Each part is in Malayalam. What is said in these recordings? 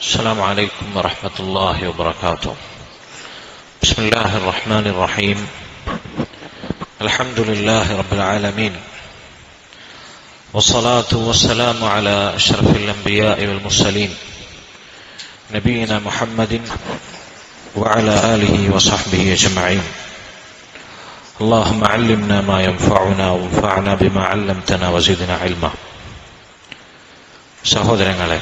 السلام عليكم ورحمة الله وبركاته. بسم الله الرحمن الرحيم. الحمد لله رب العالمين، والصلاة والسلام على أشرف الأنبياء والمرسلين نبينا محمد وعلى آله وصحبه أجمعين. اللهم علمنا ما ينفعنا وانفعنا بما علمتنا وزدنا علما. സഹോദരങ്ങളെ,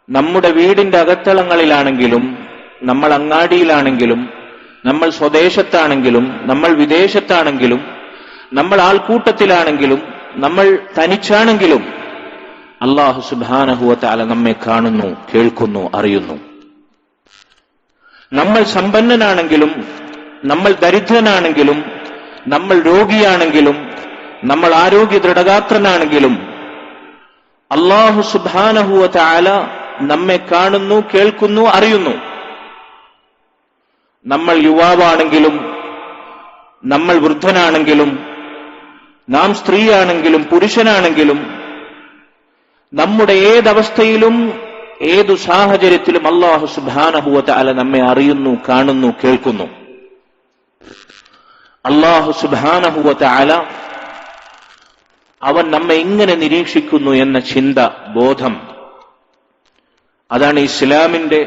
നമ്മുടെ വീടിന്റെ അകത്തളങ്ങളിലാണെങ്കിലും, നമ്മൾ അങ്ങാടിയിലാണെങ്കിലും, നമ്മൾ സ്വദേശത്താണെങ്കിലും, നമ്മൾ വിദേശത്താണെങ്കിലും, നമ്മൾ ആൾക്കൂട്ടത്തിലാണെങ്കിലും, നമ്മൾ തനിച്ചാണെങ്കിലും അല്ലാഹു സുബ്ഹാനഹു വ തആല നമ്മെ കാണുന്നു, കേൾക്കുന്നു, അറിയുന്നു. നമ്മൾ സമ്പന്നനാണെങ്കിലും, നമ്മൾ ദരിദ്രനാണെങ്കിലും, നമ്മൾ രോഗിയാണെങ്കിലും, നമ്മൾ ആരോഗ്യ ദൃഢഗാത്രനാണെങ്കിലും അല്ലാഹു സുബ്ഹാനഹു വ തആല നമ്മെ കാണുന്നു, കേൾക്കുന്നു, അറിയുന്നു. നമ്മൾ യുവാവാണെങ്കിലും, നമ്മൾ വൃദ്ധനാണെങ്കിലും, നാം സ്ത്രീയാണെങ്കിലും പുരുഷനാണെങ്കിലും, നമ്മുടെ ഏതവസ്ഥയിലും ഏതു സാഹചര്യത്തിലും അല്ലാഹു സുബ്ഹാനഹു വ തആല നമ്മെ അറിയുന്നു, കാണുന്നു, കേൾക്കുന്നു. അല്ലാഹു സുബ്ഹാനഹു വ തആല അവൻ നമ്മെ ഇങ്ങനെ നിരീക്ഷിക്കുന്നു എന്ന ചിന്ത, ബോധം, അതാണ് ഇസ്ലാമിന്റെ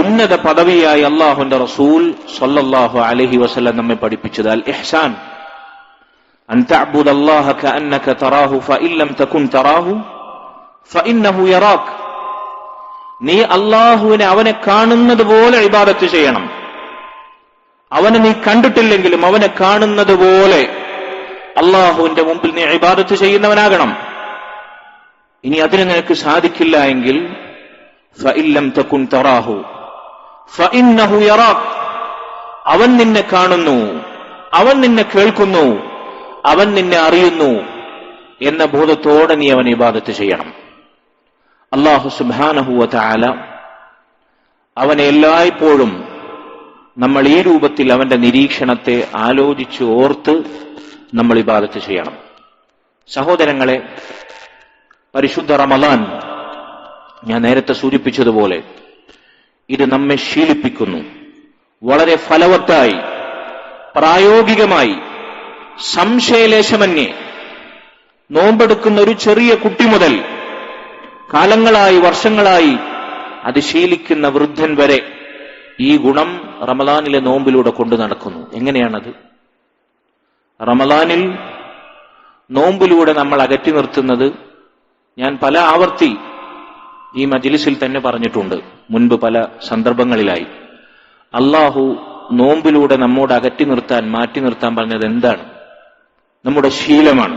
ഉന്നത പദവിയായി അല്ലാഹുവിന്റെ റസൂൽ സ്വല്ലല്ലാഹു അലൈഹി വസല്ലം നമ്മെ പഠിപ്പിച്ചത്. അൽ ഇഹ്സാൻ അൻ തഅബ്ദുല്ലാഹ കഅന്നക തറാഹു ഫഇൻ ലം തകുൻ തറാഹു ഫഇന്നഹു യറാക്. നീ അല്ലാഹുവിനെ അവനെ കാണുന്നത് പോലെ ഇബാദത്ത് ചെയ്യണം. അവനെ നീ കണ്ടിട്ടില്ലെങ്കിലും അവനെ കാണുന്നത് പോലെ അല്ലാഹുവിന്റെ മുമ്പിൽ നീ ഇബാദത്ത് ചെയ്യുന്നവനാകണം. ഇനി അതിന് നിനക്ക് സാധിക്കില്ല എങ്കിൽ ഫഇൻ ലം തകുൻ തറാഹു ഫഇന്നഹു യറാക്. അവൻ നിന്നെ കാണുന്നു, അവൻ നിന്നെ കേൾക്കുന്നു, അവൻ നിന്നെ അറിയുന്നു എന്ന ബോധത്തോടെ നീ അവൻ ഇബാദത്ത് ചെയ്യണം. അല്ലാഹു സുബ്ഹാനഹു വ തആല അവനെ എല്ലായ്പ്പോഴും നമ്മൾ ഈ രൂപത്തിൽ അവന്റെ നിരീക്ഷണത്തെ ആലോചിച്ച് ഓർത്ത് നമ്മൾ ഇബാദത്ത് ചെയ്യണം. സഹോദരങ്ങളെ, പരിശുദ്ധ റമളാൻ, ഞാൻ നേരത്തെ സൂചിപ്പിച്ചതുപോലെ, ഇത് നമ്മെ ശീലിപ്പിക്കുന്നു. വളരെ ഫലവത്തായി, പ്രായോഗികമായി, സംശയലേശമന്യേ നോമ്പെടുക്കുന്ന ഒരു ചെറിയ കുട്ടി മുതൽ കാലങ്ങളായി, വർഷങ്ങളായി അത് ശീലിക്കുന്ന വൃദ്ധൻ വരെ ഈ ഗുണം റമളാനിലെ നോമ്പിലൂടെ കൊണ്ടു നടക്കുന്നു. എങ്ങനെയാണത്? റമളാനിൽ നോമ്പിലൂടെ നമ്മൾ അകറ്റി നിർത്തുന്നത്, ഞാൻ പല ആവർത്തി ഈ മജ്ലിസിൽ തന്നെ പറഞ്ഞിട്ടുണ്ട്, മുൻപ് പല സന്ദർഭങ്ങളിലായി. അല്ലാഹു നോമ്പിലൂടെ നമ്മോട് അകറ്റി നിർത്താൻ, മാറ്റി നിർത്താൻ പറഞ്ഞത് എന്താണ്? നമ്മുടെ ശീലമാണ്,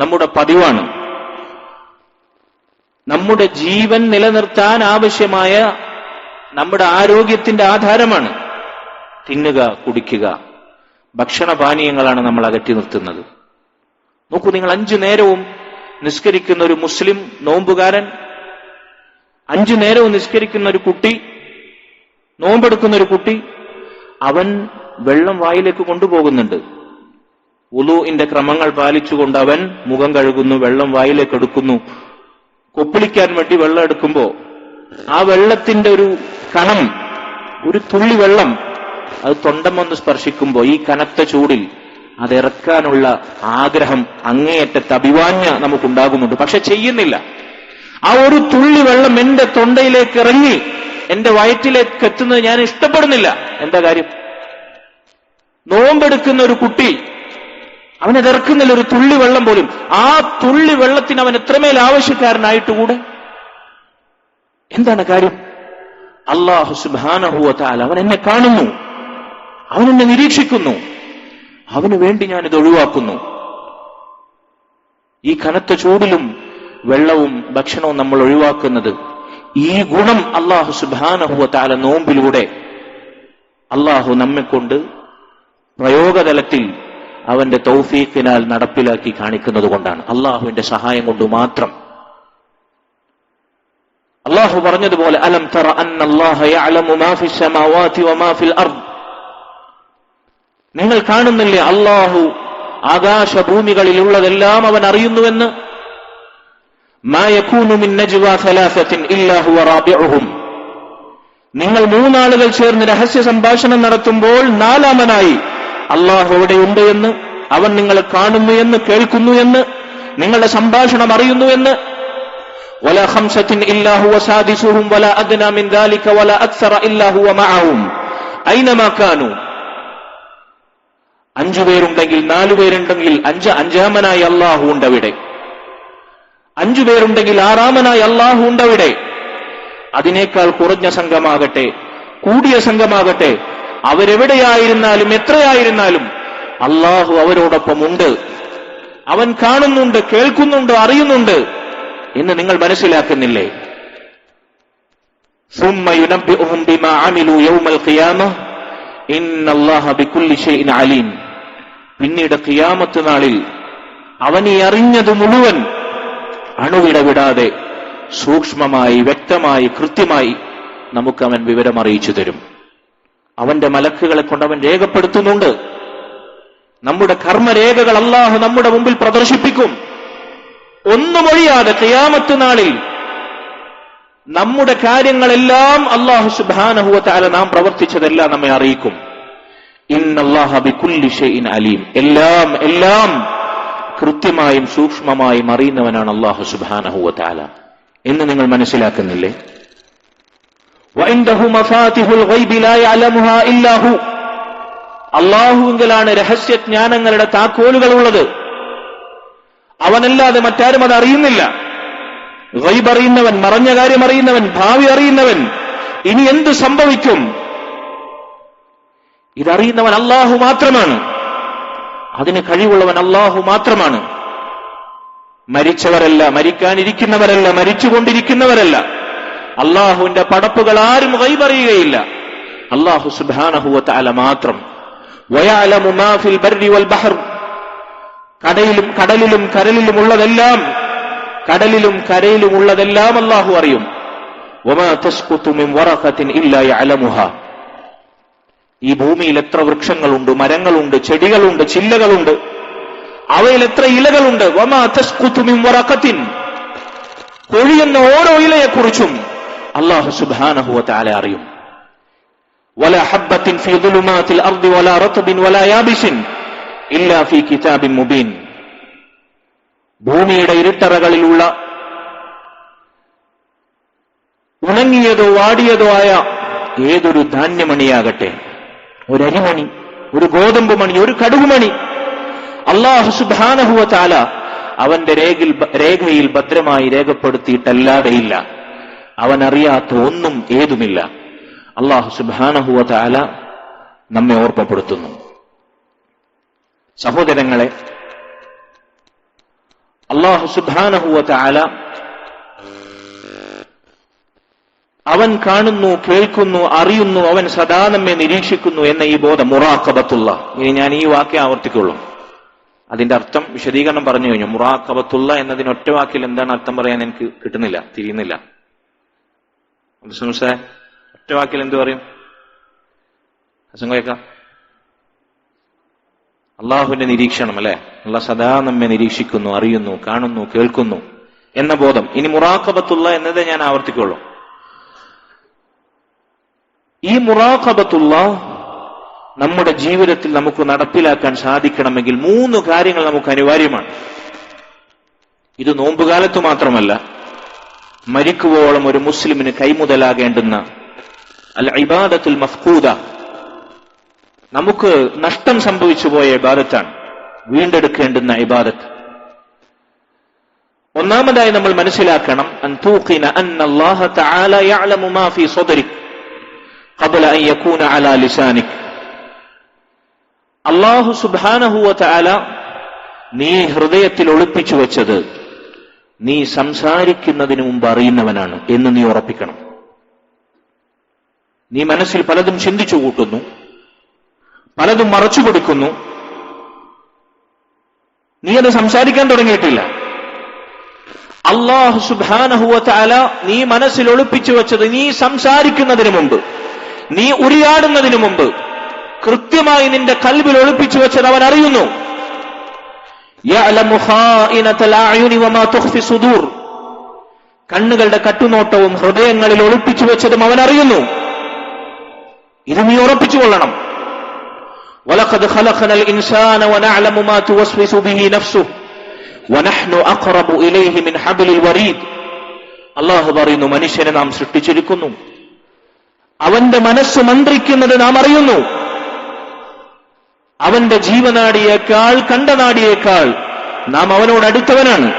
നമ്മുടെ പതിവാണ്, നമ്മുടെ ജീവൻ നിലനിർത്താൻ ആവശ്യമായ നമ്മുടെ ആരോഗ്യത്തിന്റെ ആധാരമാണ്. തിന്നുക, കുടിക്കുക, ഭക്ഷണപാനീയങ്ങളാണ് നമ്മൾ അകറ്റി നിർത്തുന്നത്. നോക്കൂ, നിങ്ങൾ 5 നേരവും നിസ്കരിക്കുന്ന ഒരു മുസ്ലിം നോമ്പുകാരൻ, 5 നേരവും നിസ്കരിക്കുന്ന ഒരു കുട്ടി, നോമ്പെടുക്കുന്ന ഒരു കുട്ടി, അവൻ വെള്ളം വായിലേക്ക് കൊണ്ടുപോകുന്നുണ്ട്. വുളൂഇന്റെ ക്രമങ്ങൾ പാലിച്ചുകൊണ്ട് അവൻ മുഖം കഴുകുന്നു, വെള്ളം വായിലേക്ക് എടുക്കുന്നു. കൊപ്പിളിക്കാൻ വേണ്ടി വെള്ളം എടുക്കുമ്പോ ആ വെള്ളത്തിന്റെ ഒരു കണം, ഒരു തുള്ളി വെള്ളം, അത് തൊണ്ടമൊന്ന് സ്പർശിക്കുമ്പോ ഈ കനത്ത ചൂടിൽ അതിറക്കാനുള്ള ആഗ്രഹം, അങ്ങേയറ്റത്തെ അഭിവാഞ്ഛ നമുക്കുണ്ടാകുന്നുണ്ട്. പക്ഷെ ചെയ്യുന്നില്ല. ആ ഒരു തുള്ളി വെള്ളം എന്റെ തൊണ്ടയിലേക്ക് ഇറങ്ങി എന്റെ വയറ്റിലേക്ക് എത്തുന്നത് ഞാൻ ഇഷ്ടപ്പെടുന്നില്ല. എന്താ കാര്യം? നോമ്പെടുക്കുന്ന ഒരു കുട്ടി, അവനതിറക്കുന്നില്ല ഒരു തുള്ളി വെള്ളം പോലും. ആ തുള്ളി വെള്ളത്തിന് അവൻ എത്രമേൽ ആവശ്യക്കാരനായിട്ടുകൂടെ? എന്താണ് കാര്യം? അല്ലാഹു സുബ്ഹാനഹു വ തആല അവൻ എന്നെ കാണുന്നു, അവൻ എന്നെ നിരീക്ഷിക്കുന്നു, അവന് വേണ്ടി ഞാനിത് ഒഴിവാക്കുന്നു. ഈ കനത്ത ചൂടിലും വെള്ളവും ഭക്ഷണവും നമ്മൾ ഒഴിവാക്കുന്നത്, ഈ ഗുണം അല്ലാഹു സുബ്ഹാനഹു വ തആല നോമ്പിലൂടെ അല്ലാഹു നമ്മെക്കൊണ്ട് പ്രയോഗതലത്തിൽ അവന്റെ തൗഫീഖിനാൽ നടപ്പിലാക്കി കാണിക്കുന്നത് കൊണ്ടാണ്, അല്ലാഹുവിന്റെ സഹായം കൊണ്ട് മാത്രം. അല്ലാഹു പറഞ്ഞതുപോലെ, അലം തറ അന്നല്ലാഹ യഅലമു മാ ഫിസ് സമാവാതി വമാ ഫിൽ അർദ്. നിങ്ങൾ കാണുന്നില്ലേ, അല്ലാഹു ആകാശഭൂമികളിലുള്ളതെല്ലാം അവൻ അറിയുന്നുവെന്ന്. മാ യകൂനു മിൻ നജ്വാ സലാസത്തിൻ ഇല്ലാ ഹുവ റാബിഉഹും. നിങ്ങൾ മൂന്നാളുകൾ ചേർന്ന് രഹസ്യ സംഭാഷണം നടത്തുമ്പോൾ നാലാമനായി അള്ളാഹു എവിടെയുണ്ട് എന്ന്, അവൻ നിങ്ങളെ കാണുന്നു എന്ന്, കേൾക്കുന്നു എന്ന്, നിങ്ങളുടെ സംഭാഷണം അറിയുന്നു എന്ന്. വലാ ഖംസത്തിൻ ഇല്ലാ ഹുവ സാദിസുഹും വലാ അദ്നാ മിൻ ദാലിക വലാ അക്സറ ഇല്ലാ ഹുവ മഅഹും ഐനമാ കാനൂ. 5 പേരുണ്ടെങ്കിൽ 4 പേരുണ്ടെങ്കിൽ അഞ്ചാമനായി അള്ളാഹു ഉണ്ടവിടെ. 5 പേരുണ്ടെങ്കിൽ 6ാമനായി അള്ളാഹു ഉണ്ടവിടെ. അതിനേക്കാൾ കുറഞ്ഞ സംഘമാകട്ടെ കൂടിയ സംഘമാകട്ടെ, അവരെവിടെയായിരുന്നാലും എത്രയായിരുന്നാലും അള്ളാഹു അവരോടൊപ്പം ഉണ്ട്. അവൻ കാണുന്നുണ്ട്, കേൾക്കുന്നുണ്ട്, അറിയുന്നുണ്ട് എന്ന് നിങ്ങൾ മനസ്സിലാക്കുന്നില്ലേ? ثم ينبئهم بما عملوا يوم القيامة إن الله بكل شيء عليم. പിന്നീട് ഖിയാമത്ത് നാളിൽ അവൻ ഈ അറിഞ്ഞത് മുഴുവൻ അണുവിടവിടാതെ സൂക്ഷ്മമായി, വ്യക്തമായി, കൃത്യമായി നമുക്ക് അവൻ വിവരം അറിയിച്ചു തരും. അവന്റെ മലക്കുകളെ കൊണ്ട് അവൻ രേഖപ്പെടുത്തുന്നുണ്ട്. നമ്മുടെ കർമ്മരേഖകൾ അല്ലാഹു നമ്മുടെ മുമ്പിൽ പ്രദർശിപ്പിക്കും. ഒന്നും ഒഴിയാതെ ഖിയാമത്ത് നാളിൽ നമ്മുടെ കാര്യങ്ങളെല്ലാം അല്ലാഹു സുബ്ഹാനഹു വ തആല നാം പ്രവർത്തിച്ചതെല്ലാം നമ്മെ അറിയിക്കും. ഇന്നല്ലാഹ ബികുല്ലി ഷൈഇൻ അലീം. എല്ലാം കൃത്യമായും സൂക്ഷ്മമായും അറിയുന്നവനാണ് അല്ലാഹു സുബ്ഹാനഹു വ തആല എന്ന് നിങ്ങൾ മനസ്സിലാക്കുന്നില്ലേ? വഇൻദഹു മഫാതിഹുൽ ഗൈബി ലാ യഅലമുഹാ ഇല്ലാ ഹു. അല്ലാഹുവിങ്കലാണ് രഹസ്യജ്ഞാനങ്ങളുടെ താക്കോലുകൾ ഉള്ളത്. അവനല്ലാതെ മറ്റാരും അത് അറിയുന്നില്ല. ഗൈബ് അറിയുന്നവൻ, മറഞ്ഞ കാര്യം അറിയുന്നവൻ, ഭാവി അറിയുന്നവൻ, ഇനി എന്ത് സംഭവിക്കും ഇതറിയുന്നവൻ അല്ലാഹു മാത്രമാണ്. അതിന് കഴിവുള്ളവൻ അല്ലാഹു മാത്രമാണ്. മരിച്ചവരല്ല, മരിക്കാനിരിക്കുന്നവരല്ല, മരിച്ചുകൊണ്ടിരിക്കുന്നവരല്ല. അല്ലാഹുവിന്റെ പടപ്പുകൾ ആരും ഗൈബ് അറിയുകയില്ല. അല്ലാഹു സുബ്ഹാനഹു വ തആല മാത്രം. വയഅലമു മാ ഫിൽ ബർരി വൽ ബഹർ. കടലിലും കരയിലും ഉള്ളതെല്ലാം അല്ലാഹു അറിയും. വമാ തസ്ഖുതു മിൻ വറഖത്തിൻ ഇല്ലാ യഅലമുഹാ. ഈ ഭൂമിയിൽ എത്ര വൃക്ഷങ്ങളുണ്ട്, മരങ്ങളുണ്ട്, ചെടികളുണ്ട്, ചില്ലകളുണ്ട്, അവയിൽ എത്ര ഇലകളുണ്ട്. വമാ തസ്ഖുതു മിൻ വറഖത്തിൻ. കൊഴിയുന്ന ഓരോ ഇലയെക്കുറിച്ചും അല്ലാഹു സുബ്ഹാനഹു വ തആല അറിയും. വലാ ഹബ്ബത്തിൻ ഫീ ദുലുമാത്തിൽ അർദി വലാ റത്ബിൻ വലാ യാബിസിൻ ഇല്ലാ ഫീ കിതാബിൻ മുബീൻ. ഭൂമിയുടെ ഇരുട്ടറകളിലുള്ള ഉണങ്ങിയതോ വാടിയതോ ആയ ഏതൊരു ധാന്യമണിയാകട്ടെ, ഒരു അരിമണി, ഒരു ഗോതമ്പ് മണി, ഒരു കടുകുമണി, അല്ലാഹു സുബ്ഹാനഹു വ തആല അവന്റെ രേഖയിൽ ഭദ്രമായി രേഖപ്പെടുത്തിയിട്ടല്ലാതെയില്ല. അവൻ അറിയാത്ത ഒന്നും ഏതുമില്ല. അല്ലാഹു സുബ്ഹാനഹു വ തആല നമ്മെ ഓർമ്മപ്പെടുത്തുന്നു. സഹോദരങ്ങളെ, അല്ലാഹു സുബ്ഹാനഹു വ തആല അവൻ കാണുന്നു, കേൾക്കുന്നു, അറിയുന്നു, അവൻ സദാ നമ്മെ നിരീക്ഷിക്കുന്നു എന്ന ഈ ബോധം, മുറാഖബത്തുള്ള. ഇനി ഞാൻ ഈ വാക്യം ആവർത്തിക്കുള്ളൂ. അതിന്റെ അർത്ഥം വിശദീകരണം പറഞ്ഞു കഴിഞ്ഞു. മുറാഖബത്തുള്ള എന്നതിന് ഒറ്റ വാക്കിൽ എന്താണ് അർത്ഥം പറയാൻ എനിക്ക് കിട്ടുന്നില്ല, തിരിയുന്നില്ല. ഒറ്റ വാക്കിൽ എന്ത് പറയും? കേൾക്കാം. അള്ളാഹുവിന്റെ നിരീക്ഷണം, അല്ലെ? അള്ളാഹ് സദാ നമ്മെ നിരീക്ഷിക്കുന്നു, അറിയുന്നു, കാണുന്നു, കേൾക്കുന്നു എന്ന ബോധം. ഇനി മുറാഖബത്തുള്ള എന്നതേ ഞാൻ ആവർത്തിക്കുള്ളൂ. ഈ മുറാഖബത്തുള്ള നമ്മുടെ ജീവിതത്തിൽ നമുക്ക് നടപ്പിലാക്കാൻ സാധിക്കണമെങ്കിൽ 3 കാര്യങ്ങൾ നമുക്ക് അനിവാര്യമാണ്. ഇത് നോമ്പുകാലത്ത് മാത്രമല്ല, മരിക്കുവോളം ഒരു മുസ്ലിമിന് കൈമുതലാകേണ്ടുന്ന അൽ ഇബാദത്തുൽ മഫ്ഖൂദ, നമുക്ക് നഷ്ടം സംഭവിച്ചു പോയ ഇബാദത്താണ്, വീണ്ടെടുക്കേണ്ടുന്ന ഇബാദത്ത്. ഒന്നാമതായി നമ്മൾ മനസ്സിലാക്കണം, അൻ തൂഖിന അന്ന അല്ലാഹ തആല യഅലമു മാ ഫീ സദ്രിക് ഖബ്ല അൻ യകൂന അലാ ലിസാനിക്. അല്ലാഹു സുബ്ഹാനഹു വ തആല നീ ഹൃദയത്തിൽ ഒളിപ്പിച്ചു വെച്ചത് നീ സംസാരിക്കുന്നതിന് മുമ്പ് അറിയുന്നവനാണ് എന്ന് നീ ഉറപ്പിക്കണം. നീ മനസ്സിൽ പലതും ചിന്തിച്ചു കൂട്ടുന്നു, പലതും മറച്ചു കൊടുക്കുന്നു, നീ അത് സംസാരിക്കാൻ തുടങ്ങിയിട്ടില്ല. അല്ലാഹു സുബ്ഹാനഹു വ തആല നീ മനസ്സിൽ ഒളിപ്പിച്ചു വെച്ചത് നീ സംസാരിക്കുന്നതിന് മുമ്പ്, നീ ഉരിയാടുന്നതിന് മുമ്പ് കൃത്യമായി നിന്റെ കൽബിൽ ഒളിപ്പിച്ചു വെച്ചത് അവൻ അറിയുന്നു. യഅലമു ഖായിനതൽ അഅ്യുനി വമാ തുഖ്ഫി സുദൂർ. കണ്ണുകളുടെ കട്ടുനോട്ടവും ഹൃദയങ്ങളിൽ ഒളിപ്പിച്ചു വെച്ചതും അവൻ അറിയുന്നു. ഇത് നീ ഉറപ്പിച്ചു കൊള്ളണം. വലഖദ് ഖലഖനൽ ഇൻസാന വനഅലമു മാ തുവസ്വിസു ബിഹി നഫ്സുഹു വനഹ്നു അഖറബു ഇലൈഹി മിൻ ഹബ്ലിൽ വരീദ്. അല്ലാഹു പറയുന്നു, മനുഷ്യനെ നാം സൃഷ്ടിച്ചിരിക്കുന്നു, അവന്റെ മനസ്സ് മന്ത്രിക്കുന്നത് നാം അറിയുന്നു. അവന്റെ ജീവനാടിയേക്കാൾ കണ്ടനാടിയേക്കാൾ നാം അവനോട് അടുത്തവനാണ്.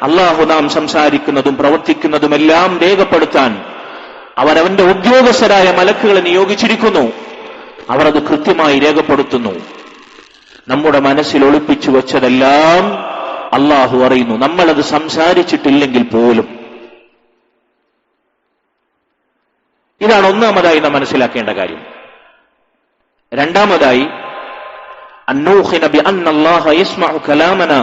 അല്ലാഹു നാം സംസാരിക്കുന്നതും പ്രവർത്തിക്കുന്നതുമെല്ലാം രേഖപ്പെടുത്താൻ അവരവന്റെ ഉദ്യോഗസ്ഥരായ മലക്കുകളെ നിയോഗിച്ചിരിക്കുന്നു. അവർ അത് കൃത്യമായി രേഖപ്പെടുത്തുന്നു. നമ്മുടെ മനസ്സിൽ ഒളിപ്പിച്ചു വെച്ചതെല്ലാം അല്ലാഹു അറിയുന്നു, നമ്മളത് സംസാരിച്ചിട്ടില്ലെങ്കിൽ പോലും. ഇതാണ് ഒന്നാമതായി നാം മനസ്സിലാക്കേണ്ട കാര്യം. രണ്ടാമതായി, അന്നൂഖിന ബിഅന്ന അല്ലാഹ യസ്മഉ കലാമനാ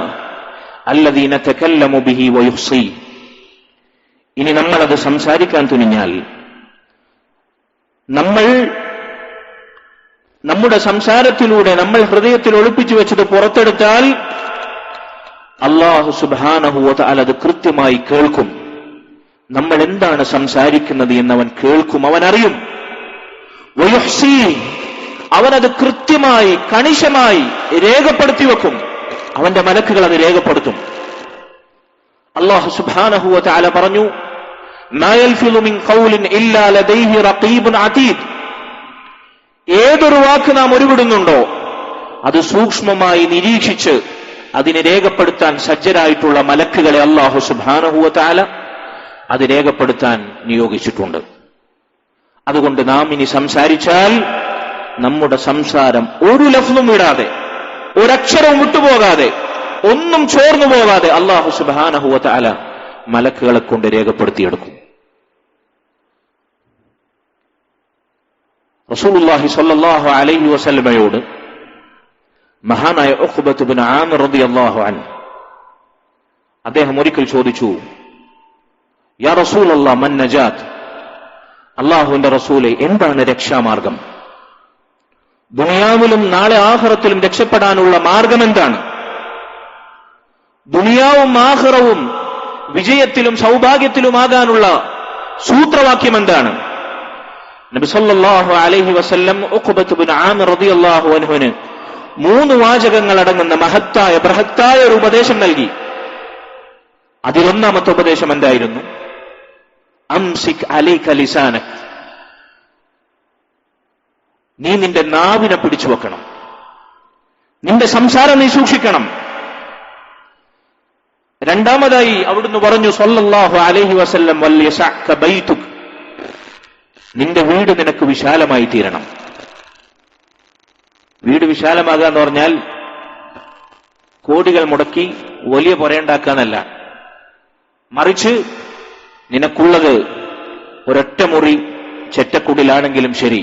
അല്ലദീ നതകല്ലമു ബിഹി വയുഹ്സി. ഇനി നമ്മളത് സംസാരിക്കാൻ തുനിഞ്ഞാൽ, നമ്മൾ നമ്മുടെ സംസാരത്തിലൂടെ നമ്മൾ ഹൃദയത്തിൽ ഒളിപ്പിച്ചു വെച്ചത് പുറത്തെടുത്താൽ അല്ലാഹു സുബ്ഹാനഹു വ തആല അത് കൃത്യമായി കേൾക്കും. നമ്മൾ എന്താണ് സംസാരിക്കുന്നത് എന്നവൻ കേൾക്കും, അവൻ അറിയും. വയുഹ്സി, അവനത് കൃത്യമായി കണിശമായി രേഖപ്പെടുത്തി വെക്കും. അവന്റെ മലക്കുകൾ അത് രേഖപ്പെടുത്തും. അല്ലാഹു സുബ്ഹാനഹു വ തആല പറഞ്ഞു, മാ യൽഫിളു മിൻ ഖൗലിൻ ഇല്ലാ ലദൈഹി റഖീബുൻ അതീദ്. ഏതൊരു വാക്ക് നാം ഉരുവിടുന്നുണ്ടോ അത് സൂക്ഷ്മമായി നിരീക്ഷിച്ച് അതിനെ രേഖപ്പെടുത്താൻ സജ്ജരായിട്ടുള്ള മലക്കുകളെ അല്ലാഹു സുബ്ഹാനഹു വ തആല അത് രേഖപ്പെടുത്താൻ നിയോഗിച്ചിട്ടുണ്ട്. അതുകൊണ്ട് നാം ഇനി സംസാരിച്ചാൽ നമ്മുടെ സംസാരം ഒരു ലഫ്ളും വിടാതെ, ഒരക്ഷരവും വിട്ടുപോകാതെ, ഒന്നും ചോർന്നു പോകാതെ അല്ലാഹു സുബ്ഹാനഹു വ തആല മലക്കുകളെ കൊണ്ട് രേഖപ്പെടുത്തിയെടുക്കും. റസൂലുള്ളാഹി സ്വല്ലല്ലാഹു അലൈഹി വസല്ലമയോട് മഹാനായ ഉഖ്ബത്ത് ഇബ്നു ആമിർ റളിയല്ലാഹു അൻഹു അദ്ദേഹം ഒരിക്കൽ ചോദിച്ചു, യാ റസൂലല്ലാഹ് മൻ നജാത്ത്. അല്ലാഹുവിന്റെ റസൂലേ, എന്താണ് രക്ഷാമാർഗം? ദുനിയാവിലും നാളെ ആഖിറത്തിലും രക്ഷപ്പെടാനുള്ള മാർഗം എന്താണ്? ദുനിയാവും ആഖിറവും വിജയത്തിലും സൗഭാഗ്യത്തിലുമാകാനുള്ള സൂത്രവാക്യം എന്താണ്? നബി സല്ലല്ലാഹു അലൈഹി വസല്ലം ഉഖ്ബത്ത് ഇബ്നു ആമിർ റളിയല്ലാഹു അൻഹുവിന് 3 വാചകങ്ങൾ അടങ്ങുന്ന മഹത്തായ ബൃഹത്തായ ഒരു ഉപദേശം നൽകി. അതിലൊന്നാമത്തെ ഉപദേശം എന്തായിരുന്നു? അംസിക് അലൈക ലിസാനക്. നീ നിന്റെ നാവിനെ പിടിച്ചു വെക്കണം, നിന്റെ സംസാരം നീ സൂക്ഷിക്കണം. രണ്ടാമതായി അവിടുന്ന് പറഞ്ഞു സല്ലല്ലാഹു അലൈഹി വസല്ലം, വൽയസഅക ബൈതുക്. നിന്റെ വീട് നിനക്ക് വിശാലമായി തീരണം. വീട് വിശാലമാകുക എന്ന് പറഞ്ഞാൽ കോടികൾ മുടക്കി വലിയ പുരയുണ്ടാക്കാന്നല്ല, മറിച്ച് നിനക്കുള്ളത് ഒരൊറ്റ മുറി ചെറ്റക്കുടിലാണെങ്കിലും ശരി,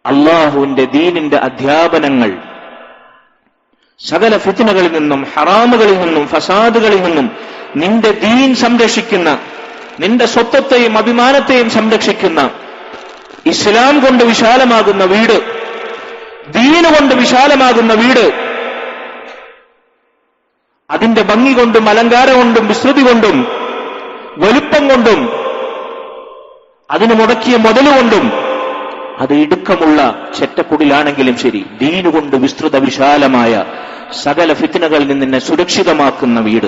അള്ളാഹുവിന്റെ ദീനിന്റെ അധ്യാപനങ്ങൾ സകല ഫിത്നകളിൽ നിന്നും, ഹറാമുകളിൽ നിന്നും, ഫസാദുകളിൽ നിന്നും നിന്റെ ദീൻ സംരക്ഷിക്കുന്ന, നിന്റെ സ്വത്വത്തെയും അഭിമാനത്തെയും സംരക്ഷിക്കുന്ന ഇസ്ലാം കൊണ്ട് വിശാലമാകുന്ന വീട്, ദീന് കൊണ്ട് വിശാലമാകുന്ന വീട്, അതിന്റെ ഭംഗി കൊണ്ടും അലങ്കാരം കൊണ്ടും വിസ്തൃതി കൊണ്ടും വലുപ്പം കൊണ്ടും അതിന് മുടക്കിയ മുതലുകൊണ്ടും അത് ഇടുക്കമുള്ള ചെറ്റക്കുടിലാണെങ്കിലും ശരി, ദീനുകൊണ്ട് വിസ്തൃത വിശാലമായ സകല ഫിത്നകളിൽ നിന്ന് നിന്നെ സുരക്ഷിതമാക്കുന്ന വീട്,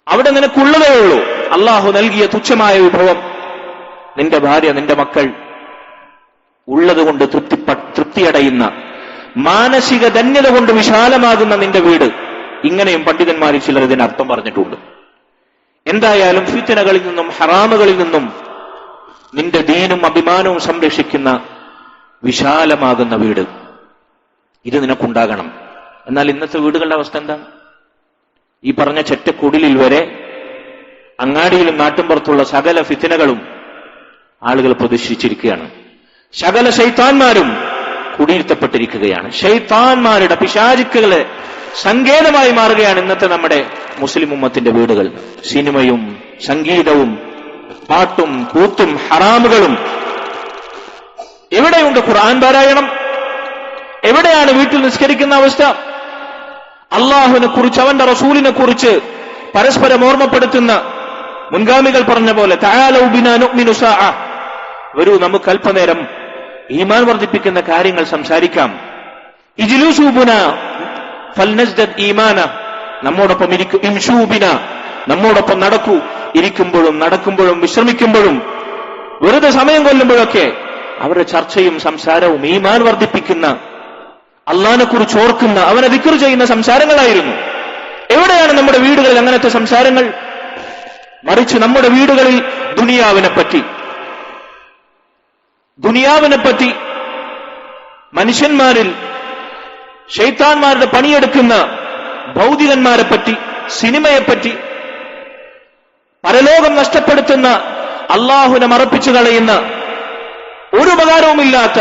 അവിടെ നിനക്കുള്ളതേ ഉള്ളൂ. അള്ളാഹു നൽകിയ തുച്ഛമായ വിഭവം, നിന്റെ ഭാര്യ, നിന്റെ മക്കൾ, ഉള്ളതുകൊണ്ട് തൃപ്തിയടയുന്ന, മാനസിക ധന്യത കൊണ്ട് വിശാലമാകുന്ന നിന്റെ വീട്. ഇങ്ങനെയും പണ്ഡിതന്മാരിൽ ചിലർ ഇതിന് അർത്ഥം പറഞ്ഞിട്ടുണ്ട്. എന്തായാലും ഫിത്നകളിൽ നിന്നും ഹറാമുകളിൽ നിന്നും നിന്റെ ദീനും അഭിമാനവും സംരക്ഷിക്കുന്ന വിശാലമാകുന്ന വീട്, ഇത് നിനക്കുണ്ടാകണം. എന്നാൽ ഇന്നത്തെ വീടുകളുടെ അവസ്ഥ എന്താണ്? ഈ പറഞ്ഞ ചെറ്റക്കുടിലിൽ വരെ അങ്ങാടിയിലും നാട്ടുംപുറത്തുള്ള സകല ഫിത്നകളും ആളുകൾ പ്രതീക്ഷിച്ചിരിക്കുകയാണ്. സകല ശൈത്താന്മാരും കുടിയിരുത്തപ്പെട്ടിരിക്കുകയാണ്. ശൈത്താന്മാരുടെ പിശാചുക്കളെ സങ്കേതമായി മാറുകയാണ് ഇന്നത്തെ നമ്മുടെ മുസ്ലിം ഉമ്മത്തിന്റെ വീടുകൾ. സിനിമയും സംഗീതവും പാട്ടും കൂത്തും ഹറാമുകളും. എവിടെയുണ്ട് ഖുർആൻ പാരായണം? എവിടെയാണ് വീട്ടിൽ നിസ്കരിക്കുന്ന അവസ്ഥ? അള്ളാഹുവിനെ കുറിച്ച് അവന്റെ റസൂലിനെ കുറിച്ച് പരസ്പരം ഓർമ്മപ്പെടുത്തുന്ന മുൻഗാമികൾ പറഞ്ഞ പോലെ തആലൗ ബിനാ നുഅ്മിനു സാഅ, വരൂ നമുക്ക് അല്പനേരം ഈമാൻ വർദ്ധിപ്പിക്കുന്ന കാര്യങ്ങൾ സംസാരിക്കാം. ഇജ്ലൂസൂ ബിനാ ഫൽനസ്ദദ് ഈമാന, നമ്മോടൊപ്പം ഇരിക്കും. ഇംശൂ ബിനാ, നമ്മോടൊപ്പം നടക്കൂ. ഇരിക്കുമ്പോഴും നടക്കുമ്പോഴും വിശ്രമിക്കുമ്പോഴും വെറുതെ സമയം കൊല്ലുമ്പോഴൊക്കെ അവരുടെ ചർച്ചയും സംസാരവും ഈമാൻ വർദ്ധിപ്പിക്കുന്ന, അള്ളാഹിനെ കുറിച്ച് ഓർക്കുന്ന, അവനെ ദിക്ർ ചെയ്യുന്ന സംസാരങ്ങളായിരുന്നു. എവിടെയാണ് നമ്മുടെ വീടുകളിൽ അങ്ങനത്തെ സംസാരങ്ങൾ? മറിച്ച് നമ്മുടെ വീടുകളിൽ ദുനിയാവിനെ പറ്റി മനുഷ്യന്മാരിൽ ശൈത്താന്മാരുടെ പണിയെടുക്കുന്ന ഭൗതികന്മാരെ പറ്റി, സിനിമയെപ്പറ്റി, പരലോകം നഷ്ടപ്പെടുത്തുന്ന, അള്ളാഹുവിനെ മറപ്പിച്ചു കളയുന്ന, ഒരു ഉപകാരവുമില്ലാത്ത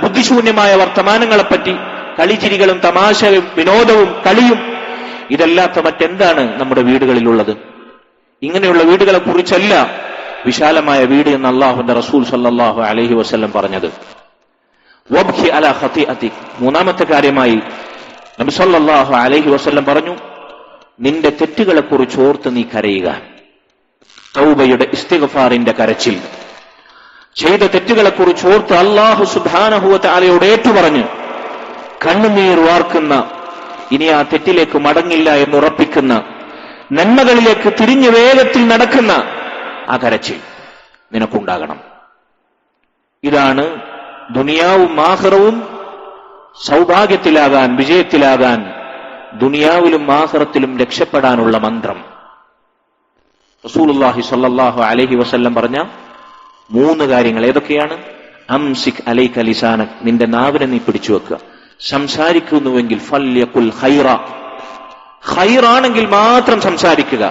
ബുദ്ധിശൂന്യമായ വർത്തമാനങ്ങളെപ്പറ്റി, കളിചിരികളും തമാശയും വിനോദവും കളിയും, ഇതല്ലാത്ത മറ്റെന്താണ് നമ്മുടെ വീടുകളിലുള്ളത്? ഇങ്ങനെയുള്ള വീടുകളെ കുറിച്ചല്ല വിശാലമായ വീട് എന്ന് അള്ളാഹുവിന്റെ റസൂൽ സല്ലല്ലാഹു അലൈഹി വസല്ലം പറഞ്ഞത്. വബ്ഖി അലാ ഖതിഅതിക്, മൂന്നാമത്തെ കാര്യമായി നബി സല്ലല്ലാഹു അലൈഹി വസല്ലം പറഞ്ഞു, നിന്റെ തെറ്റുകളെ കുറിച്ച് ഓർത്ത് നീ കരയുക. തൗബയുടെ ഇസ്തിഗ്ഫാറിന്റെ കരച്ചിൽ, ചെയ്ത തെറ്റുകളെ കുറിച്ച് ഓർത്ത് അല്ലാഹു സുബ്ഹാനഹു വ തആലയോട് ഏറ്റുപറഞ്ഞ് കണ്ണുനീർ വാർക്കുന്ന, ഇനി ആ തെറ്റിലേക്ക് മടങ്ങില്ല എന്നുറപ്പിക്കുന്ന, നന്മകളിലേക്ക് തിരിഞ്ഞു വേഗത്തിൽ നടക്കുന്ന ആ കരച്ചിൽ നിനക്കുണ്ടാകണം. ഇതാണ് ദുനിയാവും ആഖിറവും സൗഭാഗ്യത്തിലാകാൻ, വിജയത്തിലാകാൻ, ദുനിയാവിലും ആഖിറത്തിലും രക്ഷപ്പെടാനുള്ള മന്ത്രം. റസൂലുള്ളാഹി സ്വല്ലല്ലാഹു അലൈഹി വസല്ലം പറഞ്ഞ 3 കാര്യങ്ങൾ ഏതൊക്കെയാണ്? അംസിക് അലൈക ലിസാനക്, നിന്റെ നാവിനെ നീ പിടിച്ചു വെക്കുക. സംസാരിക്കുന്നുവെങ്കിൽ ഫല്യഖുൽ ഖൈറ, ഖൈറാണെങ്കിൽ മാത്രം സംസാരിക്കുക.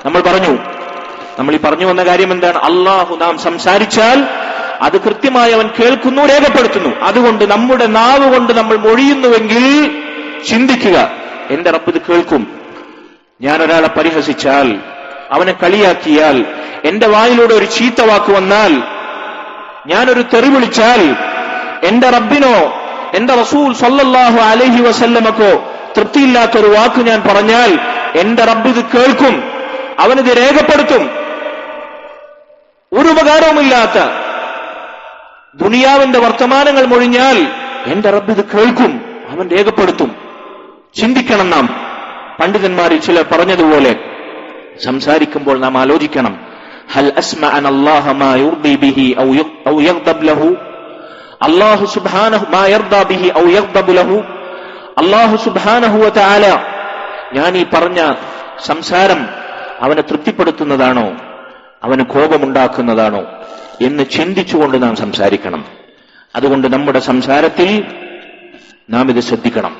നമ്മൾ ഈ പറഞ്ഞു വന്ന കാര്യം എന്താണ്? അള്ളാഹു നാം സംസാരിച്ചാൽ അത് കൃത്യമായി അവൻ കേൾക്കുന്നു, രേഖപ്പെടുത്തുന്നു. അതുകൊണ്ട് നമ്മുടെ നാവ് കൊണ്ട് നമ്മൾ മൊഴിയുന്നുവെങ്കിൽ ചിന്തിക്കുക, എന്റെ റബ്ബ് ഇത് കേൾക്കും. ഞാൻ ഒരാളെ പരിഹസിച്ചാൽ, അവനെ കളിയാക്കിയാൽ, എന്റെ വായിലൂടെ ഒരു ചീത്ത വാക്ക് വന്നാൽ, ഞാനൊരു തെറി വിളിച്ചാൽ, എന്റെ റബ്ബിനോ എന്റെ റസൂൽ സല്ലല്ലാഹു അലൈഹി വസല്ലമക്കോ തൃപ്തിയില്ലാത്തൊരു വാക്ക് ഞാൻ പറഞ്ഞാൽ, എന്റെ റബ്ബ് ഇത് കേൾക്കും, അവനിത് രേഖപ്പെടുത്തും. ഒരു ഉപകാരവുമില്ലാത്ത ദുനിയാവിന്റെ വർത്തമാനങ്ങൾ മൊഴിഞ്ഞാൽ എന്റെ റബ്ബ് ഇത് കേൾക്കും, അവൻ രേഖപ്പെടുത്തും. ചിന്തിക്കണം. നാം പണ്ഡിതന്മാരിൽ ചിലർ പറഞ്ഞതുപോലെ സംസാരിക്കുമ്പോൾ നാം ആലോചിക്കണം, ഹൽ അസ്മഅന അല്ലാഹ മാ യുർദി ബിഹി ഔ യഗ്ദബ് ലഹു, അല്ലാഹു സുബ്ഹാനഹു മാ യർദാ ബിഹി ഔ യഗ്ദബ് ലഹു, അല്ലാഹു സുബ്ഹാനഹു വ തആല ഞാൻ ഈ പറഞ്ഞ സംസാരം അവനെ തൃപ്തിപ്പെടുത്തുന്നതാണോ, അവന് കോപമുണ്ടാക്കുന്നതാണോ എന്ന് ചിന്തിച്ചുകൊണ്ട് നാം സംസാരിക്കണം. അതുകൊണ്ട് നമ്മുടെ സംസാരത്തിൽ നാം ഇത് ശ്രദ്ധിക്കണം.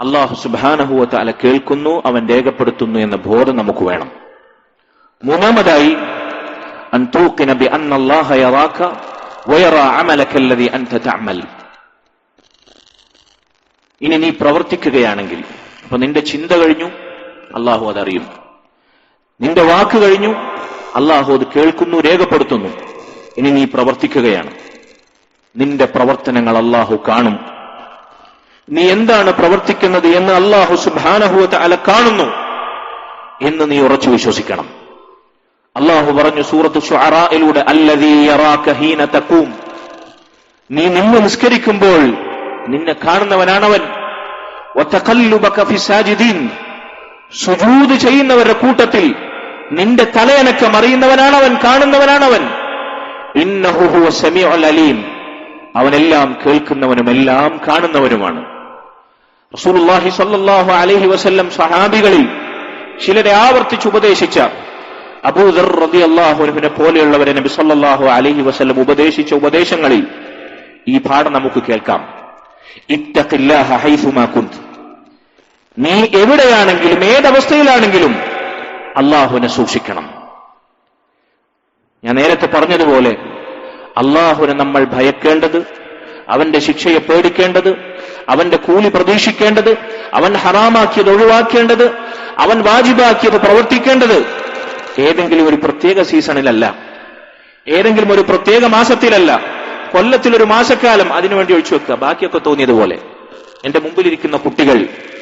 അല്ലാഹു സുബ്ഹാനഹു വ തആല കേൾക്കുന്നു, അവൻ രേഖപ്പെടുത്തുന്നു എന്ന ബോധം നമുക്ക് വേണം. മൂന്നാമതായി, അൻ തൂഖിന ബി അന്ന അല്ലാഹ യറാക വയറാ അമലക അല്ലദി അൻത തഅമൽ. ഇനി നീ പ്രവർത്തിക്കുകയാണെങ്കിൽ, അപ്പൊ നിന്റെ ചിന്ത കഴിഞ്ഞു, അല്ലാഹു അതറിയും. നിന്റെ വാക്ക് കഴിഞ്ഞു, അല്ലാഹു അത് കേൾക്കുന്നു, രേഖപ്പെടുത്തുന്നു. ഇനി നീ പ്രവർത്തിക്കുകയാണ്, നിന്റെ പ്രവർത്തനങ്ങൾ അല്ലാഹു കാണും. നീ എന്താണ് പ്രവർത്തിക്കുന്നത് എന്ന് അല്ലാഹു സുബ്ഹാനഹു വ തആല കാണുന്നു എന്ന് നീ ഉറച്ചു വിശ്വസിക്കണം. അല്ലാഹു പറഞ്ഞു സൂറത്ത് ശുഅറായിലൂടെ, അല്ലദീ യറാക ഹീന തഖൂം, നീ നിന്ന് നിസ്കരിക്കുമ്പോൾ നിന്നെ കാണുന്നവനാണവൻ. വതഖല്ലുബക ഫി സാജിദീൻ, സുജൂദ് ചെയ്യുന്നവരുടെ കൂട്ടത്തിൽ നിന്റെ തലയനക്കം അറിയുന്നവനാണവൻ, കാണുന്നവനാണവൻ. ഇന്നഹു ഹുവ സമീഉൽ അലീം, അവനെല്ലാം കേൾക്കുന്നവനും എല്ലാം കാണുന്നവനുമാണ്. റസൂലുള്ളാഹി സ്വല്ലല്ലാഹു അലൈഹി വസല്ലം സ്വഹാബികളിൽ ചിലരെ ആവർത്തിച്ച് ഉപദേശിച്ച അബൂദർ റളിയല്ലാഹു അൻഹുവിനെ പോലെയുള്ളവരെ നബി സല്ലല്ലാഹു അലൈഹി വസല്ലം ഉപദേശിച്ച ഉപദേശങ്ങളിൽ ഈ പാഠം നമുക്ക് കേൾക്കാം. ഇത്തഖില്ലാഹ ഹൈസുമാ കുന്ത്, നീ എവിടെയാണെങ്കിലും ഏതവസ്ഥയിലാണെങ്കിലും അള്ളാഹുവിനെ സൂക്ഷിക്കണം. ഞാൻ നേരത്തെ പറഞ്ഞതുപോലെ അള്ളാഹുവിനെ നമ്മൾ ഭയക്കേണ്ടത്, അവന്റെ ശിക്ഷയെ പേടിക്കേണ്ടത്, അവന്റെ കൂലി പ്രതീക്ഷിക്കേണ്ടത്, അവൻ ഹറാമാക്കിയത് ഒഴിവാക്കേണ്ടത്, അവൻ വാജിബാക്കിയത് പ്രവർത്തിക്കേണ്ടത് ഏതെങ്കിലും ഒരു പ്രത്യേക സീസണിലല്ല, ഏതെങ്കിലും ഒരു പ്രത്യേക മാസത്തിലല്ല, കൊല്ലത്തിലൊരു മാസക്കാലം അതിനുവേണ്ടി ഒഴിച്ചു വെക്കുക. ബാക്കിയൊക്കെ തോന്നിയതുപോലെ. എന്റെ മുമ്പിലിരിക്കുന്ന കുട്ടികൾ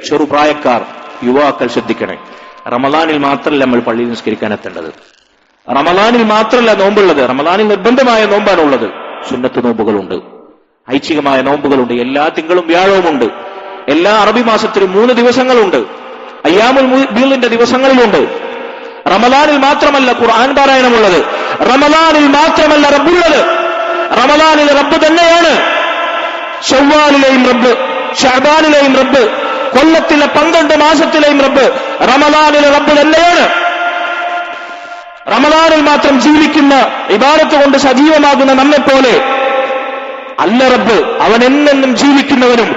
ചെറുപ്രായക്കാർ, യുവാക്കൾ ശ്രദ്ധിക്കണേ. റമദാനിൽ മാത്രമല്ല നമ്മൾ പള്ളിയിൽ നിസ്കരിക്കാൻ എത്തേണ്ടത്. റമദാനിൽ മാത്രമല്ല നോമ്പുള്ളത്. റമദാനിൽ നിർബന്ധമായ നോമ്പാണുള്ളത്. സുന്നത്ത് നോമ്പുകളുണ്ട്, ഐച്ഛികമായ നോമ്പുകളുണ്ട്. എല്ലാ തിങ്കളും വ്യാഴവുമുണ്ട്. എല്ലാ അറബി മാസത്തിലും 3 ദിവസങ്ങളുണ്ട്. അയ്യാമുൽ ബീളിന്റെ ദിവസങ്ങളിലുണ്ട്. റമദാനിൽ മാത്രമല്ല ഖുർആൻ പാരായണമുള്ളത്. റമദാനിൽ മാത്രമല്ല റബ്ബുള്ളത്. റമദാനിൽ റബ്ബ് തന്നെയാണ്. ശവ്വാലിലെയും റബ്ബ്, ശഅബാനിലെയും റബ്ബ്, കൊല്ലത്തിലെ 12 മാസത്തിലെയും റബ്ബ്, റമദാനിലെ റബ്ബ് തന്നെയാണ്. റമദാനിൽ മാത്രം ജീവിക്കുന്ന, ഇബാദത്ത് കൊണ്ട് സജീവമാകുന്ന നമ്മെപ്പോലെ അല്ല റബ്ബ്. അവൻ എന്നെന്നും ജീവിക്കുന്നവനും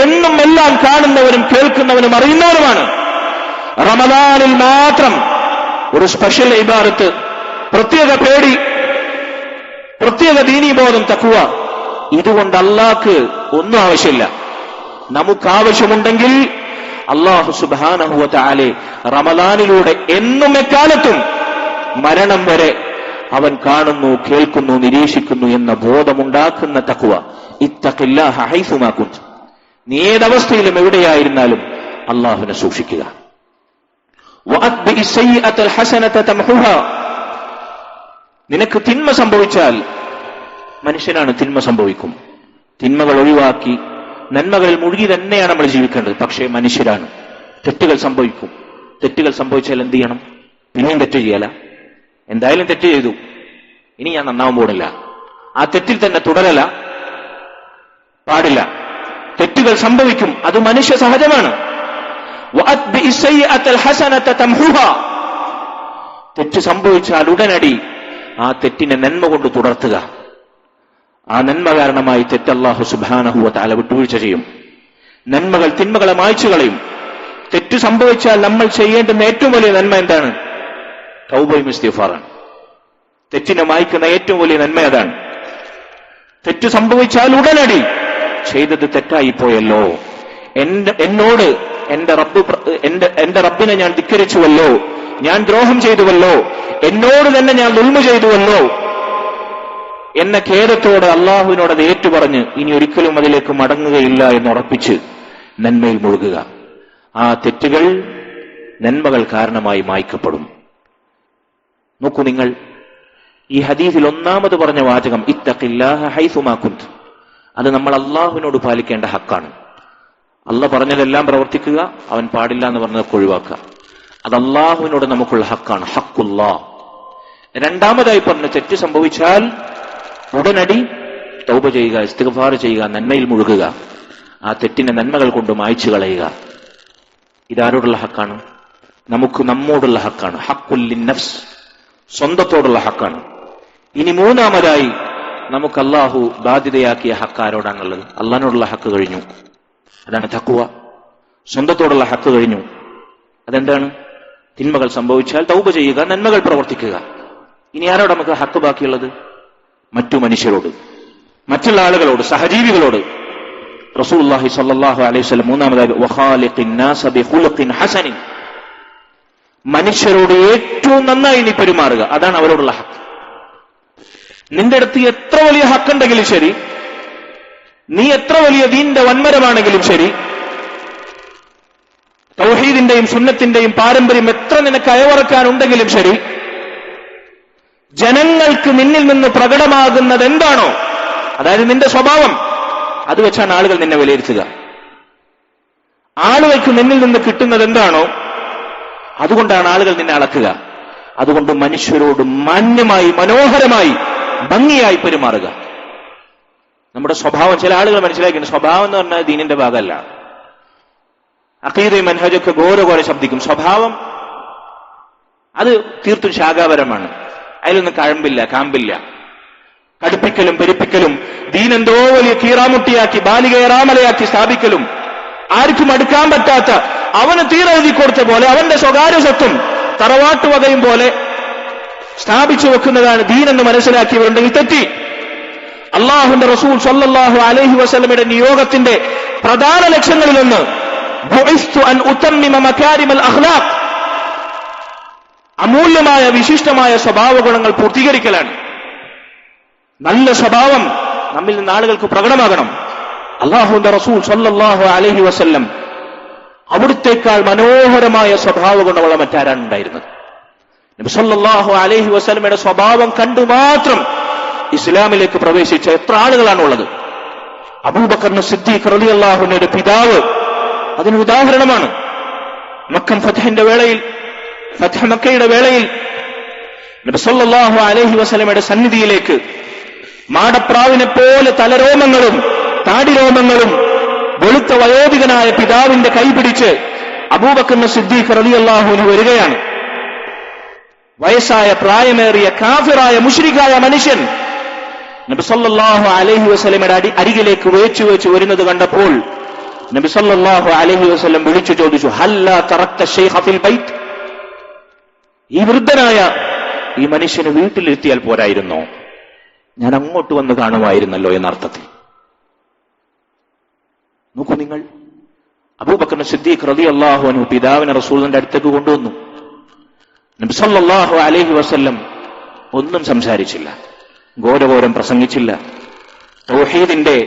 എന്നും എല്ലാം കാണുന്നവനും കേൾക്കുന്നവനും അറിയുന്നവനുമാണ്. റമദാനിൽ മാത്രം ഒരു സ്പെഷ്യൽ ഇബാദത്ത്, പ്രത്യേക പേടി, പ്രത്യേക ദീനീബോധം, തഖ്വ, ഇതുകൊണ്ട് അല്ലാഹ്ക്ക് ഒന്നും ആവശ്യമില്ല. നമുക്ക് ആവശ്യമുണ്ടെങ്കിൽ അല്ലാഹു സുബ്ഹാനഹു വ തആല റമദാനിലൂടെ എന്നും എക്കാലത്തും മരണം വരെ അവൻ കാണുന്നു, കേൾക്കുന്നു, നിരീക്ഷിക്കുന്നു എന്ന ബോധമുണ്ടാക്കുന്ന തഖ്വ. ഇത്തഖില്ലാഹ ഹൈസുമാ കുൻത. നീ ഏതവസ്ഥയിലും എവിടെയായിരുന്നാലും അല്ലാഹുവിനെ സൂക്ഷിക്കുക. വഅത്ബിഇ സയ്യിഅത്തൽ ഹസനത തംഹുഹാ. നിനക്ക് തിന്മ സംഭവിച്ചാൽ, മനുഷ്യനാണ് തിന്മ സംഭവിക്കും, തിന്മകൾ ഒഴിവാക്കി നന്മകളിൽ മുഴുകി തന്നെയാണ് നമ്മൾ ജീവിക്കേണ്ടത്. പക്ഷേ മനുഷ്യരാണ്, തെറ്റുകൾ സംഭവിക്കും. തെറ്റുകൾ സംഭവിച്ചാൽ എന്ത് ചെയ്യണം? പിന്നെയും തെറ്റ് ചെയ്യല. എന്തായാലും തെറ്റ് ചെയ്തു, ഇനി ഞാൻ നന്നാവാൻ പോണില്ല, ആ തെറ്റിൽ തന്നെ തുടരല, പാടില്ല. തെറ്റുകൾ സംഭവിക്കും, അത് മനുഷ്യ സഹജമാണ്. തെറ്റ് സംഭവിച്ചാൽ ഉടനടി ആ തെറ്റിനെ നന്മ കൊണ്ട് തുടർത്തുക. ആ നന്മ കാരണമായി തെറ്റ് അല്ലാഹു സുബ്ഹാനഹു വ തആല വിട്ടുവീഴ്ച ചെയ്യും. നന്മകൾ തിന്മകളെ മായ്ച്ചു കളയും. തെറ്റ് സംഭവിച്ചാൽ നമ്മൾ ചെയ്യേണ്ടുന്ന ഏറ്റവും വലിയ നന്മ എന്താണ്? തൗബയും ഇസ്തിഗ്ഫാറാണ്. തെറ്റിനെ മായ്ക്കുന്ന ഏറ്റവും വലിയ നന്മ അതാണ്. തെറ്റ് സംഭവിച്ചാൽ ഉടനടി ചെയ്തത് തെറ്റായിപ്പോയല്ലോ, എന്നോട് എന്റെ റബ്ബിനെ ഞാൻ ധിക്കരിച്ചുവല്ലോ, ഞാൻ ദ്രോഹം ചെയ്തുവല്ലോ, എന്നോട് തന്നെ ഞാൻ ദുൽമ ചെയ്തുവല്ലോ എന്ന ഖേദത്തോടെ അള്ളാഹുവിനോട് അത് ഏറ്റുപറഞ്ഞ് ഇനി ഒരിക്കലും അതിലേക്ക് മടങ്ങുകയില്ല എന്നുറപ്പിച്ച് നന്മയിൽ മുഴുകുക. ആ തെറ്റുകൾ നന്മകൾ കാരണമായി മായ്ക്കപ്പെടും. നോക്കൂ നിങ്ങൾ, ഈ ഹദീസിൽ ഒന്നാമത് പറഞ്ഞ വാചകം ഇത്തഖില്ലാഹ ഹൈസുമാ കുൻത. അത് നമ്മൾ അള്ളാഹുവിനോട് പാലിക്കേണ്ട ഹക്കാണ്. അള്ളാഹ് പറഞ്ഞതെല്ലാം പ്രവർത്തിക്കുക, അവൻ പാടില്ല എന്ന് പറഞ്ഞതൊക്കെ ഒഴിവാക്കുക. അത് അള്ളാഹുവിനോട് നമുക്കുള്ള ഹക്കാണ്, ഹക്കുല്ലാ. രണ്ടാമതായി പറഞ്ഞ് തെറ്റ് സംഭവിച്ചാൽ ഉടനടി തൗബ ചെയ്യുക, ഇസ്തിഗ്ഫാർ ചെയ്യുക, നന്മയിൽ മുഴുകുക, ആ തെറ്റിനെ നന്മകൾ കൊണ്ട് മായ്ച്ചു കളയുക. ഇതാരോടുള്ള ഹക്കാണ്? നമുക്ക് നമ്മോടുള്ള ഹക്കാണ്. ഹഖുൽ ലിന്നഫ്സ്, സ്വന്തത്തോടുള്ള ഹക്കാണ്. ഇനി മൂന്നാമതായി നമുക്ക് അല്ലാഹു ബാധ്യതയാക്കിയ ഹക്ക് ആരോടാണുള്ളത്? അള്ളാഹിനോടുള്ള ഹക്ക് കഴിഞ്ഞു, അതാണ് തഖ്വ. സ്വന്തത്തോടുള്ള ഹക്ക് കഴിഞ്ഞു, അതെന്താണ്? തിന്മകൾ സംഭവിച്ചാൽ തൗബ ചെയ്യുക, നന്മകൾ പ്രവർത്തിക്കുക. ഇനി ആരോട് നമുക്ക് ഹക്ക് ബാക്കിയുള്ളത്? മറ്റു മനുഷ്യരോട്, മറ്റുള്ള ആളുകളോട്, സഹജീവികളോട്. റസൂലുള്ളാഹി സ്വല്ലല്ലാഹു അലൈഹി വസല്ലം മൂന്നാമതായി വഖാലിഖിൻ നാസ ബിഖുലുഖിൻ ഹസനിൻ, മനുഷ്യരോട് ഏറ്റവും നന്നായി നീ പെരുമാറുക, അതാണ് അവരോടുള്ള ഹക്ക്. നിന്റെ അടുത്ത് എത്ര വലിയ ഹക്കുണ്ടെങ്കിലും ശരി, നീ എത്ര വലിയ ദീനിന്റെ വൻമരമാണെങ്കിലും ശരി, തൗഹീദിന്റെയും സുന്നത്തിന്റെയും പാരമ്പര്യം എത്ര നിനക്ക് അയവറക്കാനുണ്ടെങ്കിലും ശരി, ജനങ്ങൾക്ക് നിന്നിൽ നിന്ന് പ്രകടമാകുന്നത് എന്താണോ, അതായത് നിന്റെ സ്വഭാവം, അത് വെച്ചാണ് ആളുകൾ നിന്നെ വിലയിരുത്തുക. ആളുകൾക്ക് നിന്നിൽ നിന്ന് കിട്ടുന്നത് എന്താണോ അതുകൊണ്ടാണ് ആളുകൾ നിന്നെ അളക്കുക. അതുകൊണ്ട് മനുഷ്യരോട് മാന്യമായി, മനോഹരമായി, ഭംഗിയായി പെരുമാറുക. നമ്മുടെ സ്വഭാവം, ചില ആളുകൾ മനസ്സിലാക്കിയിട്ടുണ്ട്, സ്വഭാവം എന്ന് പറഞ്ഞാൽ ദീനിന്റെ ഭാഗമല്ല. അഖീദയും മൻഹജൊക്കെ ഘോരഘോര ശബ്ദിക്കും. സ്വഭാവം അത് തീർത്തും ശാഖാപരമാണ്, അതിലൊന്നും കഴമ്പില്ല, കാമ്പില്ല. കടുപ്പിക്കലും പെരുപ്പിക്കലും, ദീനെന്തോ വലിയ കീറാമുട്ടിയാക്കി ബാലികയെ റാമലയാക്കി സ്ഥാപിക്കലും, ആർക്കും അടുക്കാൻ പറ്റാത്ത, അവന് തീരെഴുതി കൊടുത്ത പോലെ അവന്റെ സ്വകാര്യ സ്വത്തും തറവാട്ടുവകയും പോലെ സ്ഥാപിച്ചു വെക്കുന്നതാണ് ദീനെന്ന് മനസ്സിലാക്കിയവരുണ്ടെങ്കിൽ തെറ്റി. അള്ളാഹുവിന്റെ റസൂൽ സ്വല്ലല്ലാഹു അലൈഹി വസല്ലമയുടെ നിയോഗത്തിന്റെ പ്രധാന ലക്ഷ്യങ്ങളിലൊന്ന് ബുഇസ്തു അൻ ഉതമ്മിമ മകാരിമൽ അഖ്ലാഖ്, അമൂല്യമായ വിശിഷ്ടമായ സ്വഭാവ ഗുണങ്ങൾ പൂർത്തീകരിക്കലാണ്. നല്ല സ്വഭാവം നമ്മിൽ നിന്ന് ആളുകൾക്ക് പ്രകടമാകണം. അള്ളാഹുവിന്റെ റസൂൽ സ്വല്ലല്ലാഹു അലൈഹി വസല്ലം അവിടുത്തേക്കാൾ മനോഹരമായ സ്വഭാവ ഗുണമുള്ള മറ്റാരാണ് ഉണ്ടായിരുന്നത്? നബി സല്ലല്ലാഹു അലൈഹി വസല്ലമയുടെ സ്വഭാവം കണ്ടു മാത്രം ഇസ്ലാമിലേക്ക് പ്രവേശിച്ച എത്ര ആളുകളാണുള്ളത്? അബൂബക്കർ സിദ്ദീഖ് റളിയല്ലാഹു അൻഹുവിന്റെ പിതാവ് അതിനൊരു ഉദാഹരണമാണ്. ഫത്ഹ് മക്കയുടെ വേളയിൽ നബി സല്ലല്ലാഹു അലൈഹി വസല്ലമയുടെ സന്നിധിയിലേക്ക് മാടപ്രാവിനെ പോലെ തലരോമങ്ങളും താടിരോമങ്ങളും വെളുത്ത വയോധികനായ പിതാവിന്റെ കൈപിടിച്ച് അബൂബക്കർ സിദ്ദീഖ് റളിയല്ലാഹു അൻഹു വരികയാണ്. വയസ്സായ പ്രായമേറിയ കാഫിറായ മുശ്രിക്കായ മനുഷ്യൻ നബി സല്ലല്ലാഹു അലൈഹി വസല്ലമയുടെ അരികിലേക്ക് വേച്ചു വരുന്നത് കണ്ടപ്പോൾ നബി സല്ലല്ലാഹു അലൈഹി വസല്ലം വിളിച്ചു ചോദിച്ചു, ഹല്ലാ തറക്ത ശൈഖ ഫിൽ ബൈത്ത്? ഈ വൃദ്ധനായ ഈ മനുഷ്യന് വീട്ടിലെത്തിയാൽ പോരായിരുന്നോ? ഞാൻ അങ്ങോട്ട് വന്ന് കാണുമായിരുന്നല്ലോ എന്നർത്ഥത്തിൽ. നോക്കൂ നിങ്ങൾ, അബൂബക്കർ സിദ്ദീഖ് റളിയല്ലാഹു അൻഹു പിതാവിനെ റസൂലിന്റെ അടുത്തേക്ക് കൊണ്ടുവന്നു. നബി സല്ലല്ലാഹു അലൈഹി വസല്ലം ഒന്നും സംസാരിച്ചില്ല, ഘോരഘോരം പ്രസംഗിച്ചില്ല, തൗഹീദിന്റെ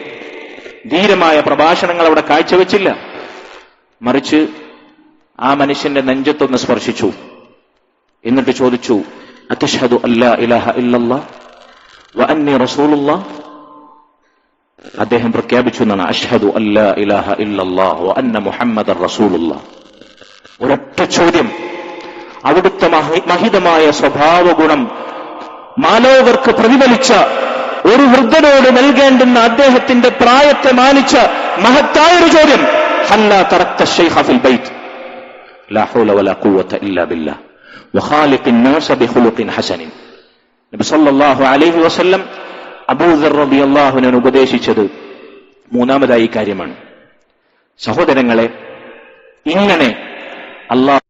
ധീരമായ പ്രഭാഷണങ്ങൾ അവിടെ കാഴ്ചവെച്ചില്ല. മറിച്ച് ആ മനുഷ്യന്റെ നെഞ്ചത്തൊന്ന് സ്പർശിച്ചു. എന്നിട്ട് ചോദിച്ചു, അത്അശ്ഹദു അല്ലാ ഇലാഹ ഇല്ലല്ലാഹ് വ അന്നി റസൂലുള്ളാഹ്? അദ്ദേഹം പ്രഖ്യാപിച്ചു എന്നാണ്, അശ്ഹദു അല്ലാ ഇലാഹ ഇല്ലല്ലാഹ് വ അന്ന മുഹമ്മദർ റസൂലുള്ളാഹ്. ഒരൊറ്റ ചോദ്യം. അവിടുത്തെ മഹിതമായ സ്വഭാവ ഗുണം മാലോകർക്ക് പ്രതിഫലിച്ച ഒരു വൃദ്ധനോട് നൽകേണ്ടുന്ന അദ്ദേഹത്തിന്റെ പ്രായത്തെ മാനിച്ച മഹത്തായൊരു ചോദ്യം, ഹല്ലാ തറക്ത ശൈഖ ഫിൽ ബൈത്ത്? ലാ ഹൗല വലാ ഖുവത ഇല്ലാ ബില്ലാഹ് വഖാലിഖിൻ നാസ ബിഖുലുഖിൻ ഹസനിൻ. നബി സല്ലല്ലാഹു അലൈഹി വസല്ലം അബൂദർ റളിയല്ലാഹു അൻഹു ഉപദേശിച്ചത് മൂന്നാമതായി കാര്യമാണ്. സഹോദരങ്ങളെ, ഇങ്ങനെ അല്ലാഹ്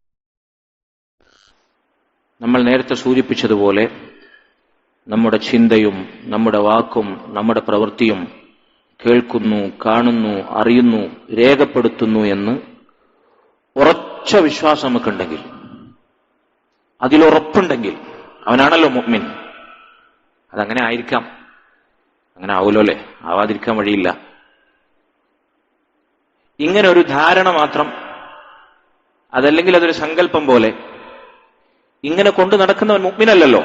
നമ്മൾ നേരത്തെ സൂചിപ്പിച്ചതുപോലെ നമ്മുടെ ചിന്തയും നമ്മുടെ വാക്കും നമ്മുടെ പ്രവൃത്തിയും കേൾക്കുന്നു, കാണുന്നു, അറിയുന്നു, രേഖപ്പെടുത്തുന്നു എന്ന് ഉറച്ച വിശ്വാസം നമുക്കുണ്ടെങ്കിൽ, അതിലുറപ്പുണ്ടെങ്കിൽ, അവനാണല്ലോ മുഅ്മിൻ. അതങ്ങനെ ആയിരിക്കാം, അങ്ങനെ ആവുമല്ലോ അല്ലേ, ആവാതിരിക്കാൻ വഴിയില്ല. ഇങ്ങനെ ഒരു ധാരണ മാത്രം, അതല്ലെങ്കിൽ അതൊരു സങ്കല്പം പോലെ ഇങ്ങനെ കൊണ്ടു നടക്കുന്നവൻ മുഅ്മിനല്ലല്ലോ.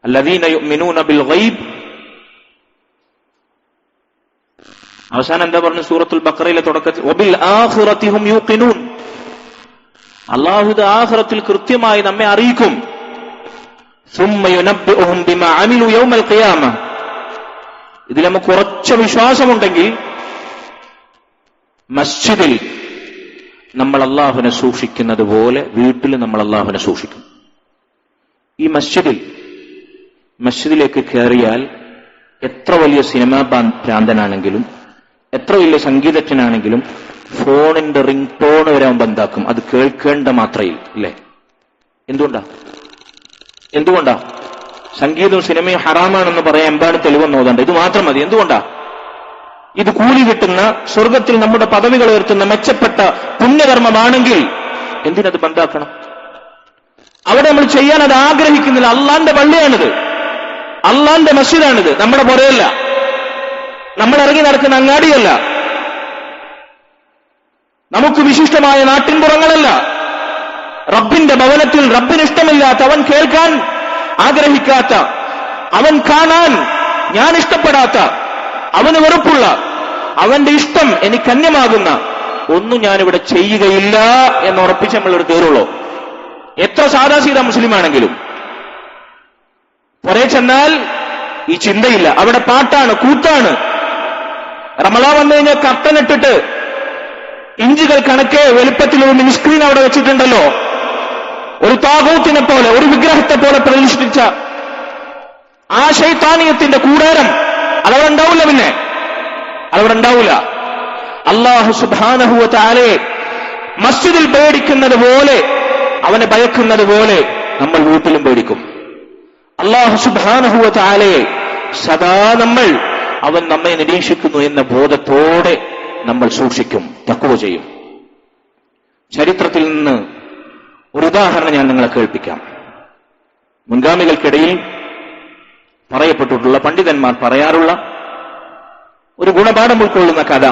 അല്ലദീന യുഅ്മിനൂന ബിൽ ഗൈബ്. അവസാനം എന്താ പറഞ്ഞു സൂറത്തുൽ ബഖറയിലെ തുടക്കത്തിൽ? വബിൽ ആഖിറതി ഹും യൂഖിനൂൻ. അല്ലാഹു ആഖിറത്തിൽ കൃത്യമായി നമ്മെ അറിയിക്കും. സുമ്മ യുനബ്ബിഉഹും ബിമാ അമിലു യൗമൽ ഖിയാമ. ഇതിൽ നമുക്ക് ഉറച്ച വിശ്വാസമുണ്ടെങ്കിൽ മസ്ജിദിൽ നമ്മൾ അല്ലാഹുവിനെ സൂക്ഷിക്കുന്നത് പോലെ വീട്ടിൽ നമ്മൾ അല്ലാഹുവിനെ സൂക്ഷിക്കും. ഈ മസ്ജിദിലേക്ക് കയറിയാൽ എത്ര വലിയ സിനിമാ ഭ്രാന്തനാണെങ്കിലും എത്ര വലിയ സംഗീതജ്ഞനാണെങ്കിലും ഫോണിന്റെ റിംഗ് ടോൺ വരെ അവൻ ബന്ധാക്കും, അത് കേൾക്കേണ്ട മാത്രയിൽ അല്ലേ? എന്തുകൊണ്ടാ സംഗീതവും സിനിമയും ഹറാമാണെന്ന് പറയാൻ എമ്പാട് തെളിവെന്ന് ഓതണ്ട, ഇത് മാത്രം മതി. എന്തുകൊണ്ടാ? ഇത് കൂലി കിട്ടുന്ന, സ്വർഗത്തിൽ നമ്മുടെ പദവികൾ ഉയർത്തുന്ന മെച്ചപ്പെട്ട പുണ്യകർമ്മമാണെങ്കിൽ എന്തിനത് ബന്ധാക്കണം? അവിടെ നമ്മൾ ചെയ്യാൻ അത് ആഗ്രഹിക്കുന്നില്ല. അള്ളാന്റെ പള്ളിയാണിത്, അള്ളാന്റെ മസ്ജിദാണിത്, നമ്മുടെ പുറയല്ല, നമ്മൾ ഇറങ്ങി നടക്കുന്ന അങ്ങാടിയല്ല, നമുക്ക് വിശിഷ്ടമായ നാട്ടിൻപുറങ്ങളല്ല. റബ്ബിന്റെ ഭവനത്തിൽ റബ്ബിന് ഇഷ്ടമില്ലാത്ത, അവൻ കേൾക്കാൻ ആഗ്രഹിക്കാത്ത, അവൻ കാണാൻ ഞാൻ ഇഷ്ടപ്പെടാത്ത, അവന് വെറുപ്പുള്ള, അവന്റെ ഇഷ്ടം എനിക്ക് അന്യമാകുന്ന ഒന്നും ഞാനിവിടെ ചെയ്യുകയില്ല എന്ന് ഉറപ്പിച്ച് നമ്മളൊരു കയറുള്ളൂ. എത്ര സാദാസീദാ മുസ്ലിമാണെങ്കിലും പുറേ ചെന്നാൽ ഈ ചിന്തയില്ല. അവിടെ പാട്ടാണ്, കൂത്താണ്. റമളാൻ വന്നു കഴിഞ്ഞാൽ കർട്ടനിട്ടിട്ട് ഇഞ്ചുകൾ കണക്കെ വലുപ്പത്തിൽ ഒരു മിനി സ്ക്രീൻ അവിടെ വെച്ചിട്ടുണ്ടല്ലോ. ഒരു താഗൂത്തിനെ പോലെ, ഒരു വിഗ്രഹത്തെ പോലെ പ്രതിഷ്ഠിച്ച ആ ശൈത്താനിയത്തിന്റെ കൂടാരം അതവിടെ ഉണ്ടാവില്ല. പിന്നെ അതവിടെ ഉണ്ടാവില്ല. അല്ലാഹു സുബ്ഹാനഹു വ തആലയെ മസ്ജിദിൽ പേടിക്കുന്നത് പോലെ, അവനെ ഭയക്കുന്നത് പോലെ നമ്മൾ വീട്ടിലും പേടിക്കും. അല്ലാഹു സുബ്ഹാനഹു വ തആലയെ സദാ അവൻ നമ്മെ നിരീക്ഷിക്കുന്നു എന്ന ബോധത്തോടെ നമ്മൾ സൂക്ഷിക്കും, തഖ്വ ചെയ്യും. ചരിത്രത്തിൽ നിന്ന് ഒരു ഉദാഹരണം ഞാൻ നിങ്ങളെ കേൾപ്പിക്കാം. മുൻഗാമികൾക്കിടയിൽ പറയപ്പെട്ടിട്ടുള്ള, പണ്ഡിതന്മാർ പറയാറുള്ള ഒരു ഗുണപാഠം ഉൾക്കൊള്ളുന്ന കഥ.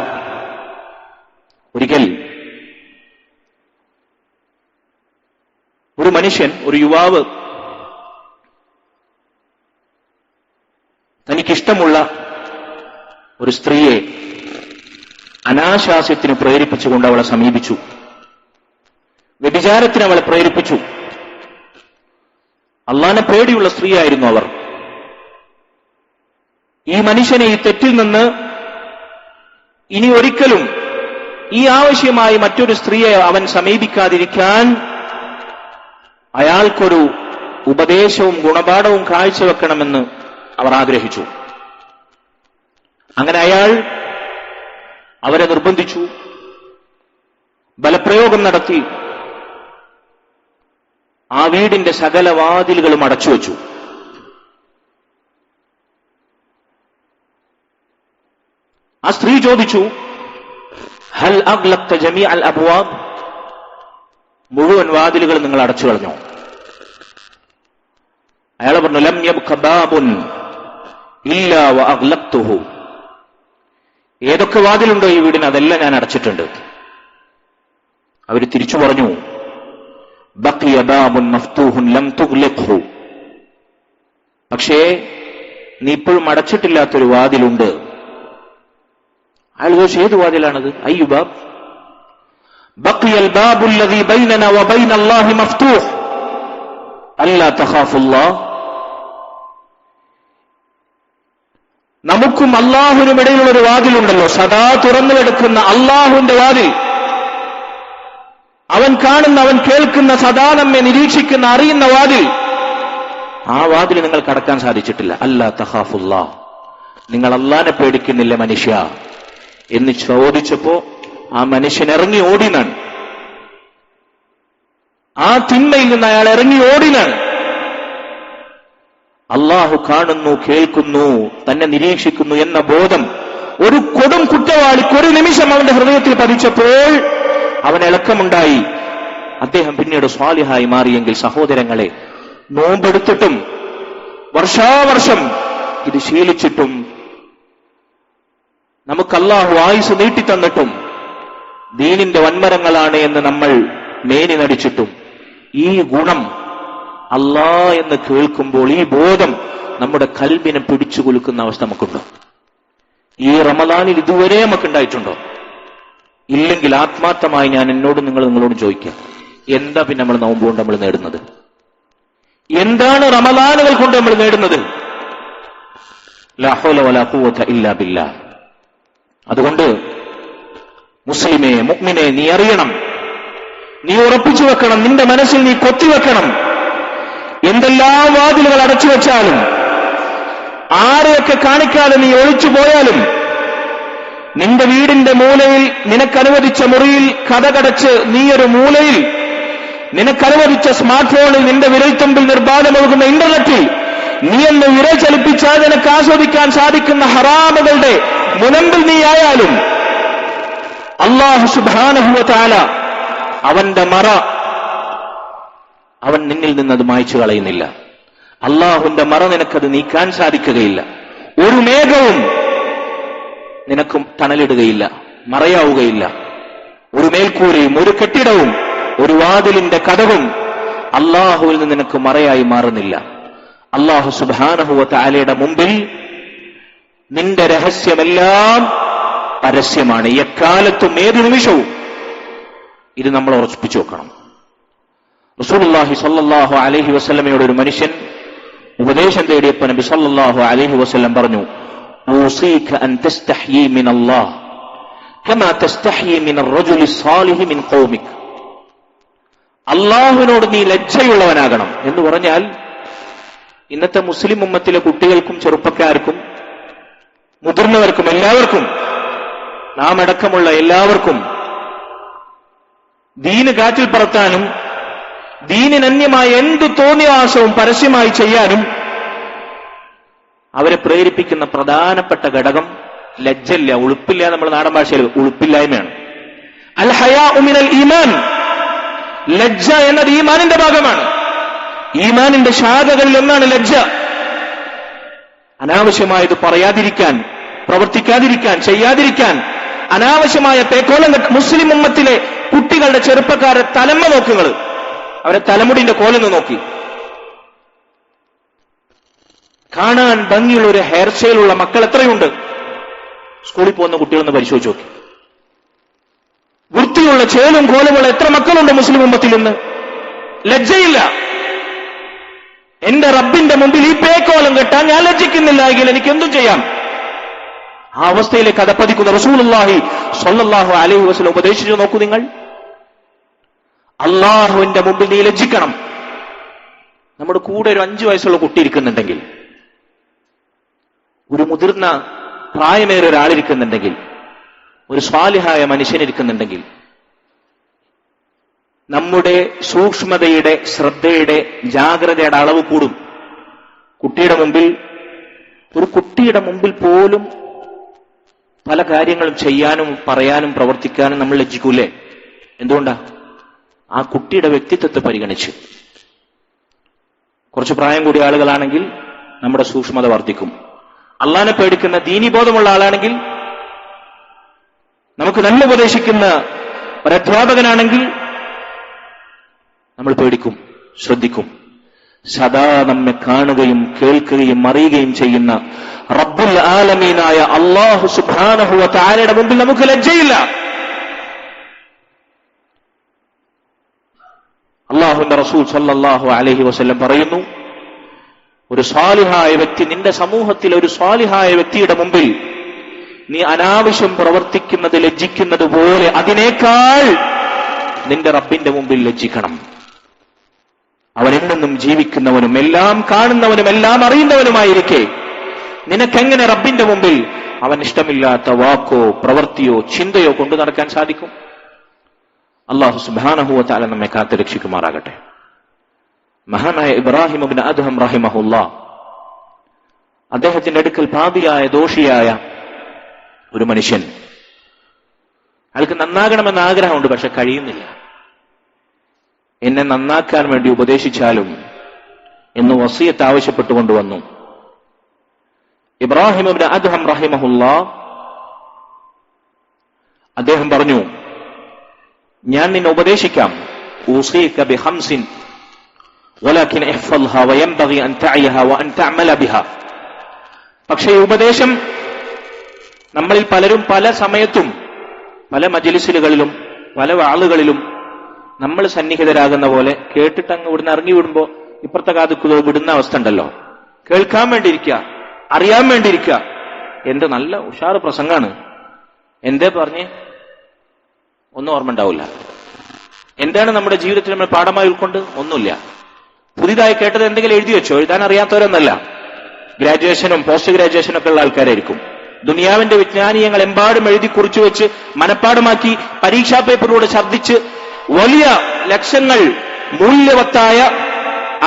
ഒരിക്കൽ മനുഷ്യൻ, ഒരു യുവാവ് തനിക്കിഷ്ടമുള്ള ഒരു സ്ത്രീയെ അനാശാസ്യത്തിന് പ്രേരിപ്പിച്ചുകൊണ്ട് അവളെ സമീപിച്ചു. വ്യഭിചാരത്തിന് അവളെ പ്രേരിപ്പിച്ചു. അള്ളാഹനെ പേടിയുള്ള സ്ത്രീയായിരുന്നു അവർ. ഈ മനുഷ്യനെ ഈ തെറ്റിൽ നിന്ന് ഇനി ഒരിക്കലും ഈ ആവശ്യമായി മറ്റൊരു സ്ത്രീയെ അവൻ സമീപിക്കാതിരിക്കാൻ അയാൾക്കൊരു ഉപദേശവും ഗുണപാഠവും കാഴ്ചവെക്കണമെന്ന് അവർ ആഗ്രഹിച്ചു. അങ്ങനെ അയാൾ അവരെ നിർബന്ധിച്ചു, ബലപ്രയോഗം നടത്തി ആ വീടിന്റെ സകല വാതിലുകളും അടച്ചുവെച്ചു. ആ സ്ത്രീ ചോദിച്ചു, ഹൽ അഗ്ലഖ്ത ജമീഅൽ അബ്വാബ്, മുഴുവൻ വാതിലുകളും നിങ്ങൾ അടച്ചു കളഞ്ഞോ? അയാൾ പറഞ്ഞു, ലം യബ്ഖ ബാബുൻ ഇല്ലാ വ അഗ്ലഖ്തുഹു, ഏതൊക്കെ വാതിലുണ്ടോ ഈ വീടിന് അതെല്ലാം ഞാൻ അടച്ചിട്ടുണ്ട്. അവർ തിരിച്ചു പറഞ്ഞു, ബഖിയ ബാബുൻ മഫ്തൂഹുൻ ലം തുഗ്ലിഖ്ഹു, പക്ഷേ നീ ഇപ്പോഴും അടച്ചിട്ടില്ലാത്തൊരു വാതിലുണ്ട്. അയാൾ ചോദിച്ചു, ഏത് വാതിലാണത്? അയ്യു ബാബ്? ബഖിയൽ ബാബുൽ ലദീ ബൈനനാ വ ബൈന അല്ലാഹി മഫ്തൂഹ് അല്ലാ തഖാഫുല്ലാഹ്, നമുക്കും അള്ളാഹുവിനും ഇടയിലുള്ള ഒരു വാതിലുണ്ടല്ലോ, സദാ തുറന്നു കിടക്കുന്ന അള്ളാഹുവിന്റെ വാതിൽ, അവൻ കാണുന്ന, അവൻ കേൾക്കുന്ന, സദാ നമ്മെ നിരീക്ഷിക്കുന്ന, അറിയുന്ന വാതിൽ, ആ വാതിൽ നിങ്ങൾ കടക്കാൻ സാധിച്ചിട്ടില്ല. അല്ലാ തഖാഫുല്ലാഹ്, നിങ്ങൾ അള്ളാഹനെ പേടിക്കുന്നില്ല മനുഷ്യ എന്ന് ചോദിച്ചപ്പോ ആ മനുഷ്യൻ ഇറങ്ങി ഓടിനാണ്. ആ തിന്മയിൽ നിന്ന് അയാൾ ഇറങ്ങി ഓടിനാണ്. അള്ളാഹു കാണുന്നു, കേൾക്കുന്നു, തന്നെ നിരീക്ഷിക്കുന്നു എന്ന ബോധം ഒരു കൊടും കുറ്റവാളിക്ക് ഒരു നിമിഷം അവന്റെ ഹൃദയത്തിൽ പതിച്ചപ്പോൾ അവൻ ഇളക്കമുണ്ടായി. അദ്ദേഹം പിന്നീട് സ്വാലിഹായി മാറിയെങ്കിൽ സഹോദരങ്ങളെ, നോമ്പെടുത്തിട്ടും വർഷാവർഷം ഇത് ശീലിച്ചിട്ടും നമുക്ക് അള്ളാഹു ആയുസ് നീട്ടിത്തന്നിട്ടും ദീനിന്റെ വൻമരങ്ങളാണ് എന്ന് നമ്മൾ മേനി നടിച്ചിട്ടും ഈ ഗുണം അല്ലാ എന്ന് കേൾക്കുമ്പോൾ ഈ ബോധം നമ്മുടെ കൽബിനെ പിടിച്ചു കുലുക്കുന്ന അവസ്ഥ നമുക്കുണ്ടോ? ഈ റമദാനിൽ ഇതുവരെ നമുക്കുണ്ടായിട്ടുണ്ടോ? ഇല്ലെങ്കിൽ ആത്മാർത്ഥമായി ഞാൻ നിങ്ങളോട് ചോദിക്കാം, എന്താ പിന്നെ നമ്മൾ നോമ്പ് കൊണ്ട് നമ്മൾ നേടുന്നത്? എന്താണ് റമദാനുകൾ കൊണ്ട് നമ്മൾ നേടുന്നത്? ലാ ഹൗല വലാ ഖുവത ഇല്ലാ ബില്ലാഹ്. അതുകൊണ്ട് മുസ്ലിമേ, മുഅ്മിനെ, നീ അറിയണം, നീ ഉറപ്പിച്ചു വെക്കണം, നിന്റെ മനസ്സിൽ നീ കൊത്തിവെക്കണം, എന്തെല്ലാം വാതിലുകൾ അടച്ചു വെച്ചാലും, ആരെയൊക്കെ കാണിക്കാതെ നീ ഒളിച്ചു പോയാലും, നിന്റെ വീടിന്റെ മൂലയിൽ നിനക്കനുവദിച്ച മുറിയിൽ കഥകടച്ച് നീയൊരു മൂലയിൽ നിനക്കനുവദിച്ച സ്മാർട്ട് ഫോണിൽ നിന്റെ വിരൽത്തുമ്പിൽ നിർബാധമൊഴുകുന്ന ഇന്റർനെറ്റിൽ നീ എന്ന് വിരൽ ചലിപ്പിച്ചാൽ നിനക്ക് ആസ്വദിക്കാൻ സാധിക്കുന്ന ഹറാമുകളുടെ മുനമ്പിൽ നീ ആയാലും അല്ലാഹു സുബ്ഹാനഹു വ തആല അവന്റെ മറ അവൻ നിന്നിൽ നിന്നത് മായ്ച്ചു കളയുന്നില്ല. അള്ളാഹുവിന്റെ മറ നിനക്കത് നീക്കാൻ സാധിക്കുകയില്ല. ഒരു മേഘവും നിനക്കും തണലിടുകയില്ല, മറയാവുകയില്ല. ഒരു മേൽക്കൂരയും ഒരു കെട്ടിടവും ഒരു വാതിലിന്റെ കതവും അള്ളാഹുവിൽ നിന്ന് നിനക്ക് മറയായി മാറുന്നില്ല. അള്ളാഹു സുബ്ഹാനഹു വ തആലയുടെ മുമ്പിൽ നിന്റെ രഹസ്യമെല്ലാം പരസ്യമാണ്, എക്കാലത്തും ഏതു നിമിഷവും. ഇത് നമ്മൾ ഉറപ്പിച്ചു വെക്കണം. റസൂലുള്ളാഹി സ്വല്ലല്ലാഹു അലൈഹി വസല്ലമയോട് ഒരു മനുഷ്യൻ ഉപദേശം തേടിയപ്പോൾ നബി സ്വല്ലല്ലാഹു അലൈഹി വസല്ലം പറഞ്ഞു, ഊസീക അൻ തസ്തഹ്യി മിനല്ലാഹ് കമാ തസ്തഹ്യി മിനർ റജുലി സ്വാലിഹി മിൻ ഖൗമിക. അള്ളാഹുവിനോട് നീ ലജ്ജയുള്ളവനാകണം എന്ന് പറഞ്ഞാൽ, ഇന്നത്തെ മുസ്ലിം ഉമ്മത്തിലെ കുട്ടികൾക്കും ചെറുപ്പക്കാർക്കും മുതിർന്നവർക്കും എല്ലാവർക്കും, നാം അടക്കമുള്ള എല്ലാവർക്കും ദീന് കാറ്റിൽ പറത്താനും ദീനിനന്യമായ എന്ത് തോന്നിയാസവും പരസ്യമായി ചെയ്യാനും അവരെ പ്രേരിപ്പിക്കുന്ന പ്രധാനപ്പെട്ട ഘടകം ലജ്ജല്ല, ഉളുപ്പില്ല. നമ്മുടെ നാടൻ ഭാഷയിൽ ഉളുപ്പില്ലായ്മയാണ്. അൽ ഹയാഉ മിനൽ ഈമാൻ, ലജ്ജ എന്നത് ഈമാനിന്റെ ഭാഗമാണ്. ഈമാനിന്റെ ശാഖകളിൽ ഒന്നാണ് ലജ്ജ. അനാവശ്യമായത് പറയാതിരിക്കാൻ, പ്രവർത്തിക്കാതിരിക്കാൻ, ചെയ്യാതിരിക്കാൻ അനാവശ്യമായ പേക്കോലം മുസ്ലിം ഉമ്മത്തിലെ കുട്ടികളുടെ ചെറുപ്പക്കാരെ തലമ്മ നോക്കുകൾ. അവരെ തലമുടിന്റെ കോലൊന്ന് നോക്കി. കാണാൻ ഭംഗിയുള്ള ഒരു ഹെയർ സ്റ്റൈലുള്ള മക്കൾ എത്രയുണ്ട്? സ്കൂളിൽ പോകുന്ന കുട്ടികളൊന്ന് പരിശോധിച്ച് നോക്കി. വൃത്തിയുള്ള ചേലും കോലുമുള്ള എത്ര മക്കളുണ്ട് മുസ്ലിം ഉമ്മത്തിൽ നിന്ന്? ലജ്ജയില്ല. എന്റെ റബ്ബിന്റെ മുമ്പിൽ ഈ പേക്കോലം കെട്ടാൻ ഞാൻ ലജ്ജിക്കുന്നില്ല എങ്കിൽ എനിക്ക് എന്തും ചെയ്യാം. ആ അവസ്ഥയിലേക്ക് അതപ്പതിക്കുന്ന റസൂലുള്ളാഹി സ്വല്ലല്ലാഹു അലൈഹി വസല്ലം ഉപദേശിച്ചു നോക്കൂ നിങ്ങൾ. അള്ളാഹുവിന്റെ മുമ്പിൽ നീ ലജ്ജിക്കണം. നമ്മുടെ കൂടെ ഒരു 5 വയസ്സുള്ള കുട്ടി ഇരിക്കുന്നുണ്ടെങ്കിൽ, ഒരു മുതിർന്ന പ്രായമേറിയ ഒരാളിരിക്കുന്നുണ്ടെങ്കിൽ, ഒരു സ്വാലിഹായ മനുഷ്യനിരിക്കുന്നുണ്ടെങ്കിൽ, നമ്മുടെ സൂക്ഷ്മതയുടെ, ശ്രദ്ധയുടെ, ജാഗ്രതയുടെ അളവ് കൂടും. ഒരു കുട്ടിയുടെ മുമ്പിൽ പോലും പല കാര്യങ്ങളും ചെയ്യാനും പറയാനും പ്രവർത്തിക്കാനും നമ്മൾ ലജ്ജിക്കൂലേ? എന്തുകൊണ്ടാ? ആ കുട്ടിയുടെ വ്യക്തിത്വത്തെ പരിഗണിച്ച്. കുറച്ച് പ്രായം കൂടിയ ആളുകളാണെങ്കിൽ നമ്മുടെ സൂക്ഷ്മത വർദ്ധിക്കും. അള്ളാനെ പേടിക്കുന്ന ദീനീബോധമുള്ള ആളാണെങ്കിൽ, നമുക്ക് നല്ല ഉപദേശിക്കുന്ന ഒരധ്യാപകനാണെങ്കിൽ നമ്മൾ പേടിക്കും, ശ്രദ്ധിക്കും. സദാ നമ്മെ കാണുകയും കേൾക്കുകയും അറിയുകയും ചെയ്യുന്ന റബ്ബുൽ ആലമീനായ അല്ലാഹു സുബ്ഹാനഹു വ തആലയുടെ മുമ്പിൽ നമുക്ക് ലജ്ജയില്ല. അല്ലാഹുവിന്റെ റസൂൽ സല്ലല്ലാഹു അലൈഹി വസല്ലം പറയുന്നു, ഒരു സ്വാലിഹായ വ്യക്തി, നിന്റെ സമൂഹത്തിൽ ഒരു സ്വാലിഹായ വ്യക്തിയുടെ മുമ്പിൽ നീ അനാവശ്യം പ്രവർത്തിക്കുന്നത് ലജ്ജിക്കുന്നത് പോലെ അതിനേക്കാൾ നിന്റെ റബ്ബിന്റെ മുമ്പിൽ ലജ്ജിക്കണം. അവൻ എന്നെന്നും ജീവിക്കുന്നവനും എല്ലാം കാണുന്നവനും എല്ലാം അറിയുന്നവനുമായിരിക്കെ നിനക്കെങ്ങനെ റബ്ബിന്റെ മുമ്പിൽ അവൻ ഇഷ്ടമില്ലാത്ത വാക്കോ പ്രവൃത്തിയോ ചിന്തയോ കൊണ്ടു നടക്കാൻ സാധിക്കും? അല്ലാഹു സുബ്ഹാനഹു വ തആല നമ്മെ കാത്തു രക്ഷിക്കുമാറാകട്ടെ. മഹാനായ ഇബ്രാഹിം ഇബ്നു അദ്ഹം റഹിമഹുല്ലാ, അദ്ദേഹത്തിന്റെ അടുക്കൽ പാപിയായ ദോഷിയായ ഒരു മനുഷ്യൻ, അയാൾക്ക് നന്നാകണമെന്ന് ആഗ്രഹമുണ്ട്, പക്ഷെ കഴിയുന്നില്ല. എന്നെ നന്നാക്കാൻ വേണ്ടി ഉപദേശിച്ചാലും എന്ന് വസിയത്ത് ആവശ്യപ്പെട്ടുകൊണ്ടുവന്നു. ഇബ്രാഹിം ഇബ്നു അദ്ഹം റഹിമഹുല്ലാ അദ്ദേഹം പറഞ്ഞു, ഞാൻ നിന്നെ ഉപദേശിക്കാം. ഊസീക ബിഖംസിൻ വലാകിൻ ഇഹ്ഫൽഹാ വയൻബഗി അൻ തഅയഹാ വഅൻ തഅമല ബിഹാ. പക്ഷേ ഈ ഉപദേശം നമ്മളിൽ പലരും പല സമയത്തും പല മജ്ലിസുകളിലും പല വാളുകളിലും നമ്മൾ സന്നിഹിതരാകുന്ന പോലെ കേട്ടിട്ട് അങ്ങ് ഇവിടുന്ന് ഇറങ്ങി വിടുമ്പോ ഇപ്പുറത്തെ കാതുക്കുതോ വിടുന്ന അവസ്ഥ ഉണ്ടല്ലോ. കേൾക്കാൻ വേണ്ടിയിരിക്കുക, അറിയാൻ വേണ്ടിയിരിക്കുക. എന്ത് നല്ല ഉഷാറ് പ്രസംഗാണ്, എന്തേ പറഞ്ഞ് ഒന്നും ഓർമ്മ ഉണ്ടാവില്ല. എന്താണ് നമ്മുടെ ജീവിതത്തിൽ നമ്മൾ പാഠമായി ഉൾക്കൊണ്ട്? ഒന്നുമില്ല. പുതിയതായി കേട്ടത് എന്തെങ്കിലും എഴുതി വെച്ചോ? എഴുതാൻ അറിയാത്തവരൊന്നല്ല, ഗ്രാജുവേഷനും പോസ്റ്റ് ഗ്രാജുവേഷനും ഒക്കെ ഉള്ള ആൾക്കാരായിരിക്കും. ദുനിയാവിന്റെ വിജ്ഞാനീയങ്ങൾ എമ്പാടും എഴുതി കുറിച്ചു വെച്ച് മനപ്പാടമാക്കി പരീക്ഷാ പേപ്പറിലൂടെ ഛർദ്ദിച്ച് വലിയ ലക്ഷങ്ങൾ മൂല്യവത്തായ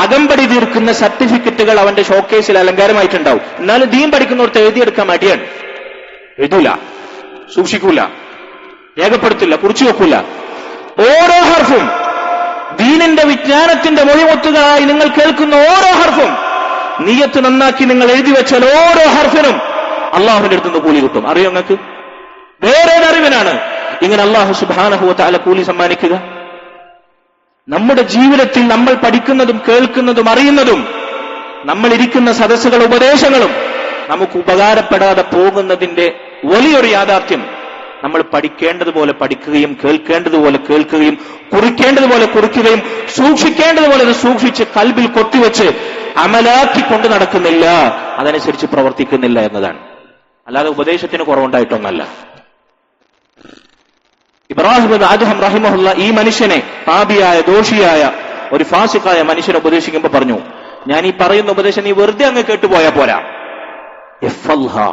അകമ്പടി തീർക്കുന്ന സർട്ടിഫിക്കറ്റുകൾ അവന്റെ ഷോക്കേസിൽ അലങ്കാരമായിട്ടുണ്ടാവും. എന്നാലും ദീൻ പഠിക്കുന്നവർക്ക് എഴുതിയെടുക്കാൻ മടിയാണ്. എഴുതൂല, സൂക്ഷിക്കൂല, രേഖപ്പെടുത്തില്ല, കുറിച്ചു വെക്കൂല. ഓരോ ഹർഫും ദീനിന്റെ വിജ്ഞാനത്തിന്റെ മൊഴിമൊത്തുകളായി നിങ്ങൾ കേൾക്കുന്ന ഓരോ ഹർഫും നിയ്യത്ത് നന്നാക്കി നിങ്ങൾ എഴുതി വെച്ചാൽ ഓരോ ഹർഫിനും അള്ളാഹുവിന്റെ അടുത്തുനിന്ന് കൂലി കിട്ടും. അറിയോ നിങ്ങൾക്ക്? വേറെ അറിവിനാണ് ഇങ്ങനെ അള്ളാഹു സുബ്ഹാനഹു വ തആല കൂലി സമ്മാനിക്കുക. നമ്മുടെ ജീവിതത്തിൽ നമ്മൾ പഠിക്കുന്നതും കേൾക്കുന്നതും അറിയുന്നതും നമ്മൾ ഇരിക്കുന്ന സദസ്സുകൾ ഉപദേശങ്ങളും നമുക്ക് ഉപകാരപ്പെടാതെ പോകുന്നതിന്റെ വലിയൊരു യാഥാർത്ഥ്യം നമ്മൾ പഠിക്കേണ്ടതുപോലെ പഠിക്കുകയും കേൾക്കേണ്ടതുപോലെ കേൾക്കുകയും കുറിക്കേണ്ടതുപോലെ കുറിക്കുകയും സൂക്ഷിക്കേണ്ടതുപോലെ സൂക്ഷിച്ച് കൽബിൽ കൊത്തിവെച്ച് അമലാക്കി കൊണ്ടു നടക്കുന്നില്ല, അതനുസരിച്ച് പ്രവർത്തിക്കുന്നില്ല എന്നതാണ്. അല്ലാതെ ഉപദേശത്തിന് കുറവുണ്ടായിട്ടൊന്നല്ല. ഇബ്രാഹിം ഇബ്നു അദ്ഹം റഹിമഹുല്ല ഈ മനുഷ്യനെ, പാപിയായ ദോഷിയായ ഒരു ഫാസിഖായ മനുഷ്യനെ ഉപദേശിക്കുമ്പോൾ പറഞ്ഞു, ഞാൻ ഈ പറയുന്ന ഉപദേശം നീ വെറുതെ അങ്ങ് കേട്ടുപോയാ പോരാ. ഇഹ്ഫൽഹാ,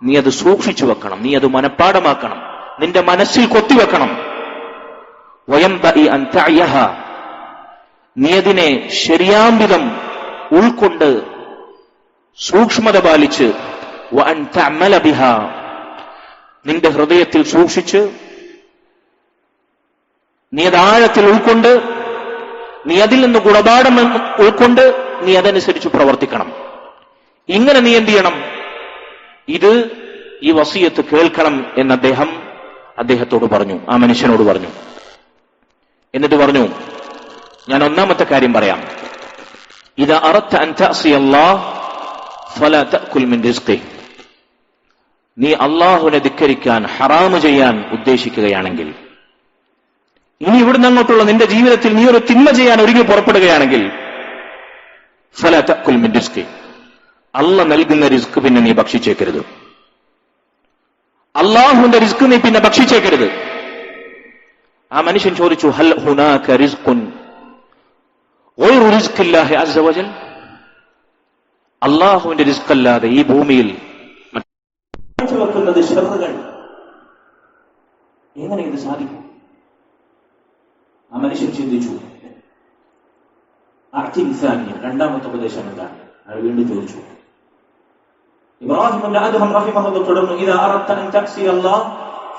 നീ അത് സൂക്ഷിച്ചു വെക്കണം, നീ അത് മനഃപ്പാടമാക്കണം, നിന്റെ മനസ്സിൽ കൊത്തിവെക്കണം. വയംബഇ അൻ തഅയഹാ, നീ അതിനെ ശരിയാംവിധം ഉൾക്കൊണ്ട് സൂക്ഷ്മത പാലിച്ച് വഅൻ തഅമല ബിഹാ, നിന്റെ ഹൃദയത്തിൽ സൂക്ഷിച്ച് നീ അത് ആഴത്തിൽ ഉൾക്കൊണ്ട് നീ അതിൽ നിന്ന് ഗുണപാഠം ഉൾക്കൊണ്ട് നീ അതനുസരിച്ച് പ്രവർത്തിക്കണം. ഇങ്ങനെ നീ എന്ത് ചെയ്യണം? ഇത് ഈ വസിയത്ത് കേൾക്കണം എന്ന് അദ്ദേഹത്തോട് പറഞ്ഞു, ആ മനുഷ്യനോട് പറഞ്ഞു. എന്നിട്ട് പറഞ്ഞു, ഞാൻ ഒന്നാമത്തെ കാര്യം പറയാം. ഇദാ അറദ്ത അൻ തഅസി അല്ലാഹ് ഫലാ തഅകുൽ മിൻ റിസ്ഖി. നീ അല്ലാഹുവിനെ ധിക്കരിക്കാൻ, ഹറാമ് ചെയ്യാൻ ഉദ്ദേശിക്കുകയാണെങ്കിൽ, ഇനി ഇവിടുന്ന് അങ്ങോട്ടുള്ള നിന്റെ ജീവിതത്തിൽ നീ ഒരു തിന്മ ചെയ്യാൻ ഒരുങ്ങി പുറപ്പെടുകയാണെങ്കിൽ, ഫലാ തഅകുൽ മിൻ റിസ്ഖി, അല്ലാഹ് നൽകുന്ന റിസ്ക് പിന്നെ നീ ഭക്ഷിച്ചേക്കരുത്. അല്ലാഹുവിന്റെ റിസ്ക് നീ പിന്നെ ഭക്ഷിച്ചേക്കരുത്. ആ മനുഷ്യൻ ചോദിച്ചു, ഹൽ ഹുനാക റിസ്ഖുൻ ഗൈറു റിസ്ഖില്ലാഹി അസ്സ വജൽ? അല്ലാഹുവിന്റെ റിസ്ക് അല്ലാതെ ഈ ഭൂമിയിൽ വെക്കുന്നത് ശർറുകൾ, എങ്ങനെ ഇത് സാധിക്കും? ആ മനുഷ്യൻ ചിന്തിച്ചു. രണ്ടാമത്തെ ഉപദേശം എന്താണ്? അയാൾ വീണ്ടും ചോദിച്ചു. ഇബ്രാഹിം ഇബ്നു അദ്ഹം റഹിമഹുല്ലാഹ് തുടർന്നു, ഇദാ അറദ്ത അൻ തഅസി അല്ലാഹ്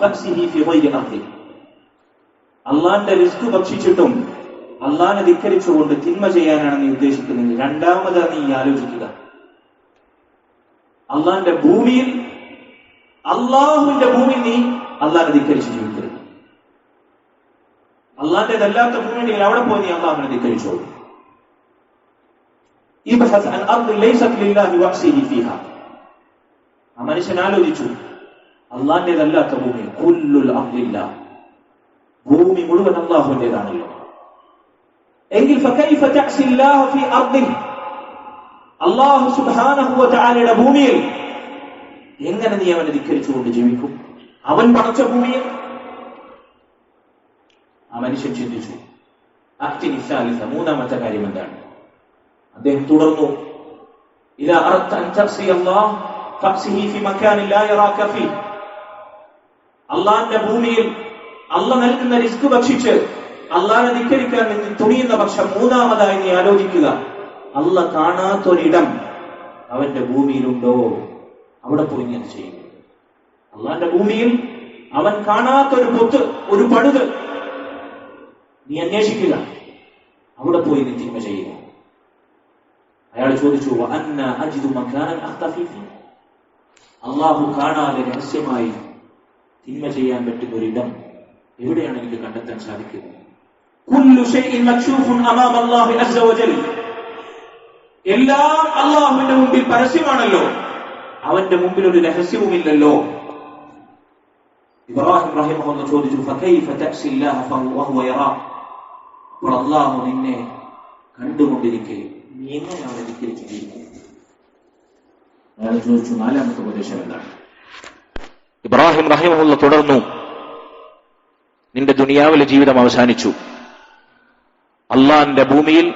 ഫഅസിഹി ഫീ ഗൈരി അർദി. അല്ലാഹുവിന്റെ റിസ്ക് ഭക്ഷിച്ചിട്ടും അല്ലാഹുവിനെ ധിക്കരിച്ചുകൊണ്ട് തിന്മ ചെയ്യാനാണ് നീ ഉദ്ദേശിക്കുന്നത്. രണ്ടാമത് നീ ആലോചിക്കുക, അല്ലാഹുവിന്റെ ഭൂമിയിൽ നീ അല്ലാഹുവിനെ ധിക്കരിച്ച് ജീവിക്കരുത്. അല്ലാഹുവിന്റേതല്ലാത്ത ഭൂമിയിൽ അവിടെ പോയി നീ അല്ലാഹുവിനെ ധിക്കരിച്ചോളൂ. ഇബ്ഹസ് അൻ അർദി ലൈസത് ലില്ലാഹി വഅസിഹി ഫീഹാ. ആ മനുഷ്യൻ ആലോചിച്ചു, അല്ലാഹുവിന്റേതല്ലാത്ത ഭൂമി, കുല്ലുൽ അർദില്ലാഹ്, ഭൂമി മുഴുവൻ അല്ലാഹുവിന്റേതാണല്ലോ. എങ്കിൽ ഫകൈഫ തഅസി അല്ലാഹു ഫീ അർദിഹി, അല്ലാഹു സുബ്ഹാനഹു വ തആലയുടെ ഭൂമിയിൽ എങ്ങനെ നീ അവനെ ധിക്കരിച്ചുകൊണ്ട് ജീവിക്കും? അവൻ പടച്ച ഭൂമിയിൽ. ആ മനുഷ്യൻ ചിന്തിച്ചു. മൂന്നാമത്തെ കാര്യം എന്താണ്? അദ്ദേഹം തുടർന്നു, ഇദാ അറദ്ത അൻ തഅസി അല്ലാഹ് ഫഅസിഹി ഫീ മകാനിൻ ലാ യറാക ഫീഹി. അല്ലാഹുവിന്റെ ഭൂമിയിൽ അല്ലാഹ് നൽകുന്ന റിസ്ക് ഭക്ഷിച്ച് അല്ലാഹുവിനെ ധിക്കരിക്കാൻ നീ തുണിയുന്ന പക്ഷം, മൂന്നാമതായി നീ ആലോചിക്കുക, അല്ലാഹ് കാണാത്തൊരിടം അവന്റെ ഭൂമിയിലുണ്ടോ? അവിടെ പോയി നീ അത് ചെയ്യുക. അല്ലാഹുവിന്റെ ഭൂമിയിൽ അവൻ കാണാത്തൊരു പൊത്ത്, ഒരു പഴുത് നീ അന്വേഷിക്കുക. അവിടെ പോയി നീ തിന്മ ചെയ്യുക. അയാൾ ചോദിച്ചു, വഅന്ന അജിദു മകാനൻ അഖ്തഫി ഫീ. അല്ലാഹു കാണാതെ രഹസ്യമായി തിന്മ ചെയ്യാൻ പറ്റുന്ന ഒരിടം എവിടെയാണ് എനിക്ക് കണ്ടെത്താൻ സാധിക്കുന്നത്? കുല്ലു ശൈഇൻ മക്ശൂഫുൻ അമാമ അല്ലാഹി അസ്സ വജൽ. എല്ലാം അല്ലാഹുവിന്റെ മുമ്പിൽ പരസ്യമാണല്ലോ, അവന്റെ മുമ്പിൽ ഒരു രഹസ്യവുമില്ലല്ലോ. ഇബ്രാഹിം റഹിമഹുല്ലാഹ് ചോദിച്ചു, ഫകൈഫ തഅസി അല്ലാഹ വഹുവ യറാ. അപ്പോൾ അല്ലാഹു നിന്നെ കണ്ടുകൊണ്ടിരിക്കെ നീ എങ്ങനെ അവനെ ധിക്കരിച്ചു ജീവിക്കും? അയാൾ ചോദിച്ചു, നാലാമത്തെ ഉപദേശം എന്താണ്? ഇബ്രാഹിം റഹിമഹുല്ലാഹ് തുടർന്നു, നിന്റെ ദുനിയാവിലെ ജീവിതം അവസാനിച്ചു. അല്ലാഹുവിന്റെ ഭൂമിയിൽ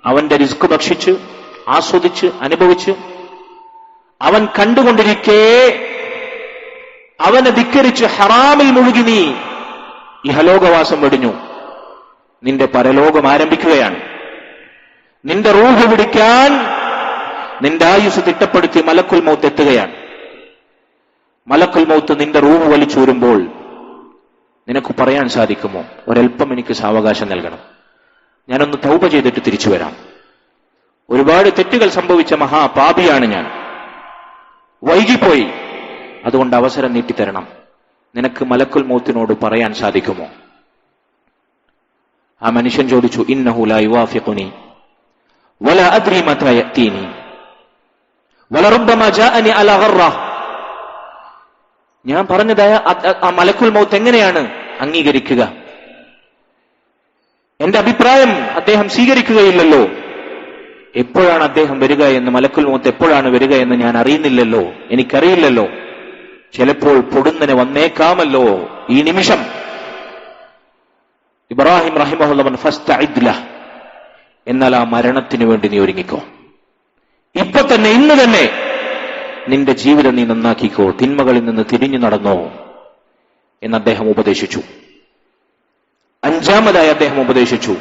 അവന്റെ റിസ്ക് ഭക്ഷിച്ച് ആസ്വദിച്ച് അനുഭവിച്ച് അവൻ കണ്ടുകൊണ്ടിരിക്കെ അവനെ ധിക്കരിച്ച് ഹറാമിൽ മുഴുകി നീ ഇഹലോകവാസം വെടിഞ്ഞു. നിന്റെ പരലോകം ആരംഭിക്കുകയാണ്. നിന്റെ റൂഹ് പിടിക്കാൻ നിന്റെ ആയുസ് തിട്ടപ്പെടുത്തി മലക്കുൽ മൗത്ത് എത്തുകയാണ്. മലക്കുൽ മൗത്ത് നിന്റെ റൂഹ് വലിച്ചൂരുമ്പോൾ നിനക്ക് പറയാൻ സാധിക്കുമോ, ഒരൽപ്പം എനിക്ക് സാവകാശം നൽകണം, ഞാനൊന്ന് തൗബ ചെയ്തിട്ട് തിരിച്ചു വരാം, ഒരുപാട് തെറ്റുകൾ സംഭവിച്ച മഹാപാപിയാണ് ഞാൻ, വൈകിപ്പോയി, അതുകൊണ്ട് അവസരം നീട്ടിത്തരണം, നിനക്ക് മലക്കുൽ മൗത്തിനോട് പറയാൻ സാധിക്കുമോ? ആ മനുഷ്യൻ ചോദിച്ചു, ഇന്നഹു ലാ യുവാഫിഖുനി വലാ അദ്രി മതാ യഅതീനി വലറബ്ബമാ ജാഅനി അലാ ഗർറ. ഞാൻ പറഞ്ഞതായ ആ മലക്കുൽ മൗത്ത് എങ്ങനെയാണ് അംഗീകരിക്കുക? എന്റെ അഭിപ്രായം അദ്ദേഹം സ്വീകരിക്കുകയില്ലല്ലോ. എപ്പോഴാണ് അദ്ദേഹം വരിക എന്ന്, മലക്കുൽ മൗത്ത് എപ്പോഴാണ് വരിക എന്ന് ഞാൻ അറിയുന്നില്ലല്ലോ, എനിക്കറിയില്ലല്ലോ. ചിലപ്പോൾ പൊടുന്നനെ വന്നേക്കാമല്ലോ ഈ നിമിഷം. ഇബ്രാഹിം റഹിമഹുല്ലാഹ് ഫസ്തഇദ് ലഹ്, എന്നാൽ ആ മരണത്തിന് വേണ്ടി നീ ഒരുങ്ങിക്കോ. ഇപ്പൊ തന്നെ, ഇന്ന് തന്നെ നിന്റെ ജീവിതം നീ നന്നാക്കിക്കോ, തിന്മകളിൽ നിന്ന് തിരിഞ്ഞു നടന്നോ എന്ന് അദ്ദേഹം ഉപദേശിച്ചു. അഞ്ചാമതായി അദ്ദേഹം ഉപദേശിച്ചു,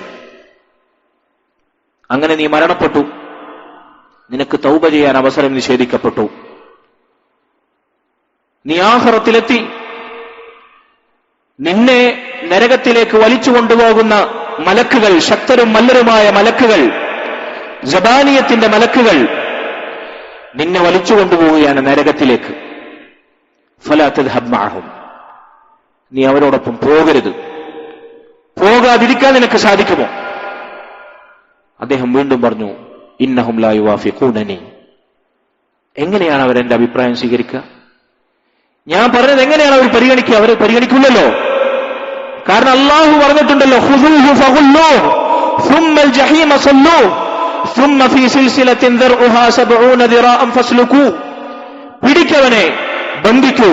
അങ്ങനെ നീ മരണപ്പെട്ടു, നിനക്ക് തൗബ ചെയ്യാൻ അവസരം നിഷേധിക്കപ്പെട്ടു, നീ ആഖിറത്തിലെത്തി, നിന്നെ നരകത്തിലേക്ക് വലിച്ചു കൊണ്ടുപോകുന്ന മലക്കുകൾ, ശക്തരും മല്ലരുമായ മലക്കുകൾ, ജബാനിയത്തിന്റെ മലക്കുകൾ നിന്നെ വലിച്ചു കൊണ്ടുപോവുകയാണ് നരകത്തിലേക്ക്. ഫലാ തദ്ഹബ് മഅഹും, നീ അവരോടൊപ്പം പോകരുത്. പോകാതിരിക്കാൻ നിനക്ക് സാധിക്കുമോ? അദ്ദേഹം വീണ്ടും പറഞ്ഞു, ഇന്നഹും ലാ യുവാഫിഖൂനനി. എങ്ങനെയാണ് അവർ എന്റെ അഭിപ്രായം സ്വീകരിക്കുക? ഞാൻ പറഞ്ഞത് എങ്ങനെയാണ് അവർ പരിഗണിക്കുക? അവർ പരിഗണിക്കില്ലല്ലോ. കാരണം അല്ലാഹു പറഞ്ഞിട്ടുണ്ടല്ലോ, ഖുദൂഹു ഫഗുല്ലൂഹു സുമ്മൽ ജഹീമ സല്ലൂഹു സുമ്മ ഫീ സിൽസിലത്തിൻ ദർഉഹാ 70 ദിറാഅൻ ഫസ്ലുകൂ. പിടിക്കവനെ, ബന്ധിക്കൂ,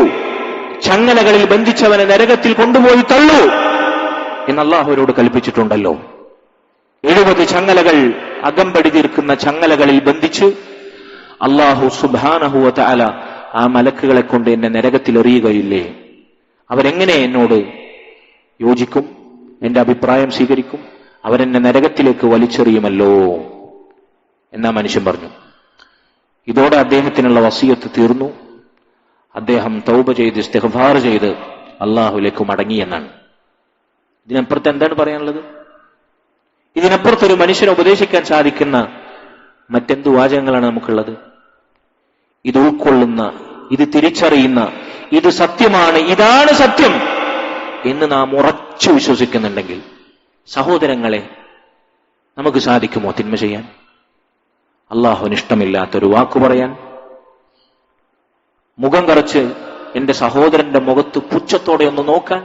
ചങ്ങലകളിൽ ബന്ധിച്ചവനെ നരകത്തിൽ കൊണ്ടുപോയി തള്ളൂ എന്ന് അല്ലാഹുവരോട് കൽപ്പിച്ചിട്ടുണ്ടല്ലോ. 70 ചങ്ങലകൾ, അകമ്പടി തീർക്കുന്ന ചങ്ങലകളിൽ ബന്ധിച്ച് അല്ലാഹു സുബ്ഹാനഹു വ തആല ആ മലക്കുകളെ കൊണ്ട് എന്നെ നരകത്തിൽ എറിയുകയില്ലേ? അവരെങ്ങനെ എന്നോട് യോജിക്കും, എന്റെ അഭിപ്രായം സ്വീകരിക്കും? അവരെന്നെ നരകത്തിലേക്ക് വലിച്ചെറിയുമല്ലോ എന്നാ മനുഷ്യൻ പറഞ്ഞു. ഇതോടെ അദ്ദേഹത്തിനുള്ള വസിയത്ത് തീർന്നു. അദ്ദേഹം തൗബ ചെയ്ത് ഇസ്തിഗ്ഫാർ ചെയ്ത് അള്ളാഹുലേക്ക് മടങ്ങി എന്നാണ്. ഇതിനപ്പുറത്ത് എന്താണ് പറയാനുള്ളത്? ഇതിനപ്പുറത്തൊരു മനുഷ്യനെ ഉപദേശിക്കാൻ സാധിക്കുന്ന മറ്റെന്തു വാചകങ്ങളാണ് നമുക്കുള്ളത്? ഇത് ഉൾക്കൊള്ളുന്ന, ഇത് തിരിച്ചറിയുന്ന, ഇത് സത്യമാണ്, ഇതാണ് സത്യം എന്ന് നാം ഉറച്ചു വിശ്വസിക്കുന്നുണ്ടെങ്കിൽ സഹോദരങ്ങളെ, നമുക്ക് സാധിക്കുമോ തിന്മ ചെയ്യാൻ? അള്ളാഹുവിന് ഇഷ്ടമില്ലാത്തൊരു വാക്കു പറയാൻ, മുഖം കറച്ച് എന്റെ സഹോദരന്റെ മുഖത്ത് പുച്ഛത്തോടെ ഒന്ന് നോക്കാൻ,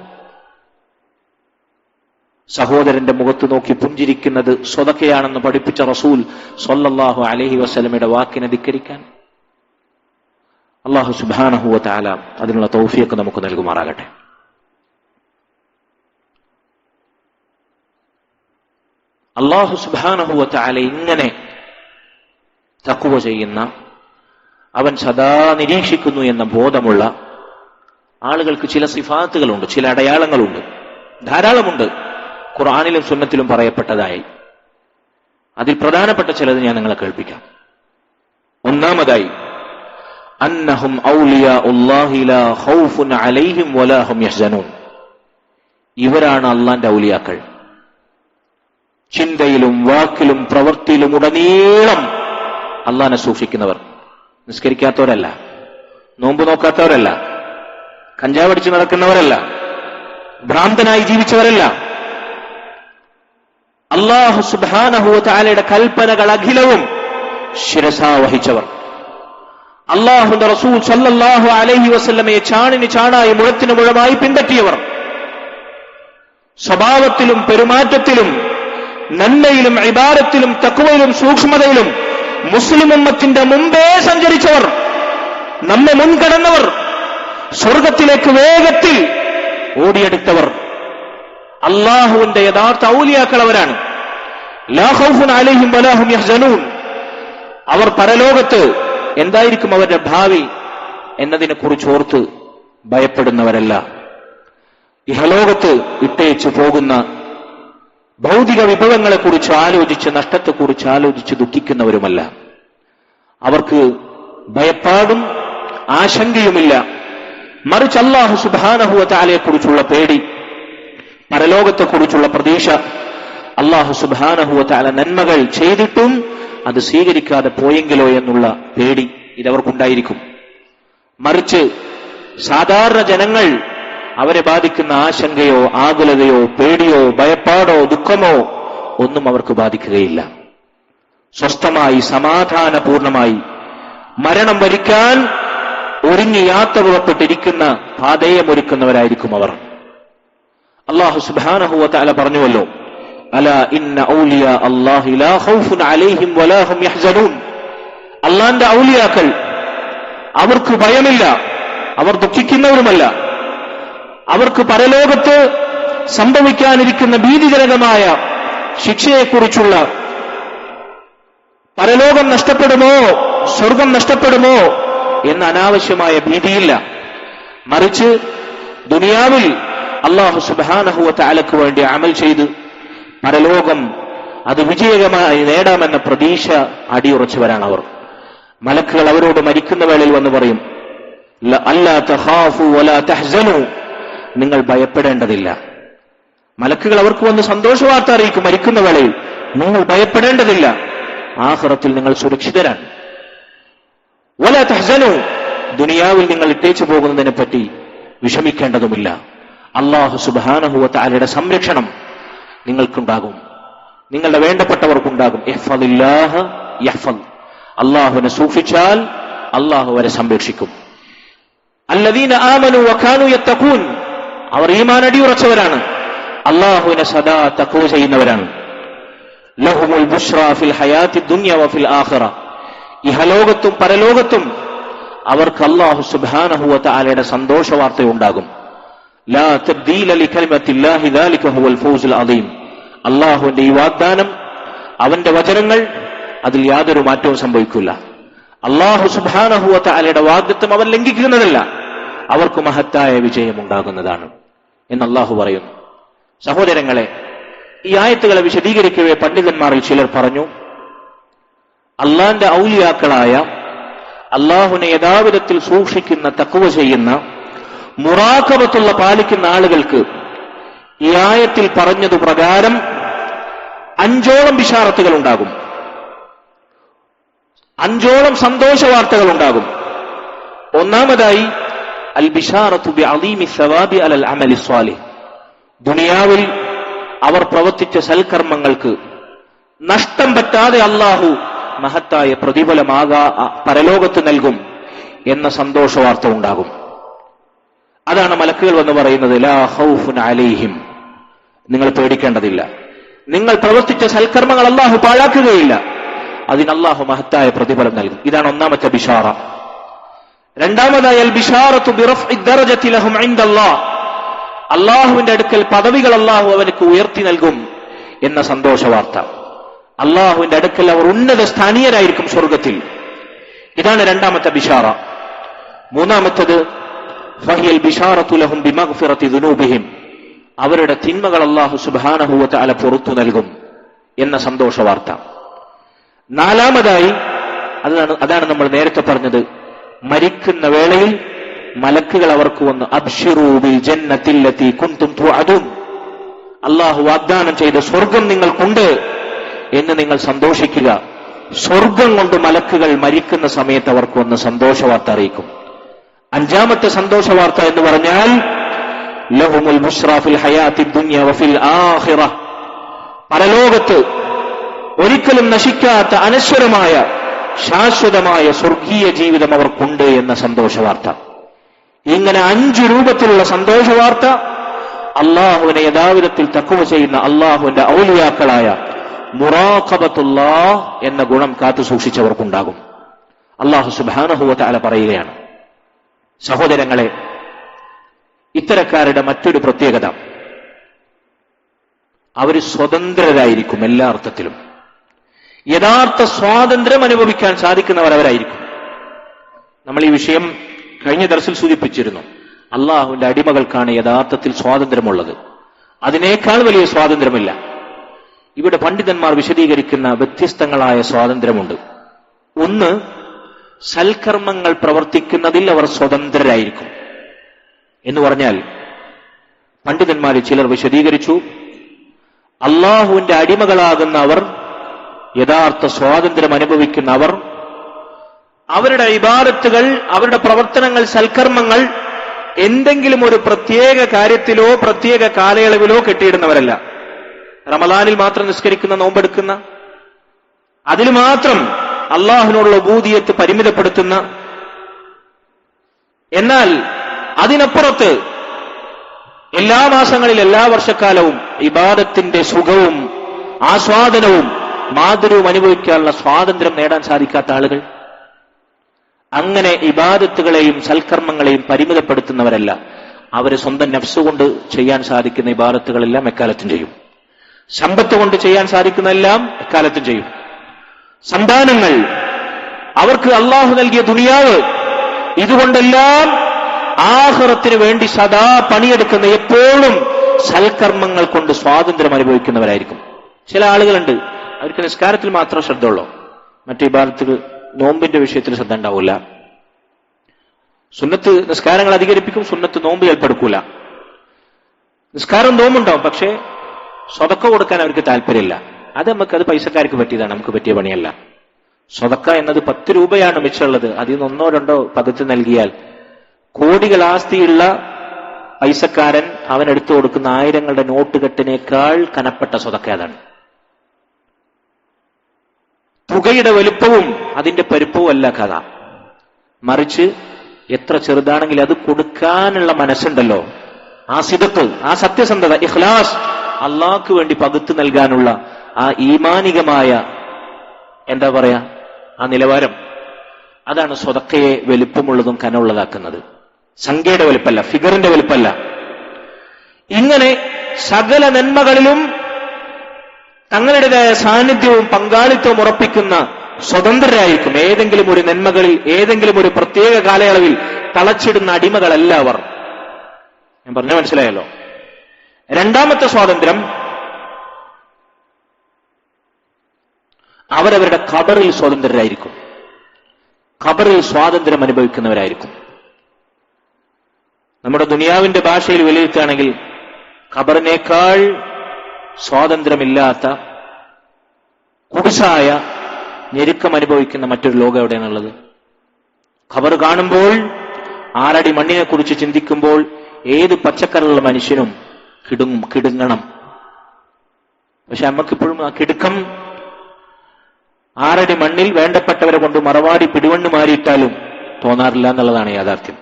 സഹോദരന്റെ മുഖത്ത് നോക്കി പുഞ്ചിരിക്കുന്നത് സ്വതക്കയാണെന്ന് പഠിപ്പിച്ച റസൂൽ സ്വല്ലല്ലാഹു അലൈഹി വസല്ലമയുടെ വാക്കിനെ ധിക്കരിക്കാൻ? അല്ലാഹു സുബ്ഹാനഹു വ തആല അതിനുള്ള തൗഫീഖ് നമുക്ക് നൽകുമാറാകട്ടെ. അല്ലാഹു സുബ്ഹാനഹു വ തആല ഇങ്ങനെ തഖ്വ ചെയ്യുന്ന, അവൻ സദാ നിരീക്ഷിക്കുന്നു എന്ന ബോധമുള്ള ആളുകൾക്ക് ചില സിഫാത്തുകളുണ്ട്, ചില അടയാളങ്ങളുണ്ട്, ധാരാളമുണ്ട്. ഖുർആനിലും സുന്നത്തിലും പറയപ്പെട്ടതായി അതിൽ പ്രധാനപ്പെട്ട ചിലത് ഞാൻ നിങ്ങളെ കേൾപ്പിക്കാം. ഒന്നാമതായി, അന്നഹും ഔലിയാഉല്ലാഹി ലാ ഖൗഫുൻ അലൈഹിം വലാ ഹും യഹ്സനൂൻ. ഇവരാണ് അള്ളാന്റെ ഔലിയാക്കൾ. ചിന്തയിലും വാക്കിലും പ്രവൃത്തിയിലും ഉടനീളം അള്ളാനെ സൂക്ഷിക്കുന്നവർ. നിസ്കരിക്കാത്തവരല്ല, നോമ്പ് നോക്കാത്തവരല്ല, കഞ്ചാവടിച്ച് നടക്കുന്നവരല്ല, ഭ്രാന്തനായി ജീവിച്ചവരല്ല. അല്ലാഹു സുബ്ഹാനഹു വ തആലയുടെ കൽപ്പനകൾ അഖിലവും ശിരസാ വഹിച്ചവർ. അല്ലാഹുവിന്റെ റസൂൽ സല്ലല്ലാഹു അലൈഹി വസല്ലമയെ ചാണിന് ചാണായി മുഴത്തിന് മുഴമായി പിൻപറ്റിയവർ. സ്വഭാവത്തിലും പെരുമാറ്റത്തിലും നന്മയിലും ഇബാദത്തിലും തഖ്വയിലും സൂക്ഷ്മതയിലും മുസ്ലിം ഉമ്മത്തിന്റെ മുമ്പേ സഞ്ചരിച്ചവർ, നമ്മെ മുൻകടന്നവർ, സ്വർഗത്തിലേക്ക് വേഗത്തിൽ ഓടിയെടുത്തവർ. അല്ലാഹുവിന്റെ യഥാർത്ഥ ഔലിയാക്കൾ അവരാണ്. ലാ ഖൗഫുൻ അലൈഹിം വലാ ഹും യഹ്സനൂൻ. അവർ പരലോകത്ത് എന്തായിരിക്കും അവരുടെ ഭാവി എന്നതിനെ കുറിച്ച് ഓർത്ത് ഭയപ്പെടുന്നവരല്ല. ഇഹലോകത്ത് ഇട്ടേച്ചു പോകുന്ന ഭൗതിക വിഭവങ്ങളെക്കുറിച്ച് ആലോചിച്ച്, നഷ്ടത്തെക്കുറിച്ച് ആലോചിച്ച് ദുഃഖിക്കുന്നവരുമല്ല. അവർക്ക് ഭയപ്പാടും ആശങ്കയുമില്ല. മറിച്ച് അല്ലാഹു സുബ്ഹാനഹു വ തആലയെക്കുറിച്ചുള്ള പേടി, പരലോകത്തെക്കുറിച്ചുള്ള പ്രതീക്ഷ, അല്ലാഹു സുബ്ഹാനഹു വ തആല നന്മകൾ ചെയ്തിട്ടും അത് സ്വീകരിക്കാതെ പോയെങ്കിലോ എന്നുള്ള പേടി ഇതവർക്കുണ്ടായിരിക്കും. മറിച്ച് സാധാരണ ജനങ്ങൾ അവരെ ബാധിക്കുന്ന ആശങ്കയോ ആകുലതയോ പേടിയോ ഭയപ്പാടോ ദുഃഖമോ ഒന്നും അവർക്ക് ബാധിക്കുകയില്ല. സ്വസ്ഥമായി സമാധാനപൂർണമായി മരണം വരിക്കാൻ ഒരുങ്ങി യാത്ര പുറപ്പെട്ടിരിക്കുന്ന പാതേയമൊരുക്കുന്നവരായിരിക്കും അവർ. അല്ലാഹു സുബ്ഹാനഹു വ തആല പറഞ്ഞുവല്ലോ, അലാ ഇന്ന ഔലിയാ അല്ലാഹി ലാ ഖൗഫുൻ അലൈഹിം വലാ ഹും യഹ്സനൂൻ. അല്ലാഹുവിന്റെ ഔലിയാക്കൾ, അവർക്ക് ഭയമില്ല, അവർ ദുഃഖിക്കുന്നവരുമല്ല. അവർക്ക് പരലോകത്ത് സംഭവിക്കാനിരിക്കുന്ന ഭീതിജനകമായ ശിക്ഷയെക്കുറിച്ചുള്ള, പരലോകം നഷ്ടപ്പെടുമോ സ്വർഗം നഷ്ടപ്പെടുമോ എന്ന അനാവശ്യമായ ഭീതിയില്ല. മറിച്ച് ദുനിയാവിൽ അല്ലാഹു സുബ്ഹാനഹു വ തആലക്ക് വേണ്ടി അമൽ ചെയ്ത് പരലോകം അത് വിജയകരമായി നേടാമെന്ന പ്രതീക്ഷ അടിയുറച്ചവരാണ് അവർ. മലക്കുകൾ അവരോട് മരിക്കുന്ന വേളയിൽ വന്ന് പറയും, അല്ലാ തഖാഫു വലാ തഹ്സനു, നിങ്ങൾ ഭയപ്പെടേണ്ടതില്ല. മലക്കുകൾ അവർക്ക് വന്ന് സന്തോഷവാർത്ത അറിയിക്കും മരിക്കുന്ന വേളയിൽ, നിങ്ങൾ ഭയപ്പെടേണ്ടതില്ല, ആഖിറത്തിൽ നിങ്ങൾ സുരക്ഷിതരാണ്. വലാ തഹ്സനു, ദുനിയാവിൽ നിങ്ങൾ ഇട്ടേച്ചു പോകുന്നതിനെ പറ്റി വിഷമിക്കേണ്ടതുമില്ല. അല്ലാഹു സുബ്ഹാനഹു വ തആലയുടെ സംരക്ഷണം നിങ്ങൾക്കുണ്ടാകും. നിങ്ങളുടെ വേണ്ടപ്പെട്ടവർക്കുണ്ടാകും. ഇഹ്ഫദില്ലാഹ യഹ്ഫദ്, അള്ളാഹുവിനെ സൂക്ഷിച്ചാൽ അള്ളാഹു വരെ സംരക്ഷിക്കും. അല്ലദീന ആമനു വകാനു യത്തഖൂൻ, അവർ ഈമാൻ അടിയുറച്ചവരാണ്, അള്ളാഹുവിനെ സദാ തഖ്വ ചെയ്യുന്നവരാണ്. ലഹുമുൽ ബുശ്റാ ഫിൽ ഹയാത്തി ദുനിയ വഫിൽ ആഖിറ, ഇഹലോകത്തും പരലോകത്തും അവർക്ക് അല്ലാഹു സുബ്ഹാനഹു വ തആലയുടെ സന്തോഷ വാർത്തയുണ്ടാകും. ലാ തബ്ദീല ലികലിമത്തില്ലാഹി ദാലിക ഹുവൽ ഫൗസുൽ അദീം, അല്ലാഹുവിന്റെ ഈ വാഗ്ദാനം, അവന്റെ വചനങ്ങൾ, അതിൽ യാതൊരു മാറ്റവും സംഭവിക്കില്ല. അല്ലാഹു സുബ്ഹാനഹു വ തആലയുടെ വാഗ്ദത്തം അവർ ലംഘിക്കുന്നതല്ല, അവർക്ക് മഹത്തായ വിജയമുണ്ടാകുന്നതാണ് എന്ന് അല്ലാഹു പറയുന്നു. സഹോദരങ്ങളെ, ഈ ആയത്തുകളെ വിശദീകരിക്കവേ പണ്ഡിതന്മാരിൽ ചിലർ പറഞ്ഞു, അള്ളാന്റെ ഔലിയാക്കളായ, അള്ളാഹുവിനെ യഥാവിധത്തിൽ സൂക്ഷിക്കുന്ന, തഖ്വ ചെയ്യുന്ന, മുറാഖബത്തുള്ള പാലിക്കുന്ന ആളുകൾക്ക് ഈ ആയത്തിൽ പറഞ്ഞതു പ്രകാരം 5ഓളം ബിശാറത്തുകൾ ഉണ്ടാകും, 5ഓളം സന്തോഷ വാർത്തകൾ ഉണ്ടാകും. ഒന്നാമതായി അൽ ബിശാറത്തു ബിഅളീമി സവാബി അലൽ അമലി സ്വാലിഹ്, ദുനിയാവിൽ അവർ പ്രവർത്തിച്ച സൽക്കർമ്മങ്ങൾക്ക് നഷ്ടം പറ്റാതെ അല്ലാഹു മഹത്തായ പരലോകത്ത് നൽകും എന്ന സന്തോഷ വാർത്ത ഉണ്ടാകും. അതാണ് മലക്കുകൾ വന്ന് പറയുന്നത്, ലാ ഖൗഫുൻ അലൈഹിം, നിങ്ങൾ പേടിക്കേണ്ടതില്ല, നിങ്ങൾ പ്രവർത്തിച്ച സൽക്കർമ്മങ്ങൾ അല്ലാഹു പാഴാക്കുകയില്ല, അതിന് അല്ലാഹു മഹത്തായ പ്രതിഫലം നൽകും. ഇതാണ് ഒന്നാമത്തെ ബിശാറ. രണ്ടാമതായി അൽ ബിശാറത്തു ബിറഫ്ഇ ദറജതി ലഹും ഇൻദല്ലാഹ്, അല്ലാഹുവിന്റെ അടുക്കൽ പദവികൾ അല്ലാഹു അവർക്ക് ഉയർത്തി നൽകും എന്ന സന്തോഷ വാർത്ത. അല്ലാഹുവിന്റെ അടുക്കൽ അവർ ഉന്നത സ്ഥാനീയരായിരിക്കും സ്വർഗത്തിൽ. ഇതാണ് രണ്ടാമത്തെ ബിശാറ. മൂന്നാമത്തത് ഫഹിയൽ ബിശാറത്തു ലഹും ബിമഗ്ഫിറതി ദുനൂബിഹിം, അവരുടെ തിന്മകൾ അല്ലാഹു സുബ്ഹാനഹു വ തആല പുറത്തു നൽകും എന്ന സന്തോഷ വാർത്ത. നാലാമതായി അതാണ് നമ്മൾ നേരത്തെ പറഞ്ഞത്, മരിക്കുന്ന വേളയിൽ മലക്കുകൾ അവർക്ക് വന്ന് അബ്ശിറൂ ബിൽ ജന്നത്തില്ലതി കുൻതും തുഅദൂൻ, അല്ലാഹു വാഗ്ദാനം ചെയ്ത സ്വർഗം നിങ്ങൾക്കുണ്ട് എന്ന് നിങ്ങൾ സന്തോഷിക്കുക. സ്വർഗം കൊണ്ട് മലക്കുകൾ മരിക്കുന്ന സമയത്ത് അവർക്ക് വന്ന് സന്തോഷ വാർത്ത അറിയിക്കും. അഞ്ചാമത്തെ സന്തോഷ വാർത്ത എന്ന് പറഞ്ഞാൽ ലഹുമുൽ ബുശ്റാ ഫിൽ ഹയാത്തി ദുനിയ വഫിൽ ആഖിറ, പരലോകത്ത് ഒരിക്കലും നശിക്കാത്ത അനശ്വരമായ ശാശ്വതമായ സ്വർഗീയ ജീവിതം അവർക്കുണ്ട് എന്ന സന്തോഷ വാർത്ത. ഇങ്ങനെ 5 രൂപത്തിലുള്ള സന്തോഷ വാർത്ത അള്ളാഹുവിനെ യഥാവിധത്തിൽ തഖ്വ ചെയ്യുന്ന അള്ളാഹുവിന്റെ ഔലിയാക്കളായ മുറാഖബത്തുല്ലാഹ് എന്ന ഗുണം കാത്തു സൂക്ഷിച്ചവർക്കുണ്ടാകും. അള്ളാഹു സുബ്ഹാനഹു വ തആല പറയുകയാണ്, സഹോദരങ്ങളെ, ഇത്തരക്കാരുടെ മറ്റൊരു പ്രത്യേകത, അവർ സ്വതന്ത്രരായിരിക്കും. എല്ലാ അർത്ഥത്തിലും യഥാർത്ഥ സ്വാതന്ത്ര്യം അനുഭവിക്കാൻ സാധിക്കുന്നവരവരായിരിക്കും. നമ്മൾ ഈ വിഷയം കഴിഞ്ഞ ദർസിൽ സൂചിപ്പിച്ചിരുന്നു. അള്ളാഹുവിന്റെ അടിമകൾക്കാണ് യഥാർത്ഥത്തിൽ സ്വാതന്ത്ര്യമുള്ളത്, അതിനേക്കാൾ വലിയ സ്വാതന്ത്ര്യമില്ല. ഇവിടെ പണ്ഡിതന്മാർ വിശദീകരിക്കുന്ന വ്യത്യസ്തങ്ങളായ സ്വാതന്ത്ര്യമുണ്ട്. ഒന്ന്, സൽക്കർമ്മങ്ങൾ പ്രവർത്തിക്കുന്നതിൽ അവർ സ്വതന്ത്രരായിരിക്കും എന്ന് പറഞ്ഞാൽ, പണ്ഡിതന്മാരിൽ ചിലർ വിശദീകരിച്ചു, അള്ളാഹുവിന്റെ അടിമകളാകുന്ന അവർ, യഥാർത്ഥ സ്വാതന്ത്ര്യം അനുഭവിക്കുന്ന അവർ, അവരുടെ ഇബാദത്തുകൾ, അവരുടെ പ്രവർത്തനങ്ങൾ, സൽക്കർമ്മങ്ങൾ എന്തെങ്കിലും ഒരു പ്രത്യേക കാര്യത്തിലോ പ്രത്യേക കാലയളവിലോ കെട്ടിയിടുന്നവരല്ല. റമദാനിൽ മാത്രം നിസ്കരിക്കുന്ന, നോമ്പെടുക്കുന്ന, അതിൽ മാത്രം അള്ളാഹുവിനോടുള്ള ഉബൂദിയത്ത് പരിമിതപ്പെടുത്തുന്ന, എന്നാൽ അതിനപ്പുറത്ത് എല്ലാ മാസങ്ങളിൽ എല്ലാ വർഷക്കാലവും ഇബാദത്തിന്റെ സുഖവും ആസ്വാദനവും മാധുര്യവും അനുഭവിക്കാനുള്ള സ്വാതന്ത്ര്യം നേടാൻ സാധിക്കാത്ത ആളുകൾ, അങ്ങനെ ഇബാദത്തുകളെയും സൽക്കർമ്മങ്ങളെയും പരിമിതപ്പെടുത്തുന്നവരല്ല. അവര് സ്വന്തം നഫ്സ് കൊണ്ട് ചെയ്യാൻ സാധിക്കുന്ന ഇബാദത്തുകളെല്ലാം എക്കാലത്തും ചെയ്യും. സമ്പത്ത് കൊണ്ട് ചെയ്യാൻ സാധിക്കുന്നതെല്ലാം എക്കാലത്തും ചെയ്യും. സന്താനങ്ങൾ, അവർക്ക് അള്ളാഹു നൽകിയ ദുനിയാവ്, ഇതുകൊണ്ടെല്ലാം ആഖിറത്തിന് വേണ്ടി സദാ പണിയെടുക്കുന്ന, എപ്പോഴും സൽക്കർമ്മങ്ങൾ കൊണ്ട് സ്വാതന്ത്ര്യം അനുഭവിക്കുന്നവരായിരിക്കും. ചില ആളുകളുണ്ട്, അവർക്ക് നിസ്കാരത്തിൽ മാത്രം ശ്രദ്ധ ഉള്ളൂ, മറ്റു ഇബാദത്തുകൾ, നോമ്പിന്റെ വിഷയത്തിൽ ശ്രദ്ധ ഉണ്ടാവില്ല. സുന്നത്ത് നിസ്കാരങ്ങൾ അധികരിപ്പിക്കും, സുന്നത്ത് നോമ്പ് ഏർപ്പെടുക്കൂല. നിസ്കാരം നോമ്പുണ്ടാവും, പക്ഷേ സ്വതക്ക കൊടുക്കാൻ അവർക്ക് താല്പര്യമില്ല. അത് പൈസക്കാർക്ക് പറ്റിയതാണ്, നമുക്ക് പറ്റിയ പണിയല്ല. സ്വതക്ക എന്നത് 10 രൂപയാണ് മിച്ചമുള്ളത്, അതിൽ നിന്ന് 1 2 പകുതി നൽകിയാൽ കോടികൾ ആസ്തിയുള്ള പൈസക്കാരൻ അവനെടുത്തു കൊടുക്കുന്ന 1000ങ്ങളുടെ നോട്ട് കെട്ടിനേക്കാൾ കനപ്പെട്ട സ്വതക്ക അതാണ്. തുകയുടെ വലുപ്പവും അതിന്റെ പരുപ്പവും അല്ല കഥ. മറിച്ച് എത്ര ചെറുതാണെങ്കിൽ അത് കൊടുക്കാനുള്ള മനസ്സുണ്ടല്ലോ, ആ സിദഖ്, ആ സത്യസന്ധത, ഇഖ്ലാസ്, അള്ളാഹ്ക്ക് വേണ്ടി പകുത്തു നൽകാനുള്ള ആ ഈമാനികമായ എന്താ പറയാ ആ നിലവാരം, അതാണ് സ്വതക്കയെ വലുപ്പമുള്ളതും കനമുള്ളതാക്കുന്നത്. സംഖ്യയുടെ വലുപ്പമല്ല, ഫിഗറിന്റെ വലുപ്പമല്ല. ഇങ്ങനെ സകല നന്മകളിലും തങ്ങളുടേതായ സാന്നിധ്യവും പങ്കാളിത്തവും ഉറപ്പിക്കുന്ന സ്വതന്ത്രരായിരിക്കും. ഏതെങ്കിലും ഒരു നന്മകളിൽ ഏതെങ്കിലും ഒരു പ്രത്യേക കാലയളവിൽ തളച്ചിടുന്ന അടിമകളല്ല അവർ. ഞാൻ പറഞ്ഞ മനസ്സിലായല്ലോ. രണ്ടാമത്തെ സ്വാതന്ത്ര്യം, അവരവരുടെ ഖബറിൽ സ്വതന്ത്രരായിരിക്കും. ഖബറിൽ സ്വാതന്ത്ര്യം അനുഭവിക്കുന്നവരായിരിക്കും. നമ്മുടെ ദുനിയാവിന്റെ ഭാഷയിൽ വിലയിരുത്തുകയാണെങ്കിൽ ഖബറിനേക്കാൾ സ്വാതന്ത്ര്യമില്ലാത്ത കുടിസായ ഞെരുക്കം അനുഭവിക്കുന്ന മറ്റൊരു ലോകം എവിടെയാണുള്ളത്? ഖബർ കാണുമ്പോൾ, 6 അടി മണ്ണിനെ കുറിച്ച് ചിന്തിക്കുമ്പോൾ ഏത് പച്ചക്കറിയുള്ള മനുഷ്യനും കിടുങ്ങണം. പക്ഷെ നമുക്കിപ്പോഴും ആ കിടുക്കം 6 അടി മണ്ണിൽ വേണ്ടപ്പെട്ടവരെ കൊണ്ട് മറവാടി പിടിവണ്ണ് മാറിയിട്ടാലും തോന്നാറില്ല എന്നുള്ളതാണ് യാഥാർത്ഥ്യം.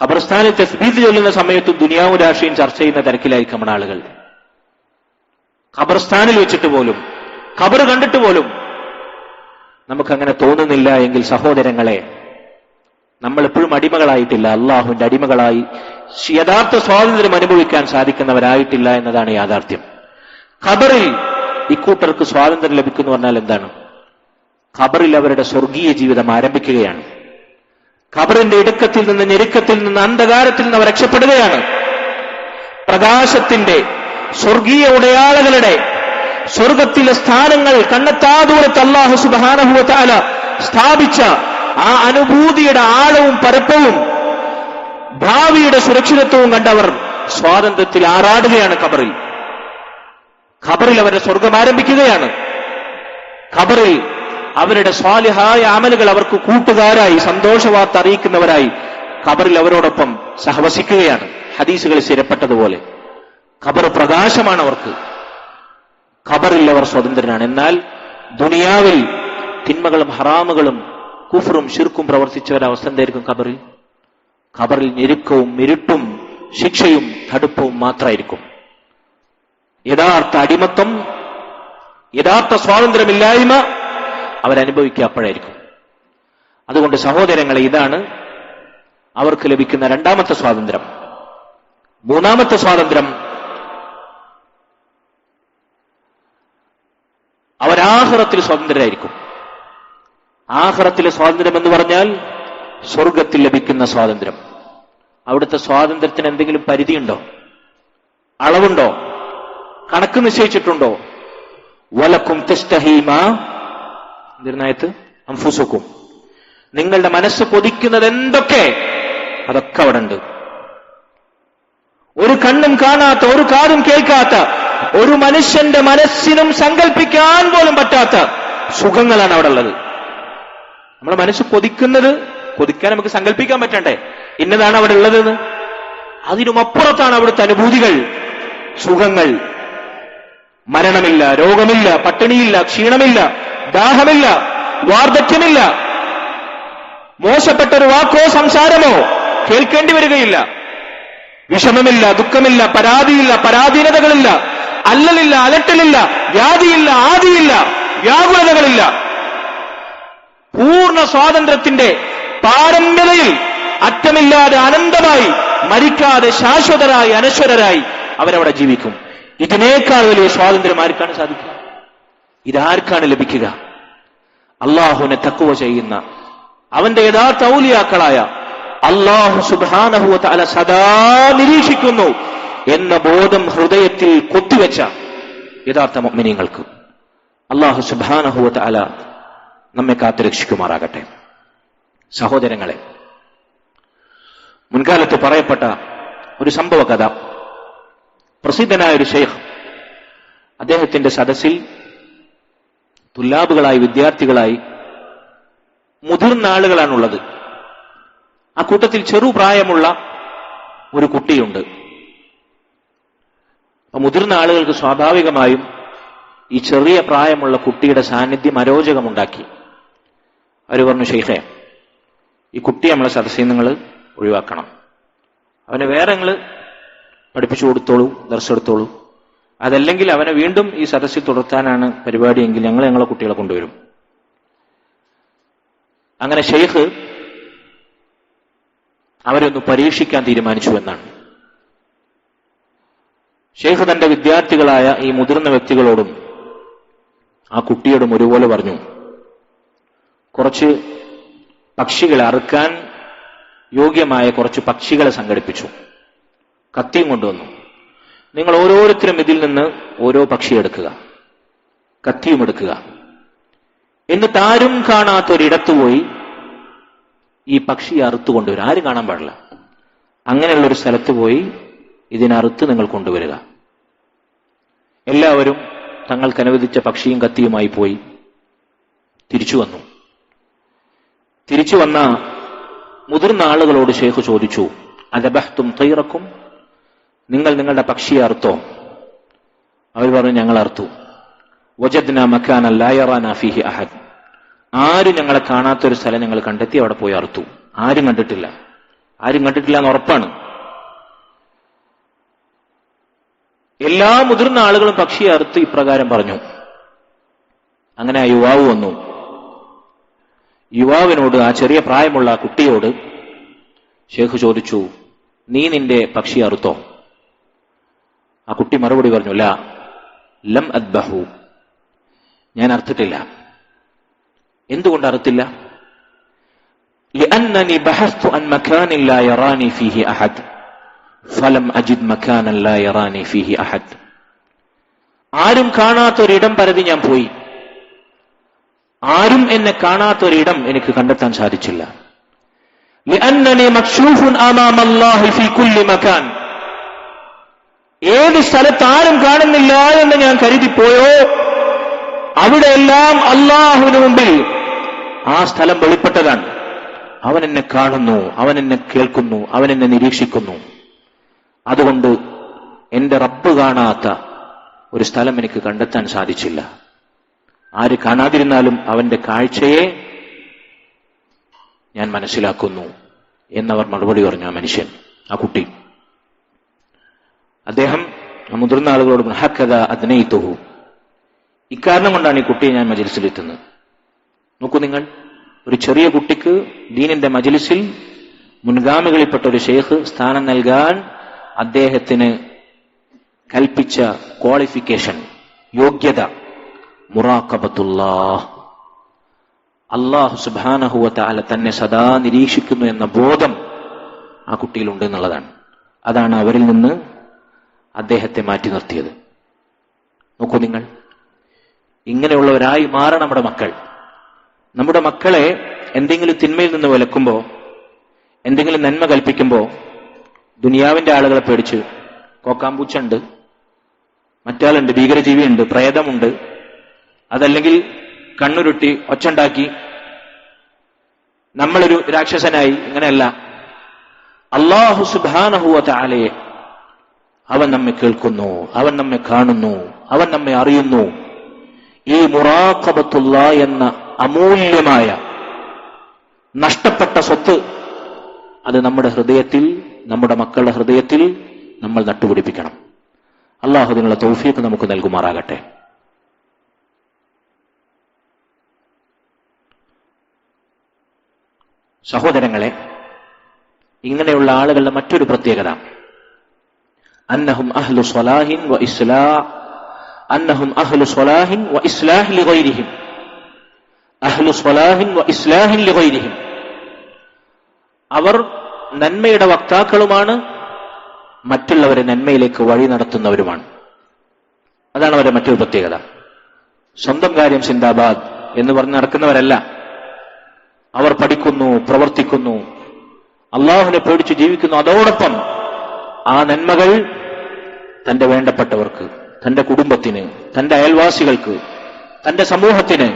ഖബർസ്ഥാനിൽ തസ്ബീഹ് ചൊല്ലുന്ന സമയത്ത് ദുനിയാവും രാഷ്ട്രീയം ചർച്ച ചെയ്യുന്ന തിരക്കിലായിരിക്കും നമ്മുടെ ആളുകൾ. ഖബർസ്ഥാനിൽ വെച്ചിട്ട് പോലും, ഖബർ കണ്ടിട്ട് പോലും നമുക്കങ്ങനെ തോന്നുന്നില്ല എങ്കിൽ സഹോദരങ്ങളെ, നമ്മൾ എപ്പോഴും അടിമകളായിട്ടില്ല, അള്ളാഹുവിന്റെ അടിമകളായി യഥാർത്ഥ സ്വാതന്ത്ര്യം അനുഭവിക്കാൻ സാധിക്കുന്നവരായിട്ടില്ല എന്നതാണ് യാഥാർത്ഥ്യം. ഖബറിൽ ഇക്കൂട്ടർക്ക് സ്വാതന്ത്ര്യം ലഭിക്കുന്നു പറഞ്ഞാൽ എന്താണ്? ഖബറിൽ അവരുടെ സ്വർഗീയ ജീവിതം ആരംഭിക്കുകയാണ്. ഖബറിന്റെ ഇടുക്കത്തിൽ നിന്ന്, ഞെരുക്കത്തിൽ നിന്ന്, അന്ധകാരത്തിൽ നിന്ന് അവർ രക്ഷപ്പെടുകയാണ്. പ്രകാശത്തിന്റെ സ്വർഗീയ ഉടയാളകളുടെ സ്വർഗത്തിലെ സ്ഥാനങ്ങൾ കണ്ണെത്താ ദൂരത്ത് അല്ലാഹു സുബ്ഹാനഹു വ തആല സ്ഥാപിച്ച ആ അനുഭൂതിയുടെ ആഴവും പരപ്പവും ഭാവിയുടെ സുരക്ഷിതത്വവും കണ്ടവർ സ്വാതന്ത്ര്യത്തിൽ ആറാടുകയാണ്. ഖബറിൽ അവരുടെ സ്വർഗം ആരംഭിക്കുകയാണ്. ഖബറിൽ അവരുടെ സ്വാലിഹായ അമലുകൾ അവർക്ക് കൂട്ടുകാരായി, സന്തോഷവാർത്ത അറിയിക്കുന്നവരായി ഖബറിൽ അവരോടൊപ്പം സഹവസിക്കുകയാണ്. ഹദീസുകൾ സ്ഥിരപ്പെട്ടതുപോലെ ഖബർ പ്രകാശമാണ് അവർക്ക്. ഖബറിൽ അവർ സ്വതന്ത്രനാണ്. എന്നാൽ ദുനിയാവിൽ തിന്മകളും ഹറാമുകളും കുഫറും ശിർക്കും പ്രവർത്തിച്ചവരവസ്ഥ എന്തായിരിക്കും? ഖബറിൽ ഞെരുക്കവും ഇരുട്ടും ശിക്ഷയും തടുപ്പവും മാത്രമായിരിക്കും. യഥാർത്ഥ അടിമത്വം, യഥാർത്ഥ സ്വാതന്ത്ര്യമില്ലായ്മ അവരനുഭവിക്കുക അപ്പോഴായിരിക്കും. അതുകൊണ്ട് സഹോദരങ്ങളെ, ഇതാണ് അവർക്ക് ലഭിക്കുന്ന രണ്ടാമത്തെ സ്വാതന്ത്ര്യം. മൂന്നാമത്തെ സ്വാതന്ത്ര്യം, അവരാഖിറത്തിൽ സ്വതന്ത്രരായിരിക്കും. ആഖിറത്തിലെ സ്വാതന്ത്ര്യം എന്ന് പറഞ്ഞാൽ സ്വർഗത്തിൽ ലഭിക്കുന്ന സ്വാതന്ത്ര്യം. അവിടുത്തെ സ്വാതന്ത്ര്യത്തിന് എന്തെങ്കിലും പരിധിയുണ്ടോ? അളവുണ്ടോ? കണക്ക് നിശ്ചയിച്ചിട്ടുണ്ടോ? വലക്കും തസ്തഹീമാ നിർണയത്ത് അംഫുസുക്കും, നിങ്ങളുടെ മനസ്സ് കൊതിക്കുന്നത് എന്തൊക്കെ അതൊക്കെ അവിടെ ഉണ്ട്. ഒരു കണ്ണും കാണാത്ത, ഒരു കാതും കേൾക്കാത്ത, ഒരു മനുഷ്യന്റെ മനസ്സിനും സങ്കല്പിക്കാൻ പോലും പറ്റാത്ത സുഖങ്ങളാണ് അവിടെ ഉള്ളത്. നമ്മുടെ മനസ്സ് കൊതിക്കാൻ നമുക്ക് സങ്കല്പിക്കാൻ പറ്റണ്ടേ ഇന്നതാണ് അവിടെ ഉള്ളതെന്ന്? അതിനുമപ്പുറത്താണ് അവിടുത്തെ അനുഭൂതികൾ, സുഖങ്ങൾ. മരണമില്ല, രോഗമില്ല, പട്ടിണിയില്ല, ക്ഷീണമില്ല, ദാഹമില്ല, വാർദ്ധക്യമില്ല, മോശപ്പെട്ടൊരു വാക്കോ സംസാരമോ കേൾക്കേണ്ടി വരികയില്ല, വിഷമമില്ല, ദുഃഖമില്ല, പരാതിയില്ല, പരാധീനതകളില്ല, അല്ലലില്ല, അലട്ടലില്ല, വ്യാധിയില്ല, ആദിയില്ല, വ്യാകുലതകളില്ല. പൂർണ്ണ സ്വാതന്ത്ര്യത്തിന്റെ പാരമ്യതയിൽ അറ്റമില്ലാതെ അനന്തമായി മരിക്കാതെ ശാശ്വതരായി അനശ്വരരായി അവരവിടെ ജീവിക്കും. ഇതിനേക്കാൾ വലിയ സ്വാതന്ത്ര്യം ആർക്കാണ് സാധിക്കുക? ഇതാർക്കാണ് ലഭിക്കുക? അള്ളാഹുവിനെ തഖ്വ ചെയ്യുന്ന, അവന്റെ യഥാർത്ഥ ഔലിയാക്കളായ അള്ളാഹു സുബ്ഹാനഹു വ തആല സദാ നിരീക്ഷിക്കുന്നു എന്ന ബോധം ഹൃദയത്തിൽ കൊത്തിവെച്ച യഥാർത്ഥ മുഅ്മിനീങ്ങൾക്ക് അള്ളാഹു സുബ്ഹാനഹു വ തആല നമ്മെ കാത്തുരക്ഷിക്കുമാറാകട്ടെ. സഹോദരങ്ങളെ, മുൻകാലത്ത് പറയപ്പെട്ട ഒരു സംഭവ കഥ, പ്രസിദ്ധനായ ഒരു ഷെയ്ഖ് അദ്ദേഹത്തിന്റെ സദസ്സിൽ തുല്ലാബുകളായി, വിദ്യാർത്ഥികളായി മുതിർന്ന ആളുകളാണുള്ളത്. ആ കൂട്ടത്തിൽ ചെറുപ്രായമുള്ള ഒരു കുട്ടിയുണ്ട്. മുതിർന്ന ആളുകൾക്ക് സ്വാഭാവികമായും ഈ ചെറിയ പ്രായമുള്ള കുട്ടിയുടെ സാന്നിധ്യം അരോചകമുണ്ടാക്കി. അവർ പറഞ്ഞു, ഷെയ്ഖേ, ഈ കുട്ടി നമ്മളെ സദസ്സിൽ നിങ്ങൾ ഒഴിവാക്കണം. അവനെ വേറെ നിങ്ങൾ പഠിപ്പിച്ചു കൊടുത്തോളൂ, ദർശെടുത്തോളൂ. അതല്ലെങ്കിൽ അവനെ വീണ്ടും ഈ സദസ്സിൽ തുടർത്താനാണ് പരിപാടിയെങ്കിൽ ഞങ്ങളെ കുട്ടികളെ കൊണ്ടുവരും. അങ്ങനെ ഷെയ്ഖ് അവരൊന്ന് പരീക്ഷിക്കാൻ തീരുമാനിച്ചു എന്നാണ്. ഷെയ്ഖ് തന്റെ വിദ്യാർത്ഥികളായ ഈ മുതിർന്ന വ്യക്തികളോടും ആ കുട്ടിയോടും ഒരുപോലെ പറഞ്ഞു, കുറച്ച് പക്ഷികളെ അറുക്കാൻ യോഗ്യമായ കുറച്ച് പക്ഷികളെ സംഘടിപ്പിച്ചു. കത്തിയും കൊണ്ടുവന്നു. നിങ്ങൾ ഓരോരുത്തരും ഇതിൽ നിന്ന് ഓരോ പക്ഷി എടുക്കുക, കത്തിയും എടുക്കുക. എന്നിട്ട് ആരും കാണാത്തൊരിടത്ത് പോയി ഈ പക്ഷിയെ അറുത്തു കൊണ്ടുവരിക. ആരും കാണാൻ പാടില്ല. അങ്ങനെയുള്ളൊരു സ്ഥലത്ത് പോയി ഇതിനറുത്ത് നിങ്ങൾ കൊണ്ടുവരിക. എല്ലാവരും തങ്ങൾക്ക് അനുവദിച്ച പക്ഷിയും കത്തിയുമായി പോയി തിരിച്ചു വന്നു. തിരിച്ചു വന്ന മുതിർന്ന ആളുകളോട് ഷെയ്ഖ് ചോദിച്ചു, അദബഹ്തും തൈറക്കും, നിങ്ങൾ നിങ്ങളുടെ പക്ഷിയെ അറുത്തോ? അവർ പറഞ്ഞു, ഞങ്ങൾ അറുത്തു. വജദ്ന മക്കാനൻ ലാ യറാനാ ഫീഹി അഹദ്, ആരും ഞങ്ങളെ കാണാത്തൊരു സ്ഥലം ഞങ്ങൾ കണ്ടെത്തി, അവിടെ പോയി അറുത്തു. ആരും കണ്ടിട്ടില്ല എന്ന് ഉറപ്പാണ്. എല്ലാ മുതിർന്ന ആളുകളും പക്ഷിയെ അറുത്ത് ഇപ്രകാരം പറഞ്ഞു. അങ്ങനെ ആ യുവാവ് വന്നു. യുവാവിനോട്, ആ ചെറിയ പ്രായമുള്ള ആ കുട്ടിയോട് ഷെയ്ഖ് ചോദിച്ചു, നീ നിന്റെ പക്ഷി അറുത്തോ? ആ കുട്ടി മറുപടി പറഞ്ഞു, ലാ ലം അദ്ബഹു, ഞാൻ അറുത്തിട്ടില്ല. എന്തുകൊണ്ട് അറുത്തില്ല? لأنني بحثت عن مكان لا يراني فيه أحد فلم أجد مكانا لا يراني فيه أحد. ആരും കാണാത്തൊരിടം പരതി ഞാൻ പോയി. ആരും എന്നെ കാണാത്തൊരിടം എനിക്ക് കണ്ടെത്താൻ സാധിച്ചില്ല. لأنني مكشوف أمام الله في كل مكان. ഏത് സ്ഥലത്ത് ആരും കാണുന്നില്ല എന്ന് ഞാൻ കരുതിപ്പോയോ അവിടെയെല്ലാം അല്ലാഹുവിന് മുമ്പിൽ ആ സ്ഥലം വെളിപ്പെട്ടതാണ്. അവൻ എന്നെ കാണുന്നു, അവൻ എന്നെ കേൾക്കുന്നു, അവൻ എന്നെ നിരീക്ഷിക്കുന്നു. അതുകൊണ്ട് എന്റെ റബ്ബ് കാണാത്ത ഒരു സ്ഥലം എനിക്ക് കണ്ടെത്താൻ സാധിച്ചില്ല. ആര് കാണാതിരുന്നാലും അവന്റെ കാഴ്ചയെ ഞാൻ മനസ്സിലാക്കുന്നു എന്നവർ മറുപടി പറഞ്ഞു. ആ മനുഷ്യൻ, ആ കുട്ടി, അദ്ദേഹം മുതിർന്ന ആളുകളോട് ഹക്കദ അദ്നൈതുഹു, ഇക്കാരണം കൊണ്ടാണ് ഈ കുട്ടിയെ ഞാൻ മജ്‌ലിസിലെത്തുന്നത്. നോക്കൂ നിങ്ങൾ, ഒരു ചെറിയ കുട്ടിക്ക് ദീനിന്റെ മജ്‌ലിസിൽ മുൻഗാമികളിൽപ്പെട്ട ഒരു ഷെയ്ഖ് സ്ഥാനം നൽകാൻ അദ്ദേഹത്തിന് കൽപ്പിച്ച ക്വാളിഫിക്കേഷൻ, യോഗ്യത, മുറാഖബത്തുല്ലാഹ്, അല്ലാഹു സുബ്ഹാനഹു വ തആല തന്നെ സദാ നിരീക്ഷിക്കുന്നു എന്ന ബോധം ആ കുട്ടിയിലുണ്ട് എന്നുള്ളതാണ്. അതാണ് അവരിൽ നിന്ന് അദ്ദേഹത്തെ മാറ്റി നിർത്തിയത്. നോക്കൂ നിങ്ങൾ, ഇങ്ങനെയുള്ളവരായി മാറണം നമ്മുടെ മക്കൾ. നമ്മുടെ മക്കളെ എന്തെങ്കിലും തിന്മയിൽ നിന്ന് വിലക്കുമ്പോ, എന്തെങ്കിലും നന്മ കൽപ്പിക്കുമ്പോ, ദുനിയാവിന്റെ ആളുകളെ പേടിച്ച് കോക്കാമ്പൂച്ചുണ്ട്, മറ്റാളുണ്ട്, ഭീകരജീവിയുണ്ട്, പ്രേതമുണ്ട്, അതല്ലെങ്കിൽ കണ്ണുരുട്ടി ഒച്ചുണ്ടാക്കി നമ്മളൊരു രാക്ഷസനായി, ഇങ്ങനെയല്ല. അല്ലാഹു സുബ്ഹാനഹു വ തആലയെ അവൻ നമ്മെ കേൾക്കുന്നു, അവൻ നമ്മെ കാണുന്നു, അവൻ നമ്മെ അറിയുന്നു. ഈ മുറാഖബത്തുള്ള എന്ന അമൂല്യമായ നഷ്ടപ്പെട്ട സ്വത്ത് അത് നമ്മുടെ ഹൃദയത്തിൽ, നമ്മുടെ മക്കളുടെ ഹൃദയത്തിൽ നമ്മൾ നട്ടുപിടിപ്പിക്കണം. അല്ലാഹു അതിനുള്ള തൗഫീഖ് നമുക്ക് നൽകുമാറാകട്ടെ. സഹോദരങ്ങളെ, ഇങ്ങനെയുള്ള ആളുകളുടെ മറ്റൊരു പ്രത്യേകത, അന്നഹും അഹ്ലു സ്വലാഹിൻ വ ഇസ്ലാഹ്, അന്നഹും അഹ്ലു സ്വലാഹിൻ വ ഇസ്ലാഹ് ലിഗൈരിഹിം, അഹ്ലു സ്വലാഹിൻ വ ഇസ്ലാഹിൻ ലിഗൈരിഹിം. അവർ നന്മയുടെ വക്താക്കളുമാണ്, മറ്റുള്ളവരെ നന്മയിലേക്ക് വഴി നടത്തുന്നവരുമാണ്. അതാണ് അവരുടെ മറ്റൊരു പ്രത്യേകത. സ്വന്തം കാര്യം സിന്ദാബാദ് എന്ന് പറഞ്ഞ് നടക്കുന്നവരല്ല. അവർ പഠിക്കുന്നു, പ്രവർത്തിക്കുന്നു, അള്ളാഹുവിനെ പേടിച്ച് ജീവിക്കുന്നു. അതോടൊപ്പം ആ നന്മകൾ തന്റെ വേണ്ടപ്പെട്ടവർക്ക്, തന്റെ കുടുംബത്തിന്, തന്റെ അയൽവാസികൾക്ക്, തന്റെ സമൂഹത്തിന്,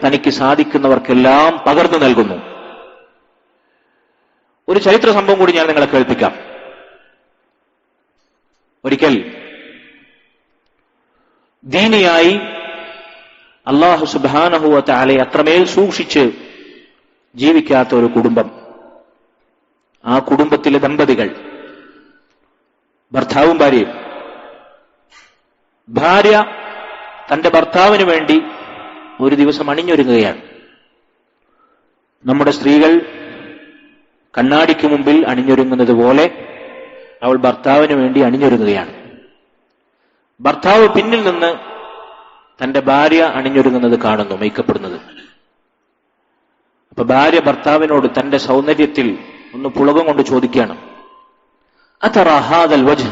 തനിക്ക് സാധിക്കുന്നവർക്കെല്ലാം പകർന്നു നൽകുന്നു. ഒരു ചരിത്ര സംഭവം കൂടി ഞാൻ നിങ്ങളെ കേൾപ്പിക്കാം. ഒരിക്കൽ ദീനിയായി അല്ലാഹു സുബ്ഹാനഹു വ തആലയെ അത്രമേൽ സൂക്ഷിച്ച് ജീവിക്കാത്ത ഒരു കുടുംബം, ആ കുടുംബത്തിലെ ദമ്പതികൾ, ഭർത്താവും ഭാര്യയും, ഭാര്യ തന്റെ ഭർത്താവിന് വേണ്ടി ഒരു ദിവസം അണിഞ്ഞൊരുങ്ങുകയാണ്. നമ്മുടെ സ്ത്രീകൾ കണ്ണാടിക്ക് മുമ്പിൽ അണിഞ്ഞൊരുങ്ങുന്നത് പോലെ അവൾ ഭർത്താവിന് വേണ്ടി അണിഞ്ഞൊരുങ്ങുകയാണ്. ഭർത്താവ് പിന്നിൽ നിന്ന് തന്റെ ഭാര്യ അണിഞ്ഞൊരുങ്ങുന്നത് കാണുന്നു, മേക്കപ്പെടുന്നത്. അപ്പൊ ഭാര്യ ഭർത്താവിനോട് തന്റെ സൗന്ദര്യത്തിൽ ഒന്ന് പുളകം കൊണ്ട് ചോദിക്കുകയാണ്, അതറാ ഹാദൽ വജ്ഹ്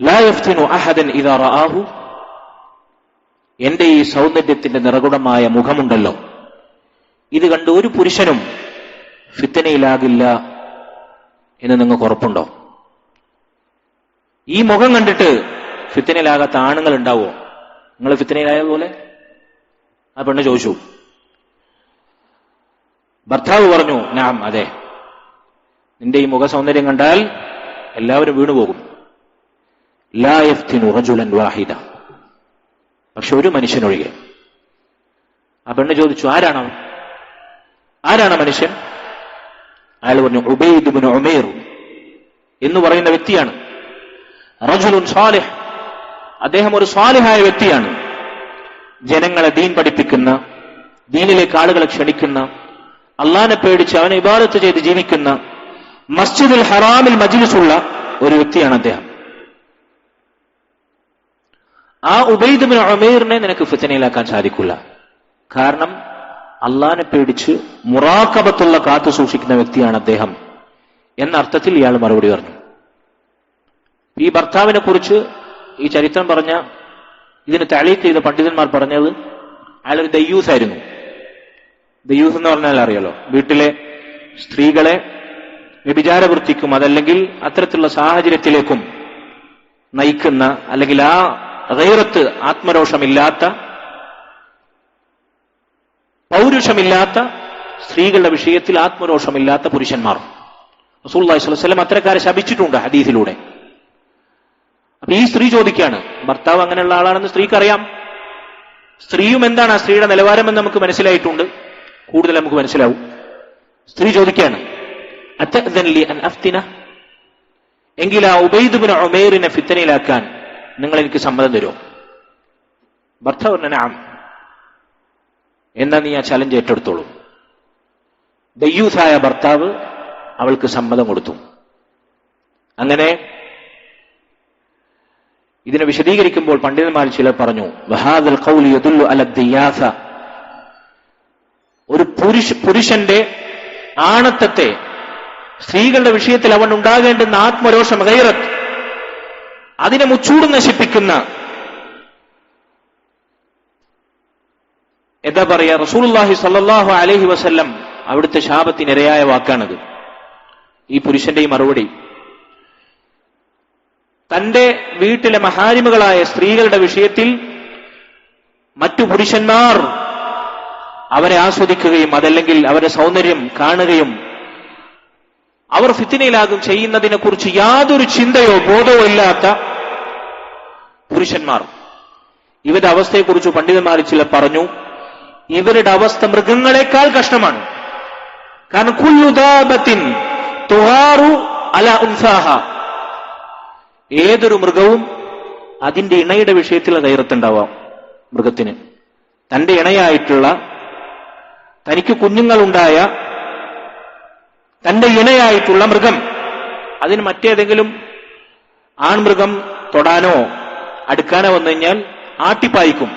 ലാ യഫ്തിനു അഹദൻ ഇദാ റആഹു, എന്റെ ഈ സൗന്ദര്യത്തിന്റെ നിറകുടമായ മുഖമുണ്ടല്ലോ, ഇത് കണ്ട് ഒരു പുരുഷനും ഫിത്തനയിലാകില്ല എന്ന് നിങ്ങൾക്ക് ഉറപ്പുണ്ടോ? ഈ മുഖം കണ്ടിട്ട് ഫിത്തനയിലാകാത്ത ആണുങ്ങൾ ഉണ്ടാവോ? നിങ്ങൾ ഫിത്തനയിലായ പോലെ? ആ പെണ്ണ് ചോദിച്ചു. ഭർത്താവ് പറഞ്ഞു, നാം, അതെ, നിന്റെ ഈ മുഖ സൗന്ദര്യം കണ്ടാൽ എല്ലാവരും വീണുപോകും. ലാ യഫ്തിനു റജുലൻ വാഹിദ, പക്ഷെ ഒരു മനുഷ്യനൊഴികെ. ആ പെണ്ണ് ചോദിച്ചു, ആരാണ് മനുഷ്യൻ? അയാൾ പറഞ്ഞു, ഉബൈദ് ഇബ്നു ഉമൈർ എന്ന് പറയുന്ന വ്യക്തിയാണ്. റജുലുൻ സാലിഹ്, അദ്ദേഹം ഒരു സാലിഹായ വ്യക്തിയാണ്. ജനങ്ങളെ ദീൻ പഠിപ്പിക്കുന്ന, ദീനിലേക്ക് ആളുകളെ ക്ഷണിക്കുന്ന, അള്ളാഹിനെ പേടിച്ച് അവനെ ഇബാദത്ത് ചെയ്ത് ജീവിക്കുന്ന, മസ്ജിദുൽ ഹറാമിൽ മജ്ലിസുള്ള ഒരു വ്യക്തിയാണ് അദ്ദേഹം. ആ ഉബൈദ് ഇബ്നു ഉമൈറിനെ നിനക്ക് ഫിത്നയിലാക്കാൻ സാധിക്കില്ല. കാരണം അള്ളാഹിനെ പേടിച്ച് മുറാഖബത്തുള്ള കാത്തു സൂക്ഷിക്കുന്ന വ്യക്തിയാണ് അദ്ദേഹം എന്ന അർത്ഥത്തിൽ ഇയാൾ മറുപടി പറഞ്ഞു. ഈ ഭർത്താവിനെ കുറിച്ച് ഈ ചരിത്രം പറഞ്ഞ, ഇതിന് തഅലീഖ് ചെയ്ത പണ്ഡിതന്മാർ പറഞ്ഞത്, അയാളൊരു ദയ്യൂസ് ആയിരുന്നു. ദയ്യൂസ് എന്ന് പറഞ്ഞാൽ അറിയാലോ, വീട്ടിലെ സ്ത്രീകളെ വ്യഭിചാരവൃത്തിക്കും അതല്ലെങ്കിൽ അത്തരത്തിലുള്ള സാഹചര്യത്തിലേക്കും നയിക്കുന്ന, അല്ലെങ്കിൽ ആ ഗൈറത്ത്, ആത്മരോഷമില്ലാത്ത, പൗരുഷമില്ലാത്ത സ്ത്രീകളുടെ വിഷയത്തിൽ ആത്മരോഷമില്ലാത്ത പുരുഷന്മാർ. റസൂലുള്ളാഹി സ്വല്ലല്ലാഹു അലൈഹി വസല്ലം അത്തരക്കാരെ ശപിച്ചിട്ടുണ്ട് ഹദീസിലൂടെ. അപ്പൊ ഈ സ്ത്രീ ചോദിക്കുകയാണ്, ഭർത്താവ് അങ്ങനെയുള്ള ആളാണെന്ന് സ്ത്രീക്കറിയാം, സ്ത്രീയും എന്താണ് ആ സ്ത്രീയുടെ നിലവാരമെന്ന് നമുക്ക് മനസ്സിലായിട്ടുണ്ട്, കൂടുതൽ നമുക്ക് മനസ്സിലാവും. സ്ത്രീ ചോദിക്കുകയാണ്, അത്തഅ്ദൻ ലി അൻ അഫ്തിന, എങ്കിൽ ആ ഉബൈദ് ഇബ്നു ഉമൈറിനെ ഫിത്നയിലാക്കാൻ നിങ്ങൾ എനിക്ക് സമ്മതം തരുമോ? ഭർത്താവ് പറഞ്ഞു, നഅം, എന്നാ നീ ആ ചലഞ്ച് ഏറ്റെടുത്തോളൂ. ദയ്യൂസായ ഭർത്താവ് അവൾക്ക് സമ്മതം കൊടുത്തു. അങ്ങനെ ഇതിനെ വിശദീകരിക്കുമ്പോൾ പണ്ഡിതന്മാർ ചിലർ പറഞ്ഞു, വഹാദൽ ഖൗലു യദുല്ലു അല ദിയാസ, ഒരു പുരുഷന്റെ ആണത്തത്തെ, സ്ത്രീകളുടെ വിഷയത്തിൽ അവൻ ഉണ്ടാകേണ്ടുന്ന ആത്മരോഷം, ഗൈറത്ത്, അതിനെ മുച്ചൂട് നശിപ്പിക്കുന്ന, എന്താ പറയാ, റസൂലുള്ളാഹി സ്വല്ലല്ലാഹു അലൈഹി വസല്ലം അവിടുത്തെ ശാപത്തിനിരയായ വാക്കാണത്. ഈ പുരുഷന്റെ ഈ മറുപടി, തന്റെ വീട്ടിലെ മഹാരിമകളായ സ്ത്രീകളുടെ വിഷയത്തിൽ മറ്റു പുരുഷന്മാർ അവരെ ആസ്വദിക്കുകയും അതല്ലെങ്കിൽ അവരുടെ സൗന്ദര്യം കാണുകയും അവർ ഫിത്നയിലാകും ചെയ്യുന്നതിനെ കുറിച്ച് യാതൊരു ചിന്തയോ ബോധമോ ഇല്ലാത്ത പുരുഷന്മാർ. ഇവരുടെ അവസ്ഥയെക്കുറിച്ച് പണ്ഡിതന്മാർ ചിലർ പറഞ്ഞു, ഇവരുടെ അവസ്ഥ മൃഗങ്ങളെക്കാൾ കഷ്ടമാണ്. കാരണം കുല്ലു ദാബത്തിൻ തുഹാറു അലാ ഉൻസാഹ, ഏതൊരു മൃഗവും അതിന്റെ ഇണയുടെ വിഷയത്തിൽ ഗൈറത്തുണ്ടാവാം. മൃഗത്തിന് തന്റെ ഇണയായിട്ടുള്ള, തനിക്ക് കുഞ്ഞുങ്ങളുണ്ടായ തന്റെ ഇണയായിട്ടുള്ള മൃഗം, അതിന് മറ്റേതെങ്കിലും ആൺമൃഗം തൊടാനോ അടുക്കാനോ വന്നു കഴിഞ്ഞാൽ ആട്ടിപ്പായിക്കും.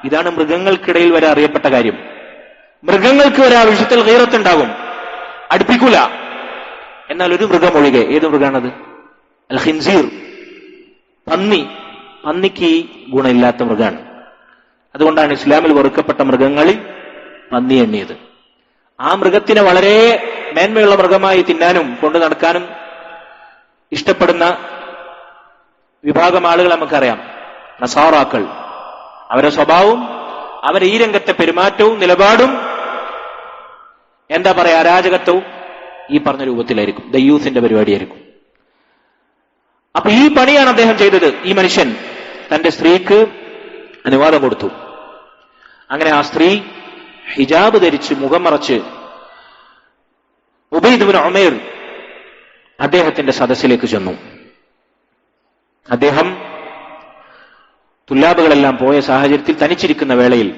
ഇതാണ് മൃഗങ്ങൾക്കിടയിൽ വരെ അറിയപ്പെട്ട കാര്യം. മൃഗങ്ങൾക്ക് വരെ ആ വിഷയത്തിൽ ഗൈറത്തുണ്ടാകും, അടുപ്പിക്കൂല. എന്നാൽ ഒരു മൃഗം ഒഴികെ, ഏത് മൃഗമാണത്? അൽ ഖിൻസീർ, പന്നി. പന്നിക്ക് ഈ ഗുണമില്ലാത്ത മൃഗമാണ്. അതുകൊണ്ടാണ് ഇസ്ലാമിൽ വെറുക്കപ്പെട്ട മൃഗങ്ങളിൽ പന്നി എണ്ണിയത്. ആ മൃഗത്തിനെ വളരെ മേന്മയുള്ള മൃഗമായി തിന്നാനും കൊണ്ടു നടക്കാനും ഇഷ്ടപ്പെടുന്ന വിഭാഗം ആളുകൾ നമുക്കറിയാം, നസാറാക്കൾ. അവരുടെ സ്വഭാവവും അവരെ ഈ രംഗത്തെ പെരുമാറ്റവും നിലപാടും എന്താ പറയാ, അരാജകത്വവും ഈ പറഞ്ഞ രൂപത്തിലായിരിക്കും, ദയ്യൂസിന്റെ പരിപാടിയായിരിക്കും. അപ്പൊ ഈ പണിയാണ് അദ്ദേഹം ചെയ്തത്. ഈ മനുഷ്യൻ തന്റെ സ്ത്രീക്ക് അനുവാദം കൊടുത്തു. അങ്ങനെ ആ സ്ത്രീ ഹിജാബ് ധരിച്ച് മുഖം മറച്ച് ഉബൈദ് ഇബ്നു ഉമൈർ അദ്ദേഹത്തിന്റെ സദസ്സിലേക്ക് ചെന്നു. അദ്ദേഹം തുല്ലാബുകളെല്ലാം പോയ സാഹചര്യത്തിൽ തനിച്ചിരിക്കുന്ന വേളയിൽ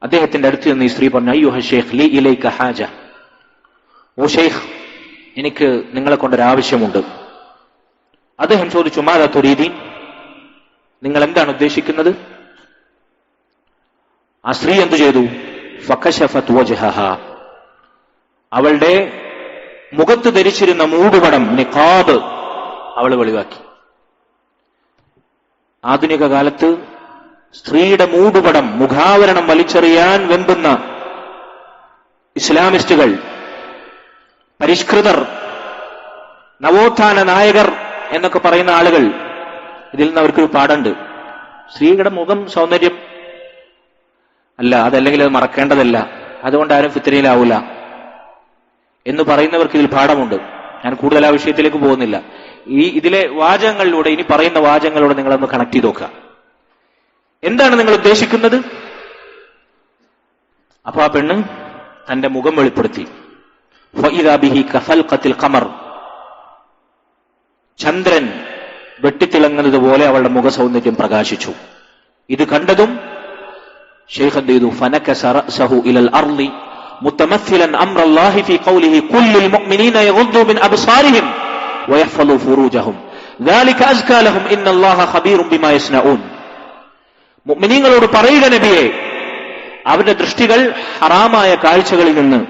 അദ്ദേഹത്തിന്റെ അടുത്ത് നിന്ന് ഈ സ്ത്രീ പറഞ്ഞു, അയ്യുഹ ഷെയ്ഖ് ലീ ഇലൈക ഹാജ. ഓ ഷെയ്ഖ്, എനിക്ക് നിങ്ങളെ കൊണ്ടൊരാവശ്യമുണ്ട്. അദ്ദേഹം ചോദിച്ചു, മാദാ തുരീദീൻ, നിങ്ങൾ എന്താണ് ഉദ്ദേശിക്കുന്നത്? ആ സ്ത്രീ എന്തു ചെയ്തു? ഫകശഫത് വജ്ഹഹ, അവളുടെ മുഖത്ത് ധരിച്ചിരുന്ന മൂടുപടം നിഖാബ് അവൾ വെളിവാക്കി. ആധുനിക കാലത്ത് സ്ത്രീയുടെ മൂടുപടം, മുഖാവരണം വലിച്ചെറിയാൻ വെമ്പുന്ന ഇസ്ലാമിസ്റ്റുകൾ, പരിഷ്കൃതർ, നവോത്ഥാന നായകർ എന്നൊക്കെ പറയുന്ന ആളുകൾ, ഇതിൽ നിന്ന് അവർക്കൊരു പാഠമുണ്ട്. സ്ത്രീയുടെ മുഖം സൗന്ദര്യം അല്ല, അതല്ലെങ്കിൽ അത് മറക്കേണ്ടതല്ല, അതുകൊണ്ട് ആരും ഫിത്നയിലാവൂല എന്ന് പറയുന്നവർക്ക് ഇതിൽ പാഠമുണ്ട്. ഞാൻ കൂടുതൽ ആ വിഷയത്തിലേക്ക് പോകുന്നില്ല. ഇതിലെ വാചകങ്ങളിലൂടെ, ഇനി പറയുന്ന വാചകങ്ങളിലൂടെ നിങ്ങളൊന്ന് കണക്ട് ചെയ്ത് നോക്കുക. എന്താണ് നിങ്ങൾ ഉദ്ദേശിക്കുന്നത്? അപ്പൊ ആ പെണ്ണ് തന്റെ മുഖം വെളിപ്പെടുത്തി. ഫഇദാ ബിഹി കഫൽഖത്തിൽ ഖമർ, ചന്ദ്രൻ വെട്ടിത്തിളങ്ങുന്നത് പോലെ അവളുടെ മുഖസൗന്ദര്യം പ്രകാശിച്ചു. ഇത് കണ്ടതും ശൈഖ് എന്ത് ചെയ്തു? ഫനകസ റഅസഹു ഇലൽ അർളി മുതമസ്സിലൻ അംറല്ലാഹി ഫീ ഖൗലിഹി കുല്ലുൽ മുഅ്മിനീന യഗുദ്ദു മിൻ അബ്സാരിഹിം വയഹ്ഫളു ഫുറൂജഹും ദാലിക അസ്കാ ലഹും ഇന്നല്ലാഹ ഖബീറും ബിമാ യസ്നഊൻ. മുഅ്മിനീങ്ങളോട് പറയുക നബിയെ, അവരുടെ ദൃഷ്ടികൾ ഹറാമായ കാഴ്ചകളിൽ നിന്ന്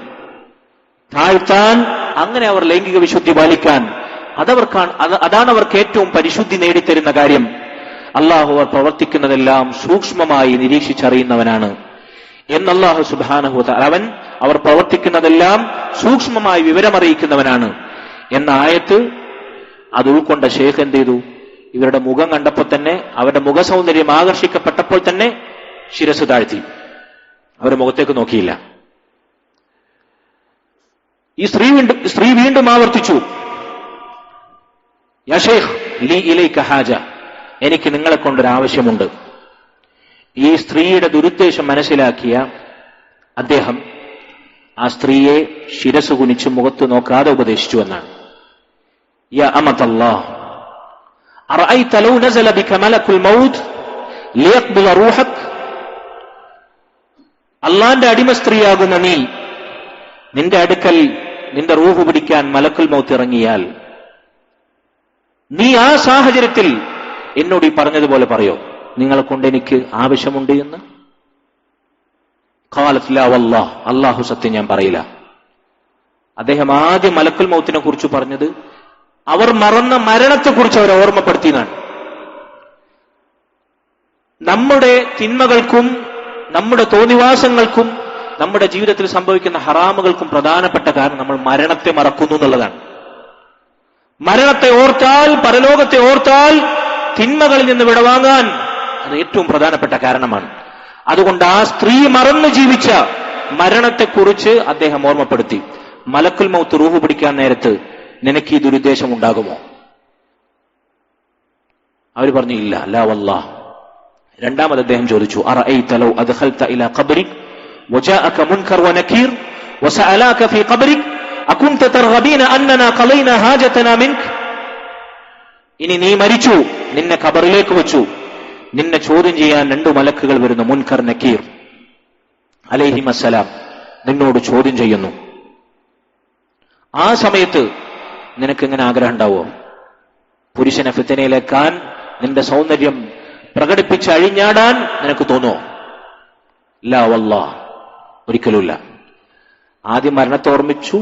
താഴ്ത്താൻ, അങ്ങനെ അവർ ലൈംഗിക വിശുദ്ധി പാലിക്കാൻ, അതാണ് അവർക്ക് ഏറ്റവും പരിശുദ്ധി നേടിത്തരുന്ന കാര്യം. അള്ളാഹു അവർ പ്രവർത്തിക്കുന്നതെല്ലാം സൂക്ഷ്മമായി നിരീക്ഷിച്ചറിയുന്നവനാണ് എന്ന് അല്ലാഹു സുബ്ഹാനഹു വ തആല, അവർ പ്രവർത്തിക്കുന്നതെല്ലാം സൂക്ഷ്മമായി വിവരമറിയിക്കുന്നവനാണ് എന്ന ആയത്ത് അത് ഉൾക്കൊണ്ട ശൈഖ് എന്ത് ചെയ്തു? ഇവരുടെ മുഖം കണ്ടപ്പോൾ തന്നെ, അവരുടെ മുഖസൗന്ദര്യം ആകർഷിക്കപ്പെട്ടപ്പോൾ തന്നെ ശിരസ് താഴ്ത്തി, അവരുടെ മുഖത്തേക്ക് നോക്കിയില്ല. ഈ സ്ത്രീ വീണ്ടും ആവർത്തിച്ചു, യാ ശൈഖ് ലീ ഇലൈക ഹാജ, എനിക്ക് നിങ്ങളെ കൊണ്ടൊരാവശ്യമുണ്ട്. ഈ സ്ത്രീയുടെ ദുരുദ്ദേശം മനസ്സിലാക്കിയ അദ്ദേഹം ആ സ്ത്രീയെ ശിരസ് കുനിച്ച് മുഖത്ത് നോക്കാതെ ഉപദേശിച്ചു എന്നാണ്. യാ അമതല്ലാഹ് അറഅയ്ത ലൗ നസല ബിക മലകുൽ മൗത്ത് ലിയഖ്ബിള റൂഹക്, അല്ലാഹുവിന്റെ അടിമ സ്ത്രീയാകുന്ന നീ, നിന്റെ അടുക്കൽ നിന്റെ റൂഹ് പിടിക്കാൻ മലക്കുൽ മൗത്ത് ഇറങ്ങിയാൽ നീ ആ സാഹചര്യത്തിൽ എന്നോട് ഈ പറഞ്ഞതുപോലെ പറയോ, നിങ്ങളെ കൊണ്ട് എനിക്ക് ആവശ്യമുണ്ട് എന്ന്? ഖാലത് ലാ വല്ലാഹ്, അല്ലാഹു സത്യം, ഞാൻ പറയില്ല. അദ്ദേഹം ആദ്യം മലക്കുൽ മൗത്തിനെ കുറിച്ച് പറഞ്ഞത് അവർ മറന്ന മരണത്തെക്കുറിച്ച് അവരെ ഓർമ്മപ്പെടുത്തിയതാണ്. നമ്മുടെ തിന്മകൾക്കും നമ്മുടെ തോന്നിവാസങ്ങൾക്കും നമ്മുടെ ജീവിതത്തിൽ സംഭവിക്കുന്ന ഹറാമുകൾക്കും പ്രധാനപ്പെട്ട കാരണം നമ്മൾ മരണത്തെ മറക്കുന്നു എന്നുള്ളതാണ്. മരണത്തെ ഓർത്താൽ, പരലോകത്തെ ഓർത്താൽ തിന്മകളിൽ നിന്ന് വിടവാങ്ങാൻ അത് ഏറ്റവും പ്രധാനപ്പെട്ട കാരണമാണ്. അതുകൊണ്ട് ആ സ്ത്രീ മറന്നു ജീവിച്ച മരണത്തെക്കുറിച്ച് അദ്ദേഹം ഓർമ്മപ്പെടുത്തി. മലക്കുൽ മൗത്ത് റൂഹ് പിടിക്കാൻ നേരത്ത് നിനക്ക് ഈ ദുരുദ്ദേശം ഉണ്ടാകുമോ? അവർ പറഞ്ഞു ഇല്ല, ലാ വല്ലാഹ്. രണ്ടാമത് അദ്ദേഹം ചോദിച്ചു, അറഅയ്ത ലൗ അദ്ഖൽത ഇലാ ഖബ്രിക് വജാഅക മുൻകർ വനകീർ വസഅലാക ഫീ ഖബ്രിക് അകുൻത തർഗബീന അന്നനാ ഖളൈനാ ഹാജതനാ മിൻക. ഇനി നീ മരിച്ചു, നിന്നെ ഖബറിലേക്ക് വെച്ചു, നിന്നെ ചോദ്യം ചെയ്യാൻ രണ്ടു മലക്കുകൾ വരുന്നു, മുൻകർ നക്കീർ അലൈഹിമസ്സലാം, നിന്നോട് ചോദ്യം ചെയ്യുന്നു. ആ സമയത്ത് നിനക്ക് ഇങ്ങനെ ആഗ്രഹം ഉണ്ടാവോ? പുരുഷനെ ഫിത്നയിലേക്കാൻ, നിന്റെ സൗന്ദര്യം പ്രകടിപ്പിച്ച് അഴിഞ്ഞാടാൻ നിനക്ക് തോന്നുമോ? ലാ വല്ലാഹ്, ഒരിക്കലുമില്ല. ആദ്യം മരണത്തെ ഓർമ്മിച്ചു,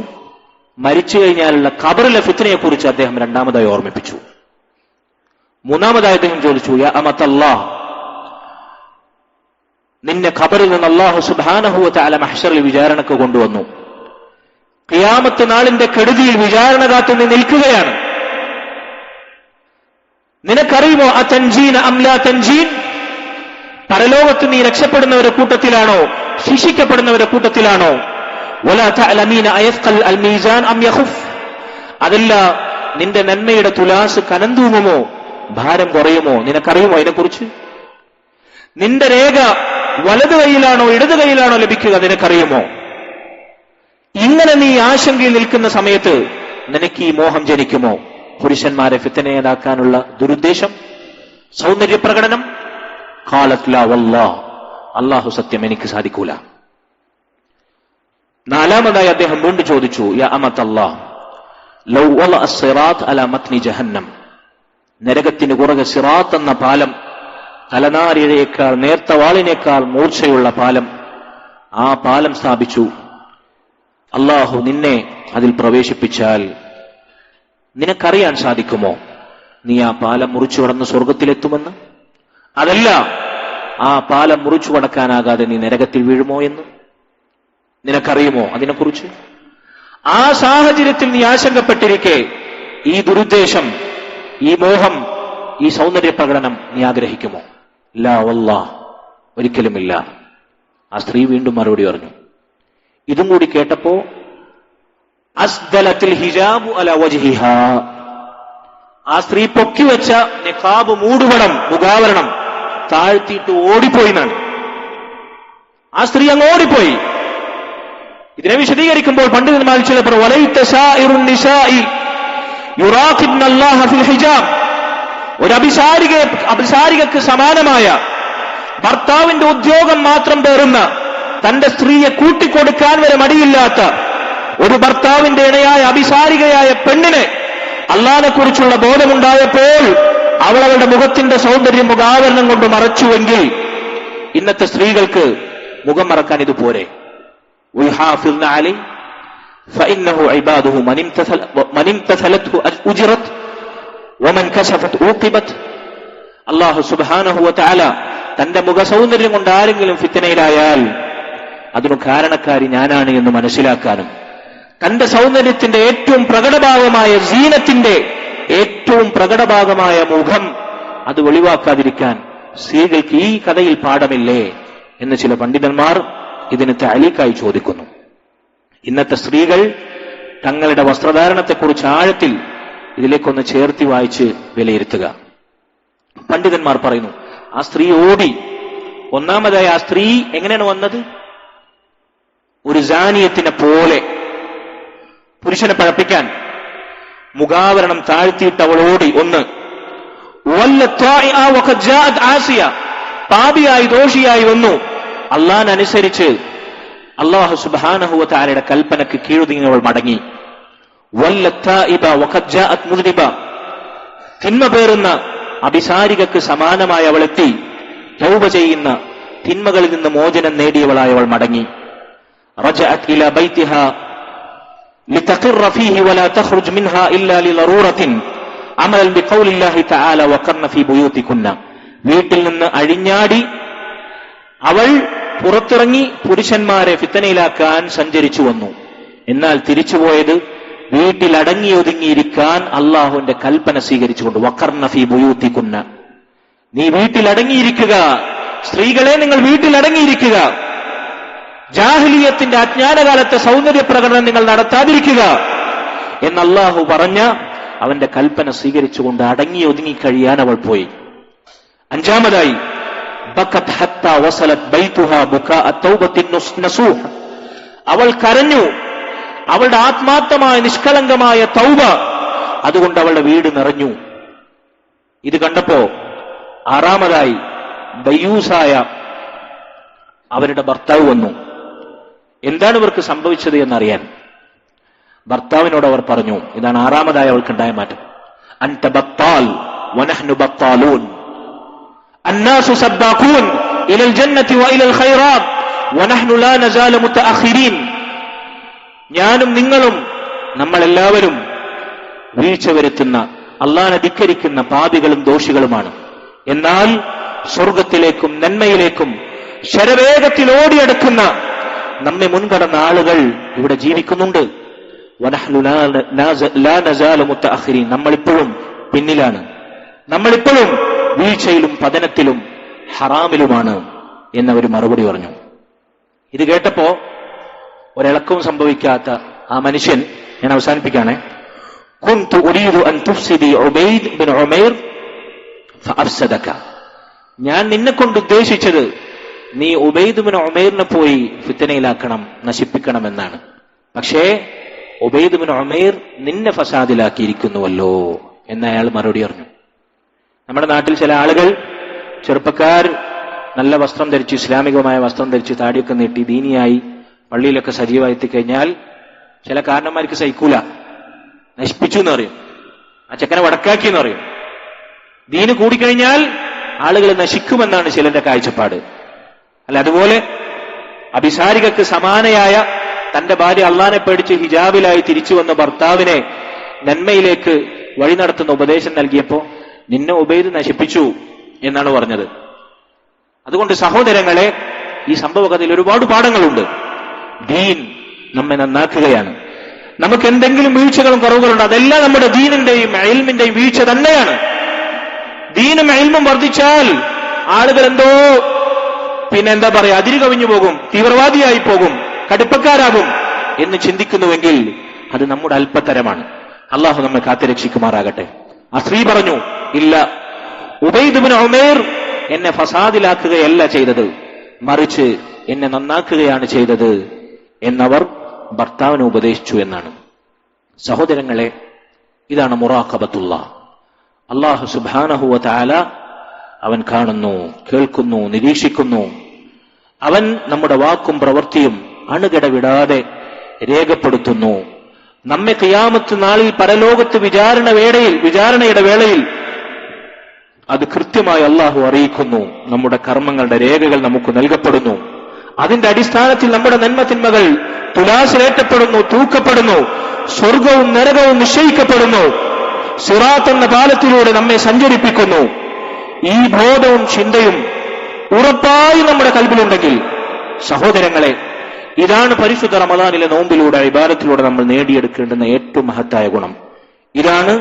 മരിച്ചു കഴിഞ്ഞാലുള്ള ഖബറിലെ ഫിത്നയെ കുറിച്ച് അദ്ദേഹം രണ്ടാമതായി ഓർമ്മിപ്പിച്ചു. മൂന്നാമതായി അദ്ദേഹം ചോദിച്ചു, യാ അമതല്ലാഹ്, നിന്നെ ഖബറിൽ നിന്ന് അല്ലാഹു സുബ്ഹാനഹു വ തആല മഹ്ശറിൽ വിചാരണക്ക് കൊണ്ടുവന്നു. ഖിയാമത്ത് നാളിന്റെ കെടുതിയിൽ വിചാരണ കാത്തു നീ നിൽക്കുകയാണ്. നിനക്കറിയുമോ അതൻജീന അം ലാ തൻജീൻ, പരലോകത്ത് നീ രക്ഷപ്പെടുന്നവരുടെ കൂട്ടത്തിലാണോ ശിക്ഷിക്കപ്പെടുന്നവരുടെ കൂട്ടത്തിലാണോ? വലാ തഅലമീന അയസ്ഖൽ അൽ മീസാൻ അം യഖുഫ്, അതല്ല നിന്റെ നന്മയുടെ തുലാസ് കനം തൂങ്ങുമോ, ഭാരം കുറയുമോ? നിനക്കറിയുമോ അതിനെക്കുറിച്ച്? നിന്റെ രേഖ വലതു കൈയിലാണോ ഇടതു കൈയിലാണോ ലഭിക്കുക നിനക്കറിയുമോ? ഇങ്ങനെ നീ ആശങ്കയിൽ നിൽക്കുന്ന സമയത്ത് നിനക്ക് ഈ മോഹം ജനിക്കുമോ? പുരുഷന്മാരെ ഫിത്നയിലാക്കാനുള്ള ദുരുദ്ദേശം, സൗന്ദര്യപ്രകടനം. ഖാലത് ലാ വല്ലാഹ്, അല്ലാഹു സത്യം, എനിക്ക് സാധിക്കൂല. നാലാമതായി അദ്ദേഹം വീണ്ടും ചോദിച്ചു, യാ അമത്തല്ലാഹ് ലൗ വളഅ അസ്സിറാത്ത് അലാ മത്നി ജഹന്നം, നരകത്തിന് കുറുകെ സിറാത്ത് എന്ന പാലം, തലനാരിഴയേക്കാൾ നേർത്ത വാളിനേക്കാൾ മൂർച്ചയുള്ള പാലം, ആ പാലം സ്ഥാപിച്ചു. അല്ലാഹു നിന്നെ അതിൽ പ്രവേശിപ്പിച്ചാൽ നിനക്കറിയാൻ സാധിക്കുമോ നീ ആ പാലം മുറിച്ചു കടന്ന് സ്വർഗത്തിലെത്തുമെന്ന്? അതല്ല, ആ പാലം മുറിച്ചു കടക്കാനാകാതെ നീ നരകത്തിൽ വീഴുമോ എന്ന് നിനക്കറിയുമോ അതിനെക്കുറിച്ച്? ആ സാഹചര്യത്തിൽ നീ ആശങ്കപ്പെട്ടിരിക്കെ ഈ ദുരുദ്ദേശം, ഈ മോഹം, ഈ സൗന്ദര്യ പ്രകടനം നീ ആഗ്രഹിക്കുമോ? ലാ വല്ലാഹ്, ഒരിക്കലുമില്ല. ആ സ്ത്രീ വീണ്ടും മറുപടി പറഞ്ഞു. ഇതും കൂടി കേട്ടപ്പോ അസ്ദലത്തിൽ ഹിജാബു അല വജ്ഹിഹാ, ആ സ്ത്രീ പൊക്കിവെച്ച നിഖാബ് മൂടുപടം, മുഖാവരണം താഴ്ത്തിയിട്ട് ഓടിപ്പോയി എന്നാണ്. ആ സ്ത്രീ അങ്ങ് ഓടിപ്പോയി. ഇതിനെ വിശദീകരിക്കുമ്പോൾ പണ്ഡിതന്മാർ ചിലപ്പോൾ ഒരു അഭിസാരികക്ക് സമാനമായ ഭർത്താവിന്റെ ഉദ്യോഗം മാത്രം പേറുന്ന, തന്റെ സ്ത്രീയെ കൂട്ടിക്കൊടുക്കാൻ വരെ മടിയില്ലാത്ത ഒരു ഭർത്താവിന്റെ ഇണയായ അഭിസാരികയായ പെണ്ണിന് അള്ളാഹിനെ കുറിച്ചുള്ള ബോധമുണ്ടായപ്പോൾ അവൾ അവളുടെ മുഖത്തിന്റെ സൗന്ദര്യം മുഖാവരണം കൊണ്ട് മറച്ചുവെങ്കിൽ ഇന്നത്തെ സ്ത്രീകൾക്ക് മുഖം മറക്കാൻ ഇത് പോരെ? അല്ലാഹു സുബ്ഹാനഹു വ തആല തന്റെ മുഖ സൗന്ദര്യം കൊണ്ട് ആരെങ്കിലും ഫിത്നയിലായാൽ അതിനു കാരണക്കാരി ഞാനാണ് എന്ന് മനസ്സിലാക്കാനും, തന്റെ സൗന്ദര്യത്തിന്റെ ഏറ്റവും പ്രകടഭാഗമായ സീനത്തിന്റെ ഏറ്റവും പ്രകടഭാഗമായ മുഖം അത് വെളിവാക്കാതിരിക്കാൻ സ്ത്രീകൾക്ക് ഈ കഥയിൽ പാഠമില്ലേ എന്ന് ചില പണ്ഡിതന്മാർ ഇതിന് തഅലീഖായി ചോദിക്കുന്നു. ഇന്നത്തെ സ്ത്രീകൾ തങ്ങളുടെ വസ്ത്രധാരണത്തെക്കുറിച്ച് ആഴത്തിൽ ഇതിലേക്കൊന്ന് ചേർത്തി വായിച്ച് വിലയിരുത്തുക. പണ്ഡിതന്മാർ പറയുന്നു, ആ സ്ത്രീ ഓടി. ഒന്നാമതായി ആ സ്ത്രീ എങ്ങനെയാണ് വന്നത്? ഒരു ജാനിയത്തിനെ പോലെ പുരുഷനെ പഴപ്പിക്കാൻ മുഖാവരണം താഴ്ത്തിയിട്ട് അവൾ ഓടി. ഒന്ന്, പാപിയായി ദോഷിയായി വന്നു. അള്ളാഹനുസരിച്ച് അല്ലാഹു സുബ്ഹാനഹു വ തആലയുടെ കൽപ്പനക്ക് കീഴുതിങ്ങവൾ മടങ്ങി. തിന്മ പേറുന്ന അഭിസാരികക്ക് സമാനമായി അവൾ എത്തി. തൗബ ചെയ്യുന്ന, തിന്മകളിൽ നിന്ന് മോചനം നേടിയവളായി അവൾ മടങ്ങി. റജഅത് ഇലാ ബൈതിഹാ ലിതഖിറ ഫീഹി വലാ തഖ്റുജ് മിൻഹാ ഇല്ലാ ലിളറൂറത്തിൻ അമലൻ ബിഖൗലില്ലാഹി തആല വഖർന ഫീ ബുയൂതികുന്ന. വീട്ടിൽ നിന്ന് അഴിഞ്ഞാടി അവൾ പുറത്തിറങ്ങി പുരുഷന്മാരെ ഫിത്നയിലാക്കാൻ സഞ്ചരിച്ചു വന്നു. എന്നാൽ തിരിച്ചുപോയത് വീട്ടിൽ അടങ്ങിയൊതുങ്ങിയിരിക്കാൻ അള്ളാഹുവിന്റെ കൽപ്പന സ്വീകരിച്ചുകൊണ്ട്. വഖർന ഫീ ബുയൂതികുന്ന, നീ വീട്ടിൽ അടങ്ങിയിരിക്കുക, സ്ത്രീകളെ നിങ്ങൾ വീട്ടിൽ അടങ്ങിയിരിക്കുക, ജാഹിലിയത്തിന്റെ അജ്ഞാനകാലത്തെ സൗന്ദര്യ പ്രകടനം നിങ്ങൾ നടത്താതിരിക്കുക എന്ന് അള്ളാഹു പറഞ്ഞ അവന്റെ കൽപ്പന സ്വീകരിച്ചുകൊണ്ട് അടങ്ങി ഒതുങ്ങി കഴിയാൻ അവൾ പോയി. അഞ്ചാമതായി ബക്കത് ഹത്താ വസലത് ബൈതുഹാ ബുകാഅ തൗബത്തിൻ നസൂഹ്, അവൾ കരഞ്ഞു. അവളുടെ ആത്മാർത്ഥമായ നിഷ്കളങ്കമായ തൗബ, അതുകൊണ്ട് അവളുടെ വീട് നിറഞ്ഞു. ഇത് കണ്ടപ്പോ ആറാമതായി ദയ്യൂസായ അവരുടെ ഭർത്താവ് വന്നു. എന്താണ് ഇവർക്ക് സംഭവിച്ചത് എന്നറിയാൻ ഭർത്താവിനോട് അവർ പറഞ്ഞു. ഇതാണ് ആറാമതായി അവൾക്കുണ്ടായ മാറ്റം. അൻത ബത്താൽ വനഹ്നു ബത്താലൂൻ, അന്നാസു സബ്ബാഖൂൻ ഇലൽ ജന്നതി വഇലൽ ഖൈറാത്ത് വനഹ്നു ലാ നസാലു മുതഅഖിരീൻ. ഞാനും നിങ്ങളും നമ്മളെല്ലാവരും വീഴ്ച വരുത്തുന്ന, അള്ളാഹനെ ധിക്കരിക്കുന്ന പാപികളും ദോഷികളുമാണ്. എന്നാൽ സ്വർഗത്തിലേക്കും നന്മയിലേക്കും ശരവേഗത്തിൽ ഓടിയെടുക്കുന്ന നമ്മെ മുൻകടന്ന ആളുകൾ ഇവിടെ ജീവിക്കുന്നുണ്ട്. വനഹ്നു ലാ നസാലു മുതഅഖിരീൻ, നമ്മളിപ്പോഴും പിന്നിലാണ്, നമ്മളിപ്പോഴും വീഴ്ചയിലും പതനത്തിലും ഹറാമിലുമാണ് എന്നവർ മറുപടി പറഞ്ഞു. ഇത് കേട്ടപ്പോ ഒരിളക്കവും സംഭവിക്കാത്ത ആ മനുഷ്യൻ, ഞാൻ അവസാനിപ്പിക്കാണേ, കുന്തു ഉരീദു അൻ തുഫ്സിദി ഉബൈദ് ബിൻ ഉമൈർ ഫഅഫ്സദക, ഞാൻ നിന്നെ കൊണ്ട് ഉദ്ദേശിച്ചത് നീ ഉബൈദ് ബിൻ ഉമൈറിനെ പോയി ഫിത്നയിലാക്കണം, നശിപ്പിക്കണമെന്നാണ്. പക്ഷേ ഉബൈദ് ബിൻ ഉമൈർ നിന്നെ ഫസാദിലാക്കിയിരിക്കുന്നുവല്ലോ എന്ന് അയാൾ മറുപടി പറഞ്ഞു. നമ്മുടെ നാട്ടിൽ ചില ആളുകൾ, ചെറുപ്പക്കാർ നല്ല വസ്ത്രം ധരിച്ച്, ഇസ്ലാമികമായ വസ്ത്രം ധരിച്ച്, താടിയൊക്കെ നീട്ടി ദീനിയായി പള്ളിയിലൊക്കെ സജീവമായി എത്തിക്കഴിഞ്ഞാൽ ചില കാരണന്മാർക്ക് സഹിക്കൂല, നശിപ്പിച്ചു എന്ന് പറയും, ആ ചെക്കനെ വടക്കാക്കി എന്ന് പറയും. ദീന് കൂടിക്കഴിഞ്ഞാൽ ആളുകൾ നശിക്കുമെന്നാണ് ചിലന്റെ കാഴ്ചപ്പാട്. അല്ല, അതുപോലെ അഭിസാരികക്ക് സമാനയായ തന്റെ ഭാര്യ അള്ളാനെ പേടിച്ച് ഹിജാബിലായി തിരിച്ചു വന്ന ഭർത്താവിനെ നന്മയിലേക്ക് വഴി നടത്തുന്ന ഉപദേശം നൽകിയപ്പോ നിന്നെ ഉബൈദ് നശിപ്പിച്ചു എന്നാണ് പറഞ്ഞത്. അതുകൊണ്ട് സഹോദരങ്ങളെ, ഈ സംഭവകഥയിൽ ഒരുപാട് പാഠങ്ങളുണ്ട്. ദീൻ നമ്മെ നന്നാക്കുകയാണ്. നമുക്ക് എന്തെങ്കിലും വീഴ്ചകളും കുറവുകളുണ്ട്, അതെല്ലാം നമ്മുടെ ദീനിന്റെയും ഇൽമിന്റെയും വീഴ്ച തന്നെയാണ്. ദീനും ഇൽമും വർദ്ധിച്ചാൽ ആളുകൾ എന്തോ എന്താ പറയാ, അതിര് കവിഞ്ഞു പോകും, തീവ്രവാദിയായി പോകും, കടുപ്പക്കാരാകും എന്ന് ചിന്തിക്കുന്നുവെങ്കിൽ അത് നമ്മുടെ അല്പത്തരമാണ്. അള്ളാഹു നമ്മെ കാത്തുരക്ഷിക്കുമാറാകട്ടെ. ആ സ്ത്രീ പറഞ്ഞു, ഇല്ല, ഉബൈദ് ബിൻ ഉമൈർ എന്നെ ഫസാദിലാക്കുകയല്ല ചെയ്തത്, മറിച്ച് എന്നെ നന്നാക്കുകയാണ് ചെയ്തത് എന്നവർ ഭർത്താവിനെ ഉപദേശിച്ചു എന്നാണ്. സഹോദരങ്ങളെ, ഇതാണ് മുറാഖബത്തുല്ലാഹ്. അല്ലാഹു സുബ്ഹാനഹു വ തആല അവൻ കാണുന്നു, കേൾക്കുന്നു, നിരീക്ഷിക്കുന്നു. അവൻ നമ്മുടെ വാക്കും പ്രവൃത്തിയും അണുകിടവിടാതെ രേഖപ്പെടുത്തുന്നു. നമ്മെ ഖിയാമത്ത് നാളിൽ പരലോകത്ത് വിചാരണയുടെ വേളയിൽ അത് കൃത്യമായി അള്ളാഹു അറിയിക്കുന്നു. നമ്മുടെ കർമ്മങ്ങളുടെ രേഖകൾ നമുക്ക് നൽകപ്പെടുന്നു. അതിന്റെ അടിസ്ഥാനത്തിൽ നമ്മുടെ നന്മതിന്മകൾ തുലാസിലേറ്റപ്പെടുന്നു, തൂക്കപ്പെടുന്നു. സ്വർഗവും നരകവും നിശ്ചയിക്കപ്പെടുന്നു. സിറാത്ത് എന്ന പാലത്തിലൂടെ നമ്മെ സഞ്ചരിപ്പിക്കുന്നു. ഈ ബോധവും ചിന്തയും ഉറപ്പായി നമ്മുടെ കൽബിലുണ്ടെങ്കിൽ സഹോദരങ്ങളെ, ഇതാണ് പരിശുദ്ധ റമദാനിലെ നോമ്പിലൂടെ, ഇബാദത്തിലൂടെ നമ്മൾ നേടിയെടുക്കേണ്ടുന്ന ഏറ്റവും മഹത്തായ ഗുണം. ഇതാണ്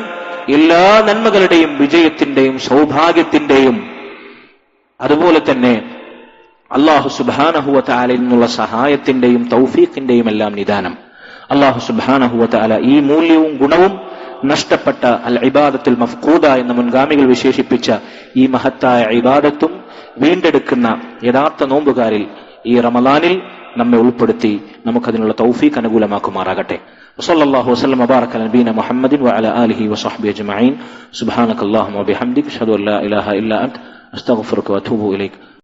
എല്ലാ നന്മകളുടെയും വിജയത്തിന്റെയും സൗഭാഗ്യത്തിന്റെയും അതുപോലെ തന്നെ അല്ലാഹു സുബ്ഹാനഹു വ തആലയിൽ നിന്നുള്ള സഹായത്തിന്റെയും തൗഫീഖിന്റെയും എല്ലാം നിദാനം. അല്ലാഹു സുബ്ഹാനഹു വ തആല ഈ മൂല്യവും ഗുണവും നഷ്ടപ്പെട്ട അൽ ഇബാദത്തുൽ മഫ്ഖൂദ എന്ന മുൻഗാമികൾ വിശേഷിപ്പിച്ച ഈ മഹത്തായ ഇബാദത്തും വീണ്ടെടുക്കുന്ന യഥാർത്ഥ നോമ്പുകാരിൽ ഈ റമദാനിൽ നമ്മെ ഉൾപ്പെടുത്തി നമുക്കതിനുള്ള തൗഫീഖ് അനുകൂലമാക്കുമാറാകട്ടെ. വസല്ലല്ലാഹു വസല്ലം വബാറക അലാ നബീന മുഹമ്മദിൻ വഅലാ ആലിഹി വസഹ്ബിഹി അജ്മഈൻ. സുബ്ഹാനകല്ലാഹുമ്മ വബിഹംദിക അഷ്ഹദു അൻ ലാ ഇലാഹ ഇല്ലാ അൻത അസ്തഗ്ഫിറുക വഅതൂബു ഇലൈക്.